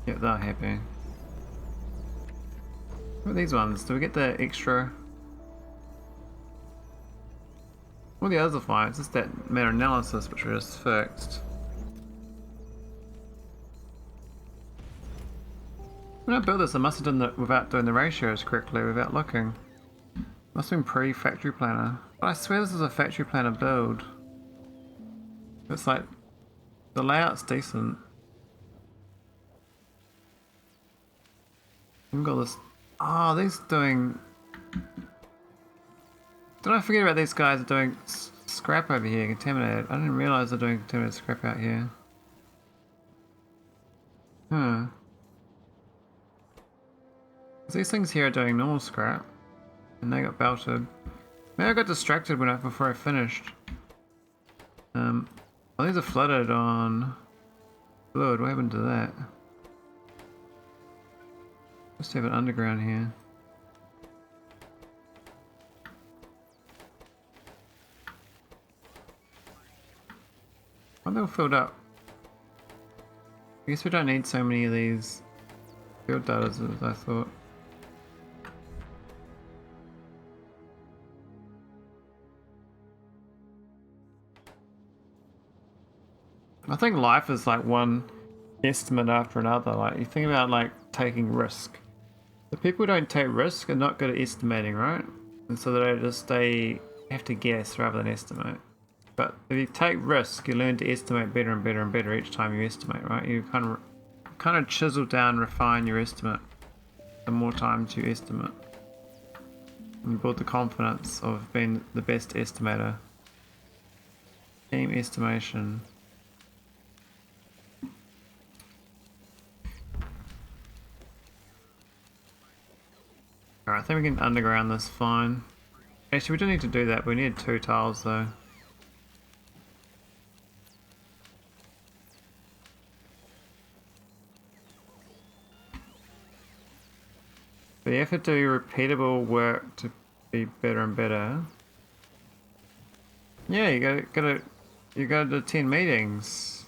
they're happy. What are these ones? Do we get the extra? All the others are fine, it's just that matter analysis which we just fixed. When I built this, I must have done that without doing the ratios correctly, without looking. Must have been pre-factory planner. But I swear this is a factory planner build. It's like, the layout's decent. We've got this. Oh, these doing. Did I forget about these guys are doing scrap over here, contaminated? I didn't realize they're doing contaminated scrap out here. Huh. These things here are doing normal scrap, and they got belted. Maybe I got distracted before I finished. Oh, these are flooded on fluid. What happened to that? Just have it underground here. Why are they all filled up? I guess we don't need so many of these field data as I thought. I think life is like one estimate after another. Like you think about like taking risk. The people who don't take risk are not good at estimating, right? And so they have to guess rather than estimate. But if you take risk, you learn to estimate better and better and better each time you estimate, right? You kind of chisel down, refine your estimate the more times you estimate. And you build the confidence of being the best estimator. Team estimation. Alright, I think we can underground this fine. Actually, we don't need to do that. We need 2 tiles though. But you have to do repeatable work to be better and better. Yeah, you gotta attend meetings.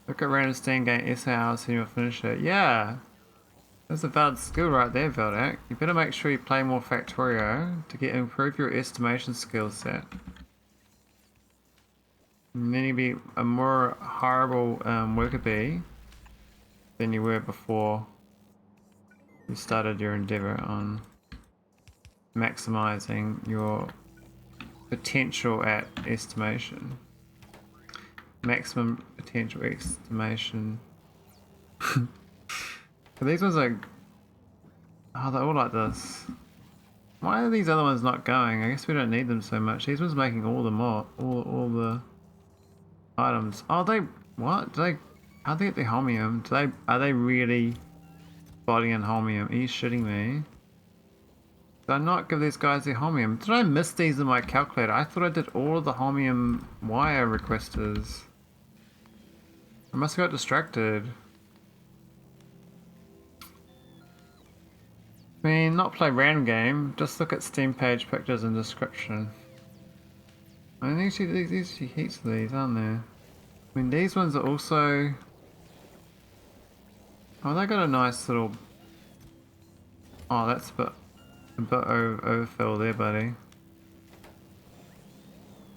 Look at random stand gain essay hours and you'll finish it. Yeah! That's a valid skill right there, Veldak. You better make sure you play more Factorio to improve your estimation skill set. And then you'll be a more horrible worker bee than you were before you started your endeavour on maximizing your potential at estimation. Maximum potential estimation. But these ones are... Oh, they're all like this. Why are these other ones not going? I guess we don't need them so much. These ones making all the all the items. Oh, they... What? Do they... How do they get the holmium? Are they really bodying in holmium? Are you shitting me? Did I not give these guys the holmium? Did I miss these in my calculator? I thought I did all of the holmium wire requesters. I must have got distracted. I mean, not play random game, just look at Steam page pictures and description. I mean, these heaps of these, aren't there? I mean, these ones are also... Oh, they got a nice little... Oh, that's a bit overfill there, buddy.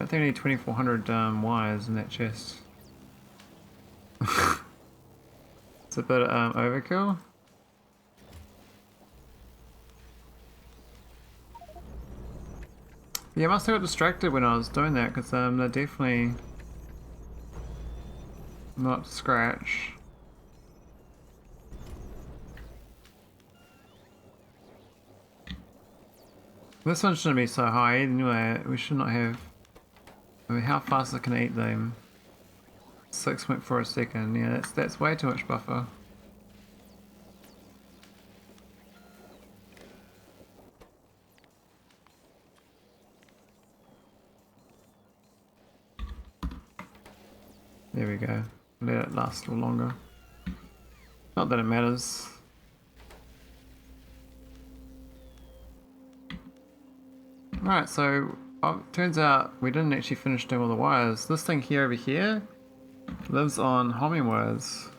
I think I need 2400 wires in that chest. It's a bit overkill. Yeah, I must have got distracted when I was doing that because they're definitely not up to scratch. This one shouldn't be so high anyway. We should not have. I mean, how fast can I eat them? 6.4 a second. Yeah, that's way too much buffer. There we go. Let it last a little longer. Not that it matters. Alright, so turns out we didn't actually finish doing all the wires. This thing here over here lives on homing wires.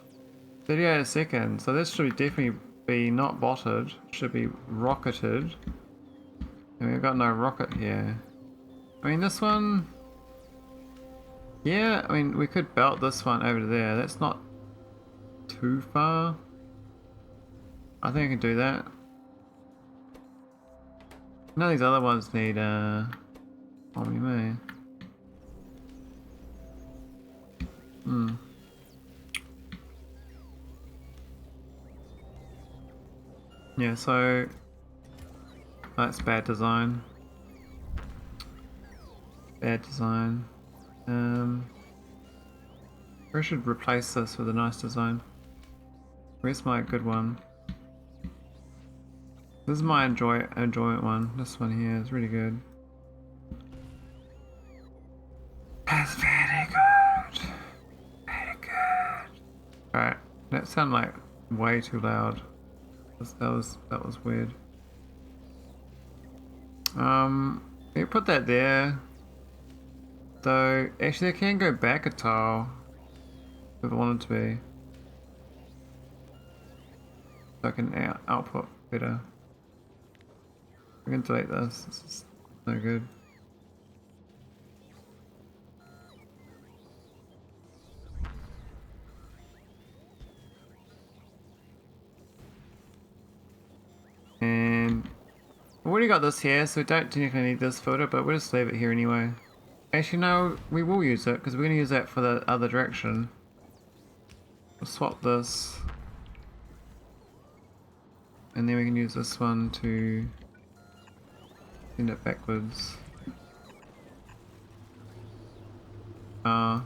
38 a second, so this should definitely be not botted, should be rocketed. And we've got no rocket here. I mean, this one... Yeah, I mean, we could belt this one over there. That's not too far. I think I can do that. None of these other ones need, homing me. Yeah, so that's bad design. Bad design. I should replace this with a nice design. Where's my good one? This is my enjoyment one. This one here is really good. That's very good. Very good. Alright, that sounded like way too loud. That was weird. You put that there. Though actually I can go back a tile if I wanted to be. So I can output better. I can delete this. This is no good. And I've already got this here, so we don't technically need this filter, but we'll just leave it here anyway. Actually, no, we will use it because we're going to use that for the other direction. We'll swap this, and then we can use this one to send it backwards. Not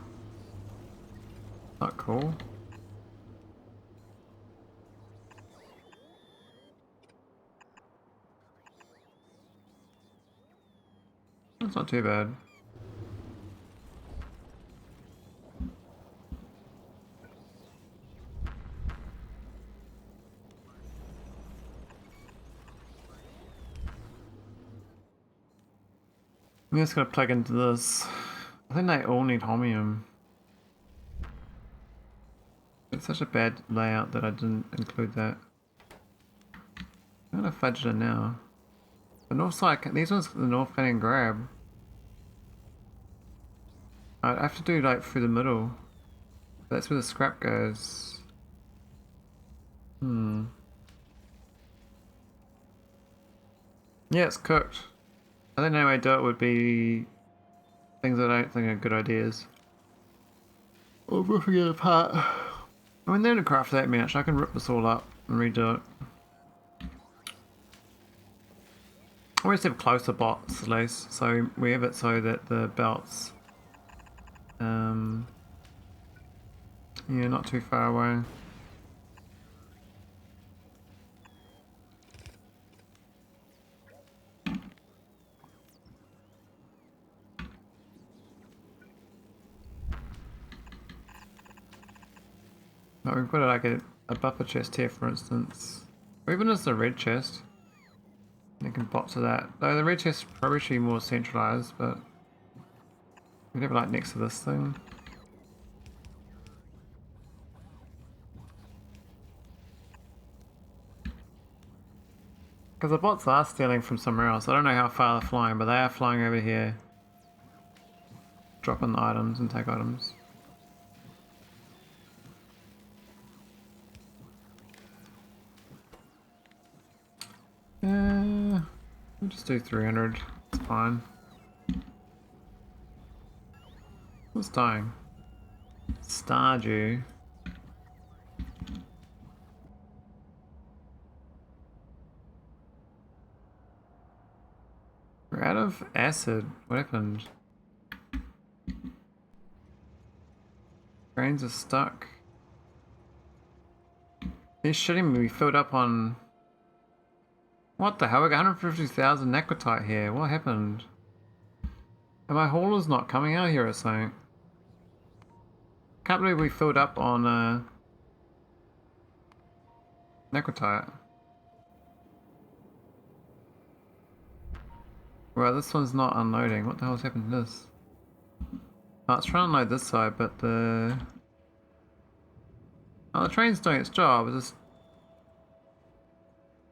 cool. That's not too bad. I'm just gonna plug into this. I think they all need homium. It's such a bad layout that I didn't include that. I'm gonna fudge it in now. The north side, these ones, the north can grab. I'd have to do like through the middle. That's where the scrap goes. Yeah, it's cooked. I think the only way to do it would be things I don't think are good ideas. Or ripping it apart. I mean, they're in a craft that much. I can rip this all up and redo it. I always have closer bots at least, so we have it so that the belts, yeah, not too far away. But we've got like a buffer chest here, for instance, or even just a red chest. They can bot to that. Though the red chest probably should be more centralized, but we have it like next to this thing. Because the bots are stealing from somewhere else. I don't know how far they're flying, but they are flying over here. Drop in the items and take items. We'll just do 300. It's fine. What's dying? Stardew. We're out of acid. What happened? Trains are stuck. They're shitting me. We filled up on... What the hell? We got 150,000 Aquatite here. What happened? And my hauler's not coming out here or something. Can't believe we filled up on Aquatite. Well, this one's not unloading. What the hell's happened to this? Oh, it's trying to unload this side, but the... Oh, the train's doing its job. It's just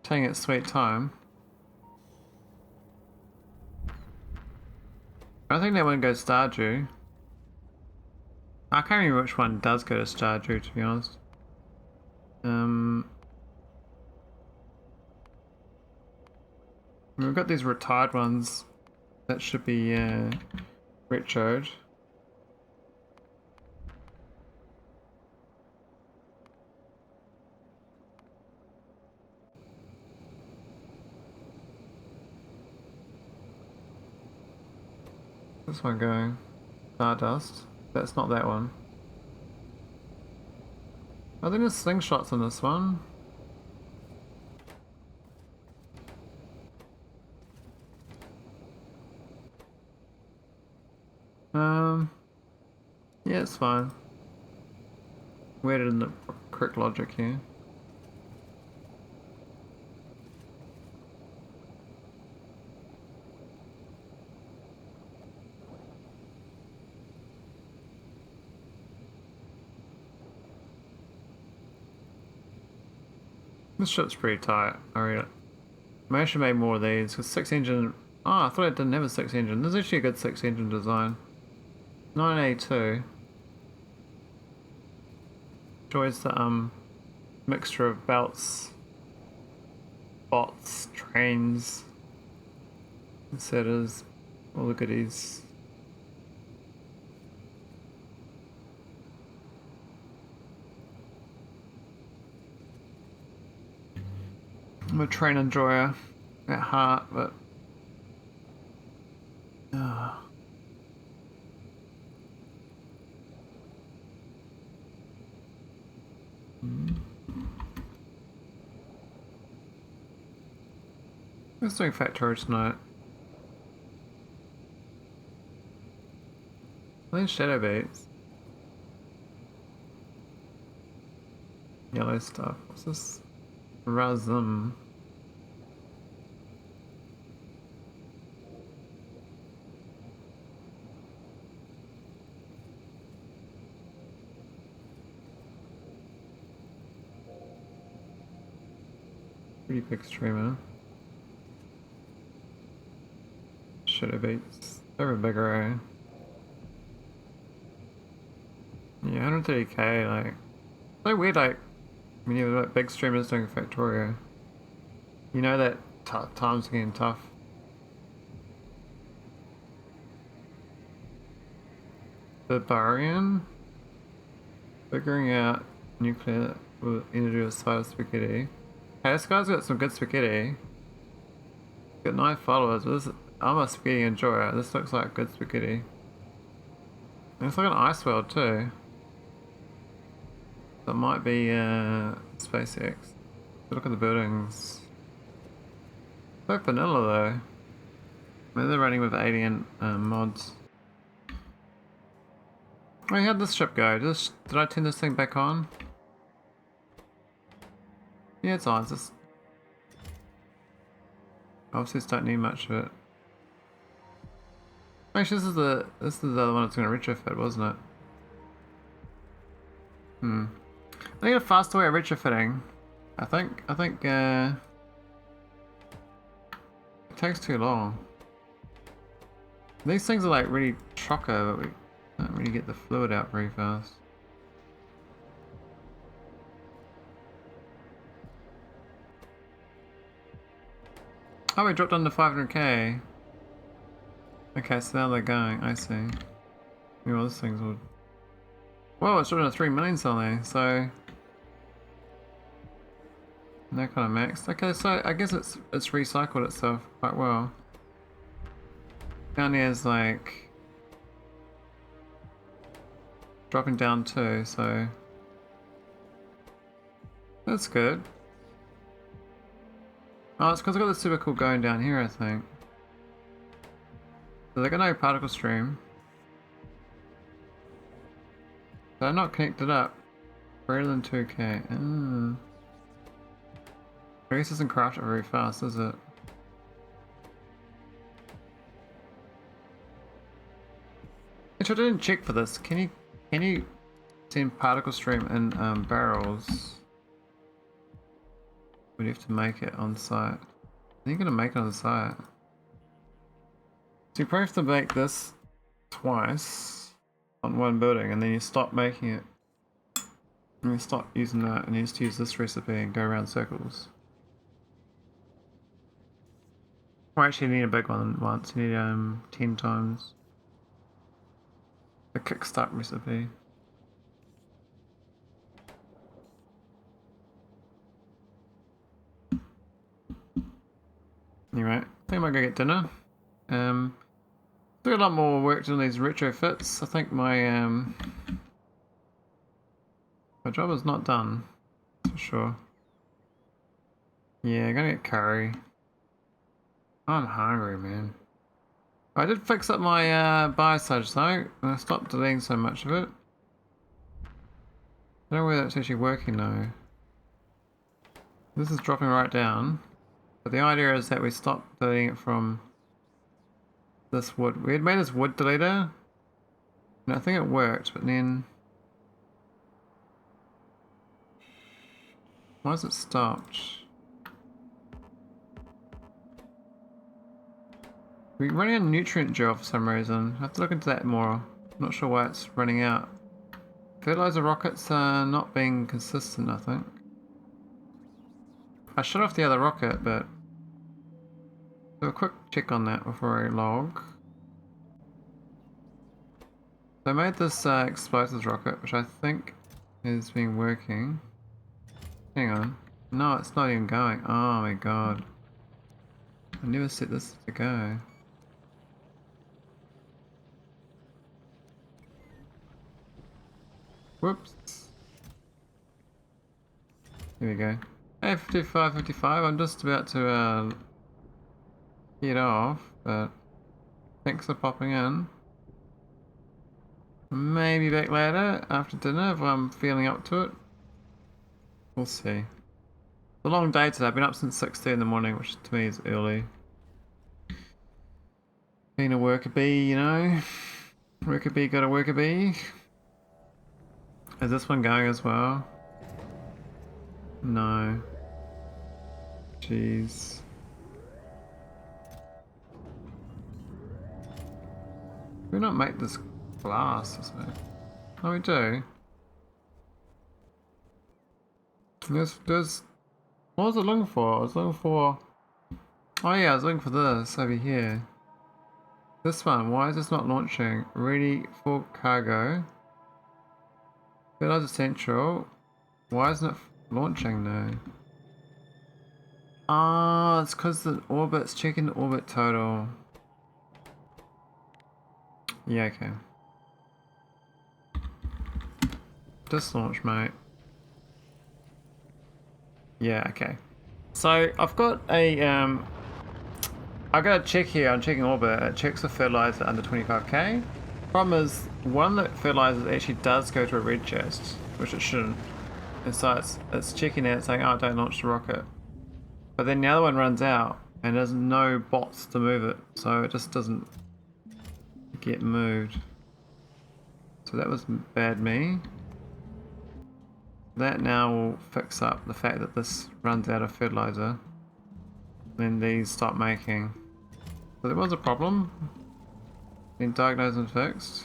taking its sweet time. I think that one goes Stardew. I can't remember which one does go to Stardew, to be honest. We've got these retired ones that should be retroed. This one going? Stardust. That's not that one. I think there's slingshots on this one. Yeah, it's fine. We're in the correct logic here. This ship's pretty tight. I read it. Maybe I should make more of these because 6-engine. Oh, I thought it didn't have a 6-engine. This is actually a good 6-engine design. 9A2. Enjoys the mixture of belts, bots, trains, setters, all the goodies. I'm a train enjoyer at heart, but Let's do Factorio tonight. These shadow baits. Yellow stuff. What's this? Razum. Pretty big streamer. Shadow baits. They're bigger, eh? Yeah, 130k, like... So weird, like, when you have like, big streamers doing Factorio. You know that times are getting tough. Barbarian? Figuring out nuclear energy with side of spaghetti. Hey, this guy's got some good spaghetti. Got 9 followers, but this, I'm a spaghetti enjoyer. This looks like good spaghetti. And it's like an ice world too. That might be SpaceX. Look at the buildings. It's like vanilla though. Maybe they're running with alien mods. Wait, how'd this ship go? Did I turn this thing back on? Yeah, it's on. It's just... Obviously, just don't need much of it. Actually, this is the other one that's going to retrofit, wasn't it? I need a faster way of retrofitting. I think it takes too long. These things are like really chocker, but we don't really get the fluid out very fast. Oh, we dropped under 500k. Okay, so now they're going, I see. Well, this thing's would. Whoa, it's dropped to 3 million suddenly, so. They're kind of maxed. Okay, so I guess it's recycled itself quite well. Down here is like. Dropping down too, so. That's good. Oh, it's because I've got the super cool going down here, I think. So they've got no particle stream. They're not connected up. Greater than 2k. I guess it doesn't craft it very fast, does it? Which I didn't check for this. Can you send particle stream in barrels? Would you have to make it on site? Are you gonna make it on site? So you probably have to make this twice on one building, and then you stop making it. And you stop using that, and you just use this recipe and go around circles. Or actually, you need a big one once. You need 10 times the kickstart recipe. Anyway, I think I might go get dinner. Do a lot more work on these retrofits. I think my job is not done, for sure. Yeah, gonna get curry. I'm hungry, man. I did fix up my biosage though, and I stopped deleting so much of it. I don't know whether it's actually working though. This is dropping right down. But the idea is that we stop deleting it from this wood. We had made this wood deleter, and I think it worked, but then why is it stopped? We're running a nutrient gel for some reason. I have to look into that more. I'm not sure why it's running out. Fertilizer rockets are not being consistent, I think. I shut off the other rocket, but do a quick check on that before I log. So I made this explosives rocket, which I think is been working. Hang on. No, it's not even going. Oh my god. I never set this to go. Whoops. Here we go. Hey, 55. I'm just about to get off, but thanks for popping in. Maybe back later after dinner if I'm feeling up to it. We'll see. It's a long day today. I've been up since 6:30 in the morning, which to me is early. Being a worker bee, you know. Worker bee, gotta worker bee. Is this one going as well? No. Jeez. We not make this glass, is it? Oh, we do. There's. What was I looking for? I was looking for. Oh yeah, I was looking for this over here. This one. Why is this not launching? Ready for cargo. Fertilizer Central. Why isn't it launching though? Ah, it's because the orbit's checking the orbit total. Yeah, okay. Just launch, mate. Yeah, okay. So I've got a I got a check here. I'm checking orbit. It checks the fertilizer under 25k. Problem is, one of the fertilizers actually does go to a red chest, which it shouldn't. And so it's checking it, saying, "Oh, don't launch the rocket." But then the other one runs out, And there's no bots to move it, so it just doesn't get moved. So that was bad me. That now will fix up the fact that this runs out of fertilizer. Then these stop making. So there was a problem. Been diagnosed and fixed.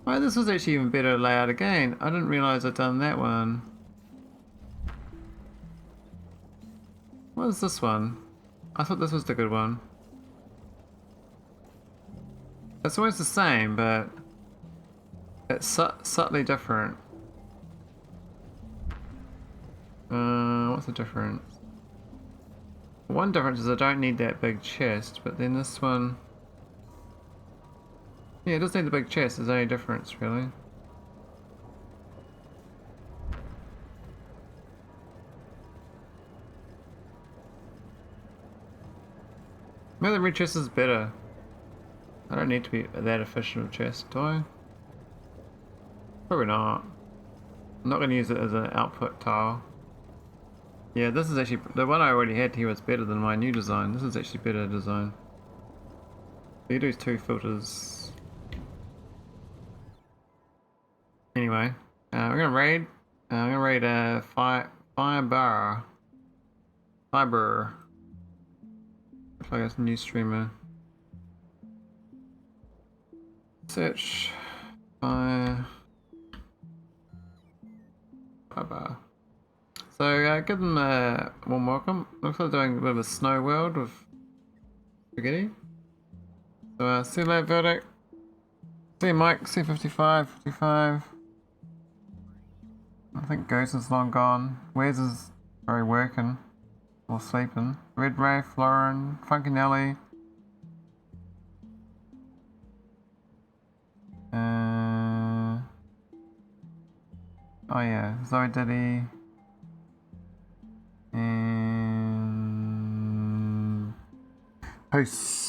Oh, this was actually even better layout again. I didn't realise I'd done that one. What is this one? I thought this was the good one. It's always the same, but it's subtly different. What's the difference? One difference is I don't need that big chest, but then this one... Yeah, it does need the big chest, there's only difference really. Maybe the red chest is better. I don't need to be that efficient with chest, do I? Probably not. I'm not going to use it as an output tile. Yeah, this is actually, the one I already had here was better than my new design. This is actually better design. You do 2 filters. Anyway, we're gonna raid. I'm gonna raid Fiber. Looks like it's a new streamer. Search Fiber. So give them a warm welcome. Looks like they're doing a bit of a snow world with spaghetti. So see you later, Verdict. See you, Mike. C55, 55. I think Ghost is long gone. Wes is probably working or sleeping. Red Ray, Lauren, Funky Nelly. Oh yeah, Zoe Diddy. And... Peace.